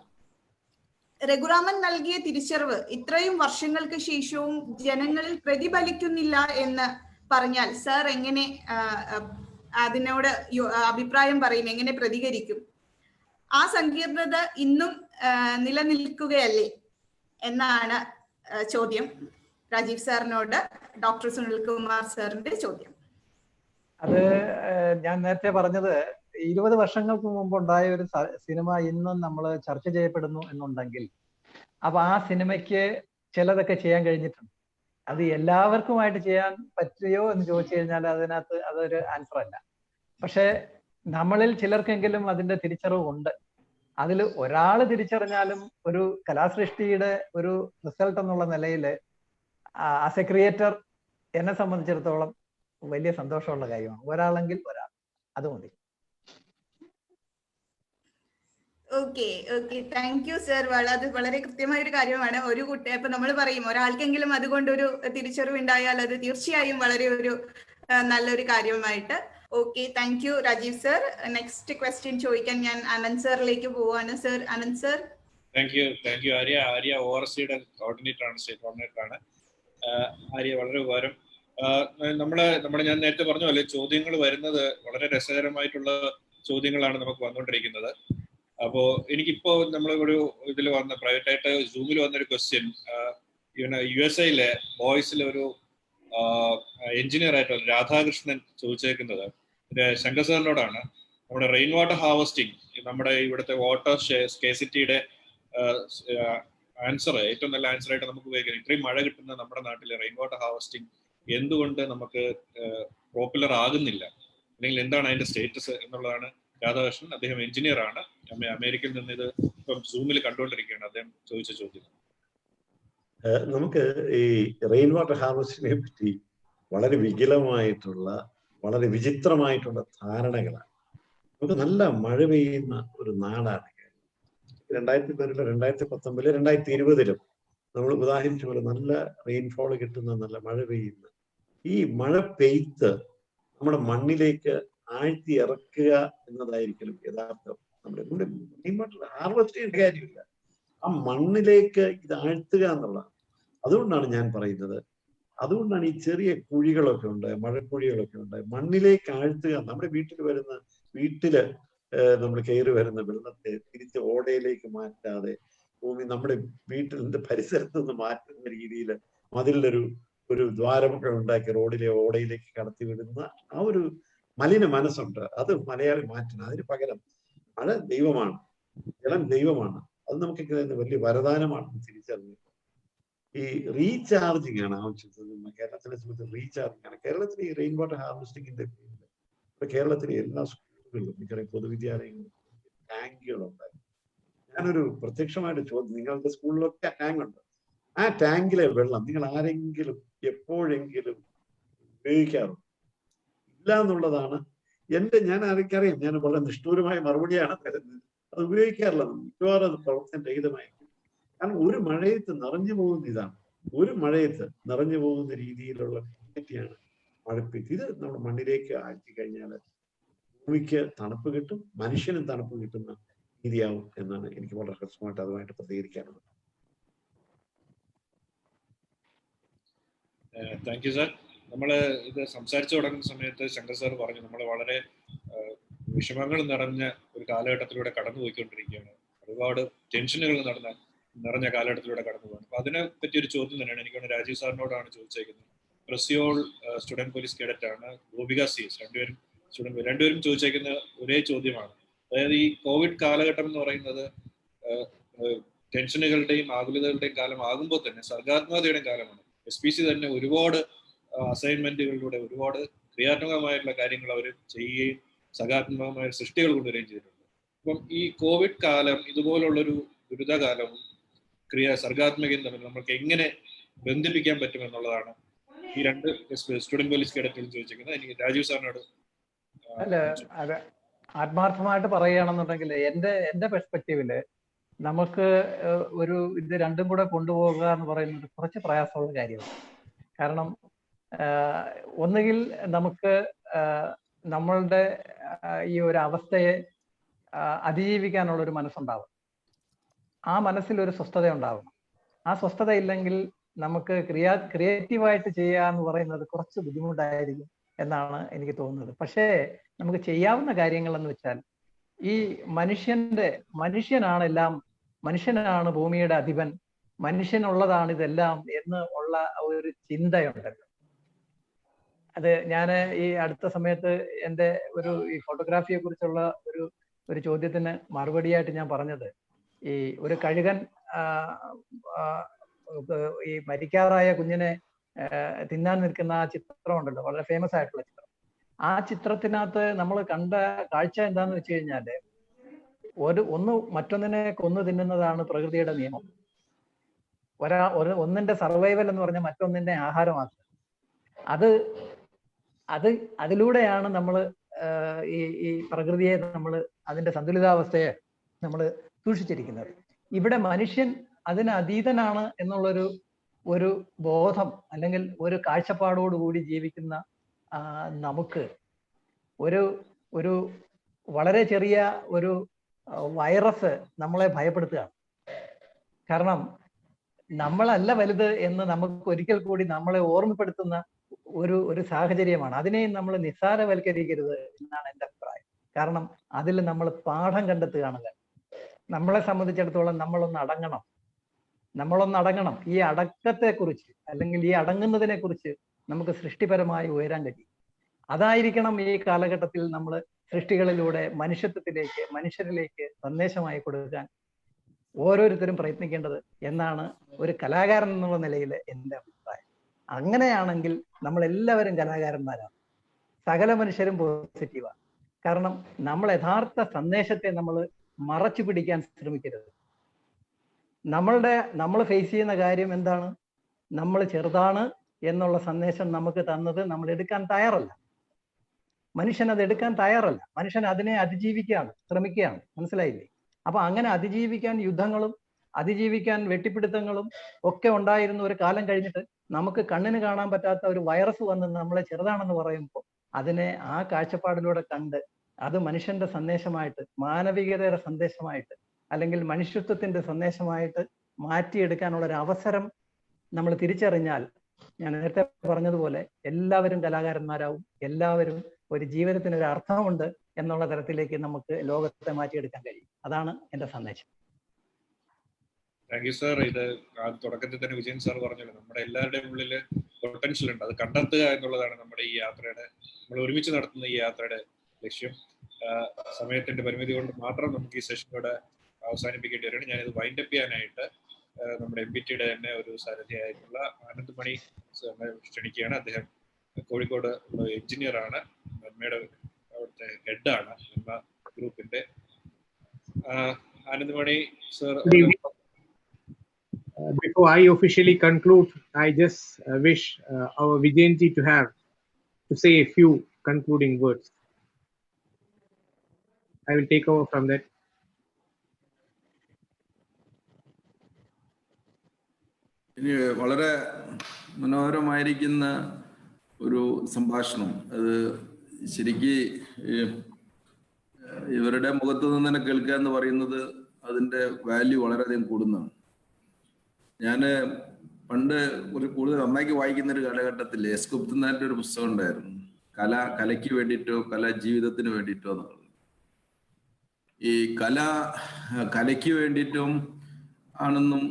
രഘുരാമൻ നൽകിയ തിരിച്ചറിവ് ഇത്രയും വർഷങ്ങൾക്ക് ശേഷവും ജനങ്ങളിൽ പ്രതിഫലിക്കുന്നില്ല എന്ന് പറഞ്ഞാൽ സാർ എങ്ങനെ അതിനോട് അഭിപ്രായം പറയും, എങ്ങനെ പ്രതികരിക്കും? ആ സങ്കീർണത ഇന്നും നിലനിൽക്കുകയല്ലേ എന്നാണ് ചോദ്യം. രാജീവ് സാറിനോട് ഡോക്ടർ സുനിൽ കുമാർ സാറിന്റെ ചോദ്യം. അത് ഞാൻ നേരത്തെ പറഞ്ഞത് 20 വർഷങ്ങൾക്ക് മുമ്പ് ഉണ്ടായ ഒരു സിനിമ ഇന്നും നമ്മൾ ചർച്ച ചെയ്യപ്പെടുന്നു എന്നുണ്ടെങ്കിൽ അപ്പൊ ആ സിനിമയ്ക്ക് ചിലതൊക്കെ ചെയ്യാൻ കഴിഞ്ഞിട്ടുണ്ട്. അത് എല്ലാവർക്കുമായിട്ട് ചെയ്യാൻ പറ്റുമോ എന്ന് ചോദിച്ചു കഴിഞ്ഞാൽ അതിനകത്ത് അതൊരു ആൻസർ അല്ല. പക്ഷെ നമ്മളിൽ ചിലർക്കെങ്കിലും അതിന്റെ തിരിച്ചറിവുണ്ട്. അതിൽ ഒരാൾ തിരിച്ചറിഞ്ഞാലും ഒരു കലാസൃഷ്ടിയുടെ ഒരു റിസൾട്ട് എന്നുള്ള നിലയിൽ ആസ് എ ക്രിയേറ്റർ എന്നെ സംബന്ധിച്ചിടത്തോളം വലിയ സന്തോഷമുള്ള കാര്യമാണ്. ഒരാളെങ്കിൽ ഒരാൾ, അത് മതി. Okay okay, thank you sir. അത് വളരെ കൃത്യമായ ഒരു കാര്യമാണ്. ഒരു കുട്ടി ഇപ്പൊ നമ്മൾ പറയും ഒരാൾക്കെങ്കിലും അതുകൊണ്ടൊരു തിരിച്ചറിവുണ്ടായാൽ അത് തീർച്ചയായും വളരെ ഒരു നല്ലൊരു കാര്യമായിട്ട്. Okay, thank you Rajeev sir. Next question ചോദിക്കാൻ ഞാൻ അനന്ത് സാറിലേക്ക് പോവാണ്. Sir, Anant sir. Thank you Arya. Arya ORCയുടെ കോർഡിനേറ്റർ ആണ്, സ്റ്റേറ്റ് കോർഡിനേറ്റർ ആണ്. ആര്യ, വളരെ ഉപകാരം. ഞാൻ നേരത്തെ പറഞ്ഞ പോലെ ചോദ്യങ്ങൾ വരുന്നത് വളരെ രസകരമായിട്ടുള്ള ചോദ്യങ്ങളാണ് നമുക്ക് വന്നുകൊണ്ടിരിക്കുന്നത്. അപ്പോ എനിക്കിപ്പോ നമ്മൾ ഒരു ഇതിൽ വന്ന പ്രൈവറ്റായിട്ട് സൂമിൽ വന്നൊരു ക്വസ്റ്റ്യൻ, USA ബോയ്സിലെ ഒരു എഞ്ചിനീയർ ആയിട്ടുള്ള രാധാകൃഷ്ണൻ ചോദിച്ചേക്കുന്നത് ശങ്കർ സാറിനോടാണ്. നമ്മുടെ റെയിൻ വാട്ടർ ഹാർവസ്റ്റിംഗ്, നമ്മുടെ ഇവിടുത്തെ വാട്ടർ സ്കേസിറ്റിയുടെ ആൻസർ, ഏറ്റവും നല്ല ആൻസർ ആയിട്ട് നമുക്ക് ഉപയോഗിക്കാം. ഇത്രയും മഴ കിട്ടുന്ന നമ്മുടെ നാട്ടിലെ റെയിൻ വാട്ടർ ഹാർവസ്റ്റിംഗ് എന്തുകൊണ്ട് നമുക്ക് പോപ്പുലർ ആകുന്നില്ല, അല്ലെങ്കിൽ എന്താണ് അതിന്റെ സ്റ്റേറ്റസ് എന്നുള്ളതാണ് രാധാകൃഷ്ണൻ. അദ്ദേഹം എഞ്ചിനീയർ ആണ്, അമേരിക്കയിൽ നിന്ന് ഇത് ഇപ്പം സൂമിൽ കണ്ടുകൊണ്ടിരിക്കുകയാണ്. അദ്ദേഹം ചോദിച്ച ചോദ്യം. നമുക്ക് ഈ റെയിൻ വാട്ടർ ഹാർവസ്റ്റിങ്ങിനെ പറ്റി വളരെ വികലമായിട്ടുള്ള, വളരെ വിചിത്രമായിട്ടുള്ള ധാരണകളാണ്. നമുക്ക് നല്ല മഴ പെയ്യുന്ന ഒരു നാടാണ് 2010, 2019, 2020 നമ്മൾ ഉദാഹരിച്ച പോലെ നല്ല റെയിൻഫോൾ കിട്ടുന്ന, നല്ല മഴ പെയ്യുന്ന ഈ മഴ പെയ്ത്ത് നമ്മുടെ മണ്ണിലേക്ക് ആഴ്ത്തി ഇറക്കുക എന്നതായിരിക്കും യഥാർത്ഥം. നമ്മുടെ റെയിൻ വാട്ടർ ഹാർവെസ്റ്റ് ചെയ്യേണ്ട കാര്യമില്ല, ആ മണ്ണിലേക്ക് ഇത് ആഴ്ത്തുക എന്നുള്ളതാണ്. അതുകൊണ്ടാണ് ഞാൻ പറയുന്നത്, അതുകൊണ്ടാണ് ഈ ചെറിയ കുഴികളൊക്കെ ഉണ്ട്, മഴക്കുഴികളൊക്കെ ഉണ്ട്, മണ്ണിലേക്ക് ആഴ്ത്തുക. നമ്മുടെ വീട്ടില് നമ്മൾ കയറി വരുന്ന വെള്ളത്തെ തിരിച്ച് ഓടയിലേക്ക് മാറ്റാതെ, ഭൂമി നമ്മുടെ വീട്ടിലിന്റെ പരിസരത്ത് നിന്ന് മാറ്റുന്ന രീതിയിൽ മതിലൊരു ദ്വാരമൊക്കെ ഉണ്ടാക്കി റോഡിലെ ഓടയിലേക്ക് കടത്തി വിടുന്ന ആ ഒരു മലിന മനസ്സുണ്ട്. അത് മലയാളി മാറ്റണം. അതിന് പകരം മഴ ദൈവമാണ്, ജലം ദൈവമാണ്, അത് നമുക്ക് വലിയ വരദാനമാണെന്ന് തിരിച്ചറിഞ്ഞു ഈ റീചാർജിങ് ആണ് ആവശ്യത്തിന്. കേരളത്തിനെ സംബന്ധിച്ച് റീചാർജിങ് ആണ്. കേരളത്തിൽ ഈ റെയിൻ വാട്ടർ ഹാർവെസ്റ്റിംഗിന്റെ കേരളത്തിലെ എല്ലാ സ്കൂളുകളിലും, മിക്കവാറും പൊതുവിദ്യാലയങ്ങളിലും ടാങ്കുകളുണ്ടായി. ഞാനൊരു പ്രത്യക്ഷമായിട്ട് ചോദ്യം, നിങ്ങളുടെ സ്കൂളിലൊക്കെ ടാങ്ക് ഉണ്ട്, ആ ടാങ്കിലെ വെള്ളം നിങ്ങൾ ആരെങ്കിലും എപ്പോഴെങ്കിലും ഉപയോഗിക്കാറുണ്ട്? ഇല്ല എന്നുള്ളതാണ് ഞാൻ ആർക്കറിയാം, ഞാൻ വളരെ നിഷ്ഠൂരമായ മറുപടിയാണ് തരുന്നത്. അത് ഉപയോഗിക്കാറില്ല, മിക്കവാറും അത് പ്രവർത്തനരഹിതമായിരിക്കും. കാരണം ഒരു മഴയത്ത് നിറഞ്ഞു പോകുന്ന ഇതാണ്, ഒരു മഴയത്ത് നിറഞ്ഞു പോകുന്ന രീതിയിലുള്ള ക്വാണ്ടിറ്റിയാണ് മഴപ്പെയ്ത്ത്. ഇത് നമ്മുടെ മണ്ണിലേക്ക് ആഴ്ത്തി കഴിഞ്ഞാൽ ഭൂമിക്ക് തണുപ്പ് കിട്ടും, മനുഷ്യനും തണുപ്പ് കിട്ടുന്ന രീതിയാവും എന്നാണ് എനിക്ക് വളരെ ഹ്രസ്വമായിട്ട് അതുമായിട്ട് പ്രതികരിക്കാനുള്ളത്. Thank you sir. നമ്മൾ ഇത് സംസാരിച്ചു തുടങ്ങുന്ന സമയത്ത് ശങ്കർ സാർ പറഞ്ഞു നമ്മൾ വളരെ വിഷമങ്ങൾ നിറഞ്ഞ ഒരു കാലഘട്ടത്തിലൂടെ കടന്നു പോയിക്കൊണ്ടിരിക്കുകയാണ്, ഒരുപാട് ടെൻഷനുകൾ നിറഞ്ഞ കാലഘട്ടത്തിലൂടെ കടന്നു പോകണം. അപ്പൊ അതിനെ പറ്റി ഒരു ചോദ്യം തന്നെയാണ് എനിക്ക് രാജീവ് സാറിനോടാണ് ചോദിച്ചേക്കുന്നത്. പ്രസിയോൾ സ്റ്റുഡന്റ് പോലീസ് കേഡറ്റ് ആണ്, ഗോപിക CS, രണ്ടുപേരും ചോദിച്ചേക്കുന്ന ഒരേ ചോദ്യമാണ്. അതായത് ഈ കോവിഡ് കാലഘട്ടം എന്ന് പറയുന്നത് ടെൻഷനുകളുടെയും ആകുലതകളുടെയും കാലം ആകുമ്പോൾ തന്നെ സർഗാത്മകതയുടെയും കാലമാണ്. SPC തന്നെ ഒരുപാട് അസൈൻമെന്റുകളിലൂടെ ഒരുപാട് ക്രിയാത്മകമായിട്ടുള്ള കാര്യങ്ങൾ അവർ ചെയ്യുകയും സർഗാത്മകമായ സൃഷ്ടികൾ കൊണ്ടുവരികയും ചെയ്തിട്ടുണ്ട്. അപ്പം ഈ കോവിഡ് കാലം ഇതുപോലുള്ളൊരു ദുരിതകാലവും സർഗാത്മകയും തമ്മിൽ നമുക്ക് എങ്ങനെ ബന്ധിപ്പിക്കാൻ പറ്റുമെന്നുള്ളതാണ് ഈ രണ്ട് സ്റ്റുഡന്റ് പോലീസ് കേഡറ്റുകൾ ചോദിച്ചിരിക്കുന്നത്. എനിക്ക് രാജീവ് സാറിനോട്. അല്ല, അത് ആത്മാർത്ഥമായിട്ട് പറയുകയാണെന്നുണ്ടെങ്കിൽ എന്റെ പെർസ്പെക്റ്റീവില് നമുക്ക് ഇത് രണ്ടും കൂടെ കൊണ്ടുപോകുക എന്ന് പറയുന്നത് കുറച്ച് പ്രയാസമുള്ള കാര്യമാണ്. കാരണം ഒന്നുകിൽ നമുക്ക് നമ്മളുടെ ഈ ഒരു അവസ്ഥയെ അതിജീവിക്കാനുള്ള ഒരു മനസ്സുണ്ടാവും, ആ മനസ്സിൽ ഒരു സ്വസ്ഥത ഉണ്ടാവണം. ആ സ്വസ്ഥത ഇല്ലെങ്കിൽ നമുക്ക് ക്രിയേറ്റീവായിട്ട് ചെയ്യുക എന്ന് പറയുന്നത് കുറച്ച് ബുദ്ധിമുട്ടായിരിക്കും എന്നാണ് എനിക്ക് തോന്നുന്നത്. പക്ഷേ നമുക്ക് ചെയ്യാവുന്ന കാര്യങ്ങൾ എന്ന് വെച്ചാൽ ഈ മനുഷ്യനാണ് ഭൂമിയുടെ അധിപൻ, മനുഷ്യനുള്ളതാണ് ഇതെല്ലാം എന്ന് ഉള്ള ഒരു ചിന്തയുണ്ടല്ലോ. അത് ഞാൻ ഈ അടുത്ത സമയത്ത് എൻ്റെ ഈ ഫോട്ടോഗ്രാഫിയെ കുറിച്ചുള്ള ഒരു ചോദ്യത്തിന് മറുപടിയായിട്ട് ഞാൻ പറഞ്ഞത്, ഈ ഒരു കഴുകൻ ഈ മരിക്കാറായ കുഞ്ഞിനെ തിന്നാൻ നിൽക്കുന്ന ആ ചിത്രം ഉണ്ടല്ലോ, വളരെ ഫേമസ് ആയിട്ടുള്ള ചിത്രം. ആ ചിത്രത്തിനകത്ത് നമ്മൾ കണ്ട കാഴ്ച എന്താന്ന് വെച്ച് കഴിഞ്ഞാല് ഒന്ന് മറ്റൊന്നിനെ കൊന്നു തിന്നുന്നതാണ് പ്രകൃതിയുടെ നിയമം. ഒന്നിന്റെ സർവൈവൽ എന്ന് പറഞ്ഞാൽ മറ്റൊന്നിന്റെ ആഹാരമാക്കുക. അതിലൂടെയാണ് നമ്മൾ ഈ പ്രകൃതിയെ നമ്മൾ അതിന്റെ സന്തുലിതാവസ്ഥയെ നമ്മൾ സൂക്ഷിച്ചിരിക്കുന്നത്. ഇവിടെ മനുഷ്യൻ അതിന് അതീതനാണ് ഒരു ബോധം അല്ലെങ്കിൽ ഒരു കാഴ്ചപ്പാടോടുകൂടി ജീവിക്കുന്ന നമുക്ക് ഒരു വളരെ ചെറിയ ഒരു വൈറസ് നമ്മളെ ഭയപ്പെടുത്തുകയാണ്. കാരണം നമ്മളല്ല വലുത് എന്ന് നമുക്ക് ഒരിക്കൽ കൂടി നമ്മളെ ഓർമ്മപ്പെടുത്തുന്ന ഒരു സാഹചര്യമാണ്. അതിനെയും നമ്മൾ നിസ്സാരവൽക്കരിക്കരുത് എന്നാണ് എൻ്റെ അഭിപ്രായം. കാരണം അതിൽ നമ്മൾ പാഠം കണ്ടെത്തുകയാണ്. നമ്മളെ സംബന്ധിച്ചിടത്തോളം നമ്മളൊന്ന് അടങ്ങണം. ഈ അടക്കത്തെക്കുറിച്ച് അല്ലെങ്കിൽ ഈ അടങ്ങുന്നതിനെ കുറിച്ച് നമുക്ക് സൃഷ്ടിപരമായി ഉയരാൻ കഴിയും. അതായിരിക്കണം ഈ കാലഘട്ടത്തിൽ നമ്മൾ സൃഷ്ടികളിലൂടെ മനുഷ്യരിലേക്ക് സന്ദേശമായി കൊടുക്കാൻ ഓരോരുത്തരും പ്രയത്നിക്കേണ്ടത് എന്നാണ് ഒരു കലാകാരൻ എന്നുള്ള നിലയിൽ എൻ്റെ അഭിപ്രായം. അങ്ങനെയാണെങ്കിൽ നമ്മൾ എല്ലാവരും കലാകാരന്മാരാണ്, സകല മനുഷ്യരും പോസിറ്റീവാണ്. കാരണം നമ്മൾ യഥാർത്ഥ സന്ദേശത്തെ നമ്മൾ മറച്ചു പിടിക്കാൻ ശ്രമിക്കരുത്. നമ്മൾ ഫേസ് ചെയ്യുന്ന കാര്യം എന്താണ്? നമ്മൾ ചെറുതാണ് എന്നുള്ള സന്ദേശം നമുക്ക് തന്നത് നമ്മൾ എടുക്കാൻ തയ്യാറല്ല. മനുഷ്യൻ അത് എടുക്കാൻ തയ്യാറല്ല. മനുഷ്യൻ അതിനെ അതിജീവിക്കുകയാണ്, ശ്രമിക്കുകയാണ്. മനസ്സിലായില്ലേ? അപ്പൊ അങ്ങനെ അതിജീവിക്കാൻ യുദ്ധങ്ങളും അതിജീവിക്കാൻ വെട്ടിപ്പിടുത്തങ്ങളും ഒക്കെ ഉണ്ടായിരുന്ന ഒരു കാലം കഴിഞ്ഞിട്ട് നമുക്ക് കണ്ണിന് കാണാൻ പറ്റാത്ത ഒരു വൈറസ് വന്ന് നമ്മളെ ചെറുതാണെന്ന് പറയുമ്പോൾ അതിനെ ആ കാഴ്ചപ്പാടിലൂടെ കണ്ട് അത് മനുഷ്യന്റെ സന്ദേശമായിട്ട്, മാനവികതയുടെ സന്ദേശമായിട്ട്, അല്ലെങ്കിൽ മനുഷ്യത്വത്തിന്റെ സന്ദേശമായിട്ട് മാറ്റിയെടുക്കാനുള്ള ഒരു അവസരം നമ്മൾ തിരിച്ചറിഞ്ഞാൽ, ഞാൻ നേരത്തെ പറഞ്ഞതുപോലെ എല്ലാവരും കലാകാരന്മാരാവും, എല്ലാവരും ഒരു ജീവിതത്തിന് ഒരു അർത്ഥമുണ്ട് എന്നുള്ള തരത്തിലേക്ക് നമുക്ക് ലോകത്തെ മാറ്റിയെടുക്കാൻ കഴിയും. അതാണ് എൻ്റെ സന്ദേശം. Thank you sir. ഇത് തുടക്കത്തിൽ തന്നെ വിജയൻ സാർ പറഞ്ഞല്ലോ, നമ്മുടെ എല്ലാവരുടെയും ഉള്ളിൽ പൊട്ടൻഷ്യൽ ഉണ്ട്. അത് കണ്ടെത്തുക എന്നുള്ളതാണ് നമ്മുടെ ഈ യാത്രയുടെ, നമ്മൾ ഒരുമിച്ച് നടത്തുന്ന ഈ യാത്രയുടെ ലക്ഷ്യം. സമയത്തിന്റെ പരിമിതി കൊണ്ട് മാത്രം നമുക്ക് ഈ സെഷനോടെ അവസാനിപ്പിക്കേണ്ടി വരികയാണ്. ഞാനിത് വൈൻഡപ്പ് ചെയ്യാനായിട്ട് നമ്മുടെ MBTയുടെ തന്നെ ഒരു സാരഥിയായിട്ടുള്ള ആനന്ദ് മണി ക്ഷണിക്കുകയാണ്. അദ്ദേഹം കോഴിക്കോട് ഉള്ള എഞ്ചിനീയർ ആണ്, നന്മയുടെ അവിടുത്തെ ഹെഡാണ് നന്മ ഗ്രൂപ്പിന്റെ. ആനന്ദ് മണി sir, before I officially conclude, I just wish our Vijayanji to say a few concluding words. I will take over from that. ഇനി വളരെ മനോഹരമായിരിക്കുന്ന ഒരു സംഭാഷണം. അത് ശരിക്ക് ഇവരുടെ മുഖത്ത് നിന്ന് തന്നെ കേൾക്കുക എന്ന് പറയുന്നത് അതിൻ്റെ വാല്യൂ വളരെയധികം കൂടുന്നതാണ്. ഞാൻ പണ്ട് കൂടുതൽ നന്നാക്കി വായിക്കുന്ന ഒരു കാലഘട്ടത്തിൽ എസ് ഗുപ്തനാഥിന്റെ ഒരു പുസ്തകം ഉണ്ടായിരുന്നു, കലയ്ക്ക് വേണ്ടിയിട്ടോ കല ജീവിതത്തിന് വേണ്ടിയിട്ടോ എന്നുള്ളത്. ഈ കലയ്ക്ക് വേണ്ടിയിട്ടും ആണെന്നും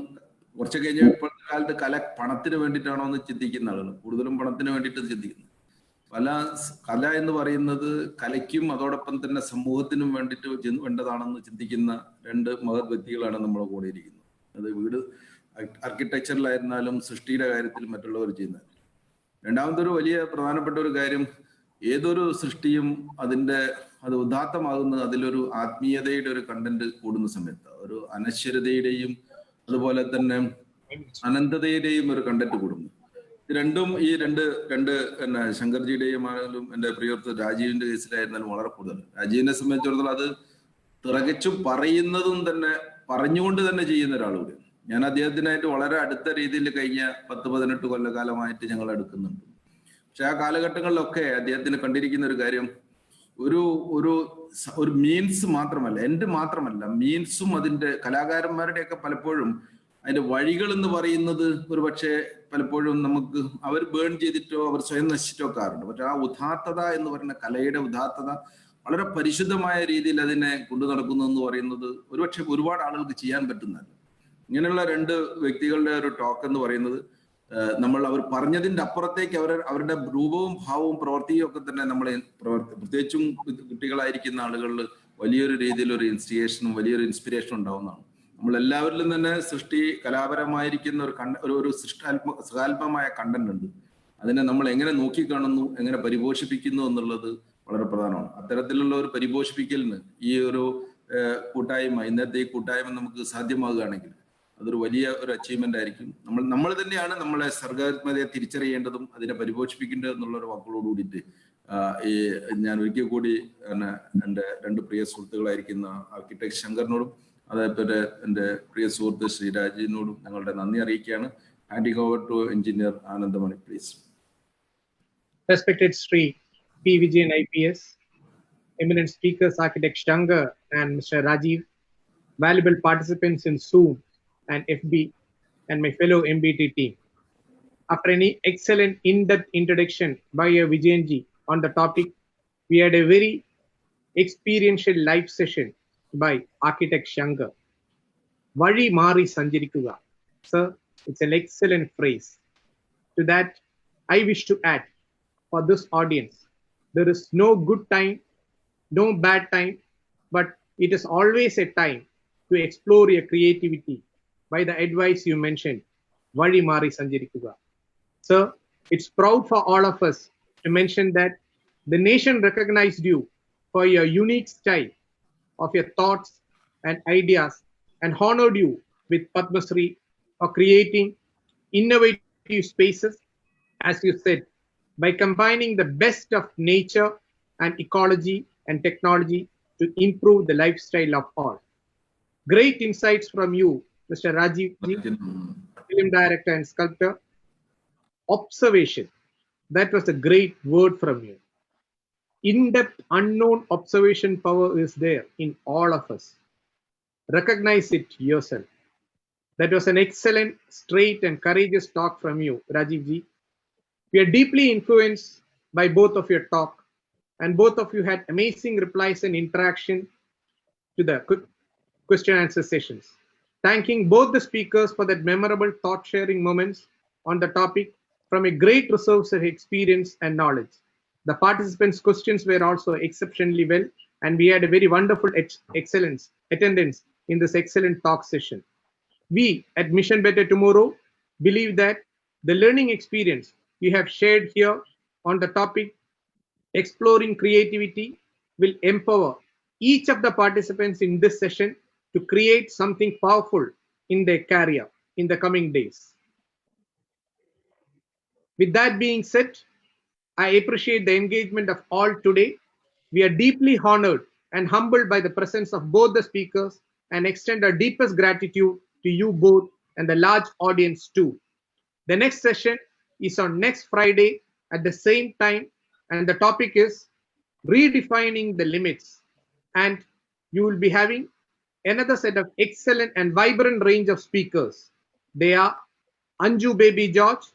കുറച്ച് കഴിഞ്ഞ ഇപ്പോഴത്തെ കാലത്ത് കല പണത്തിന് വേണ്ടിയിട്ടാണോ എന്ന് ചിന്തിക്കുന്ന ആളുകൾ, കൂടുതലും പണത്തിന് വേണ്ടിയിട്ട് ചിന്തിക്കുന്നത്. കല എന്ന് പറയുന്നത് കലയ്ക്കും അതോടൊപ്പം തന്നെ സമൂഹത്തിനും വേണ്ടിയിട്ട് വേണ്ടതാണെന്ന് ചിന്തിക്കുന്ന രണ്ട് മഹത് വ്യക്തികളാണ് നമ്മുടെ കൂടെ ഇരിക്കുന്നത്. അത് വീട് ആർക്കിടെക്ചറിലായിരുന്നാലും സൃഷ്ടിയുടെ കാര്യത്തിൽ മറ്റുള്ളവർ ചെയ്യുന്നത്. രണ്ടാമതൊരു വലിയ പ്രധാനപ്പെട്ട ഒരു കാര്യം, ഏതൊരു സൃഷ്ടിയും അത് ഉദാത്തമാകുന്നത് അതിലൊരു ആത്മീയതയുടെ ഒരു കണ്ടന്റ് കൂടുന്ന സമയത്ത്, ഒരു അനശ്വരതയുടെയും അതുപോലെ തന്നെ അനന്തതയുടെയും ഒരു കണ്ടന്റ് കൂടുന്നു. രണ്ടും ഈ രണ്ട് ശങ്കർജിയുടെയും ആണെങ്കിലും എൻ്റെ പ്രിയർത്ത് രാജീവിന്റെ കേസിലായിരുന്നാലും വളരെ കൂടുതൽ. രാജീവിനെ സംബന്ധിച്ചിടത്തോളം അത് തികച്ചും പറയുന്നതും തന്നെ പറഞ്ഞുകൊണ്ട് തന്നെ ചെയ്യുന്ന ഒരാളുകൂടി. ഞാൻ അദ്ദേഹത്തിനായിട്ട് വളരെ അടുത്ത രീതിയിൽ കഴിഞ്ഞ 10-18 കൊല്ലകാലമായിട്ട് ഞങ്ങൾ എടുക്കുന്നുണ്ട്. പക്ഷെ ആ കാലഘട്ടങ്ങളിലൊക്കെ അദ്ദേഹത്തിന് കണ്ടിരിക്കുന്ന ഒരു കാര്യം, ഒരു മീൻസ് മാത്രമല്ല, എൻഡ് മാത്രമല്ല, മീൻസും അതിന്റെ കലാകാരന്മാരുടെയൊക്കെ പലപ്പോഴും അതിന്റെ വഴികൾ എന്ന് പറയുന്നത് ഒരു പക്ഷേ പലപ്പോഴും നമുക്ക് അവർ ബേൺ ചെയ്തിട്ടോ അവർ സ്വയം നശിച്ചിട്ടോ ഒക്കെ ആറുണ്ട്. പക്ഷെ ആ ഉദാത്തത എന്ന് പറയുന്ന കലയുടെ ഉദാത്തത വളരെ പരിശുദ്ധമായ രീതിയിൽ അതിനെ കൊണ്ടു നടക്കുന്നു എന്ന് പറയുന്നത് ഒരുപക്ഷെ ഒരുപാട് ആളുകൾക്ക് ചെയ്യാൻ പറ്റുന്നതല്ല. ഇങ്ങനെയുള്ള രണ്ട് വ്യക്തികളുടെ ഒരു ടോക്ക് എന്ന് പറയുന്നത് അവർ പറഞ്ഞതിന്റെ അപ്പുറത്തേക്ക് അവരുടെ രൂപവും ഭാവവും പ്രവൃത്തിയും ഒക്കെ തന്നെ നമ്മളെ പ്രത്യേകിച്ചും കുട്ടികളായിരിക്കുന്ന ആളുകളിൽ വലിയൊരു രീതിയിൽ ഒരു ഇൻസ്റ്റിഗേഷനും വലിയൊരു ഇൻസ്പിറേഷനും ഉണ്ടാവുന്നതാണ്. നമ്മളെല്ലാവരിലും തന്നെ സൃഷ്ടി കലാപരമായിരിക്കുന്ന ഒരു സൃഷ്ടാത്മകമായ കണ്ടന്റ് ഉണ്ട്. അതിനെ നമ്മൾ എങ്ങനെ നോക്കിക്കാണുന്നു, എങ്ങനെ പരിപോഷിപ്പിക്കുന്നു എന്നുള്ളത് വളരെ പ്രധാനമാണ്. അത്തരത്തിലുള്ള ഒരു പരിപോഷിപ്പിക്കലിന് ഈ ഒരു കൂട്ടായ്മ, ഇന്നത്തെ ഈ കൂട്ടായ്മ നമുക്ക് സാധ്യമാകുകയാണെങ്കിൽ അതൊരു വലിയ ഒരു അച്ചീവ്മെന്റ് ആയിരിക്കും. നമ്മൾ തന്നെയാണ് നമ്മളെ സർഗാത്മകതയെ തിരിച്ചറിയേണ്ടതും അതിനെ പരിപോഷിപ്പിക്കേണ്ടത് എന്നുള്ള ഒരു വാക്കുകളോട് കൂടിയിട്ട് ഞാൻ ഒരിക്കൽ കൂടി എൻ്റെ 2 പ്രിയ സുഹൃത്തുക്കളായിരിക്കുന്ന ആർക്കിടെക്ട് ശങ്കറിനോടും അതേപോലെ എൻ്റെ പ്രിയ സുഹൃത്ത് ശ്രീ രാജീവിനോടും ഞങ്ങളുടെ നന്ദി അറിയിക്കുകയാണ്. Handing over to engineer Anandamani, please. Respected Sri P. Vijayan IPS, eminent speakers Architect Shankar and Mr. Rajiv, valuable participants in Zoom and FB, and my fellow MBT team. After an excellent in-depth introduction by Vijayanji on the topic, we had a very experiential live session by Architect Shankar. Vali Mari Sanjarikuga. Sir, it's an excellent phrase. To that, I wish to add, for this audience, there is no good time, no bad time, but it is always a time to explore your creativity by the advice you mentioned, Vali Mari Sanjarikuga. Sir, it's proud for all of us to mention that the nation recognized you for your unique style of your thoughts and ideas and honored you with Padma Shri for creating innovative spaces, as you said, by combining the best of nature and ecology and technology to improve the lifestyle of all. Great insights from you, Mr. Rajiv Ji, film director and sculptor. Observation, that was a great word from you. In-depth, unknown observation power is there in all of us. Recognize it yourself. That was an excellent, straight and courageous talk from you, Rajiv Ji. We are deeply influenced by both of your talk, and both of you had amazing replies and interaction to the question and answer sessions. Thanking both the speakers for that memorable thought sharing moments on the topic from a great resource of experience and knowledge. The participants' questions were also exceptionally well, and we had a very wonderful attendance in this excellent talk session. We at Mission Better Tomorrow believe that the learning experience you have shared here on the topic exploring creativity will empower each of the participants in this session to create something powerful in their career in the coming days. With that being said, I appreciate the engagement of all today. We are deeply honored and humbled by the presence of both the speakers and extend our deepest gratitude to you both and the large audience too. The next session is on next Friday at the same time, and the topic is redefining the limits. And you will be having another set of excellent and vibrant range of speakers. They are Anju Baby George,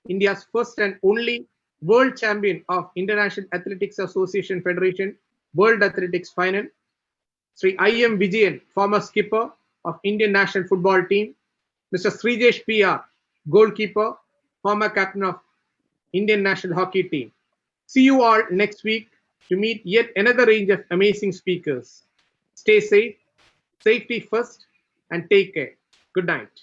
India's first and only world champion of International Athletics Association Federation World Athletics Final, Sri I.M. Vijayan, former skipper of Indian national football team, Mr. Srijesh P.R., goalkeeper, former captain of Indian national hockey team. See you all next week to meet yet another range of amazing speakers. Stay safe, safety first, and take care. Good night.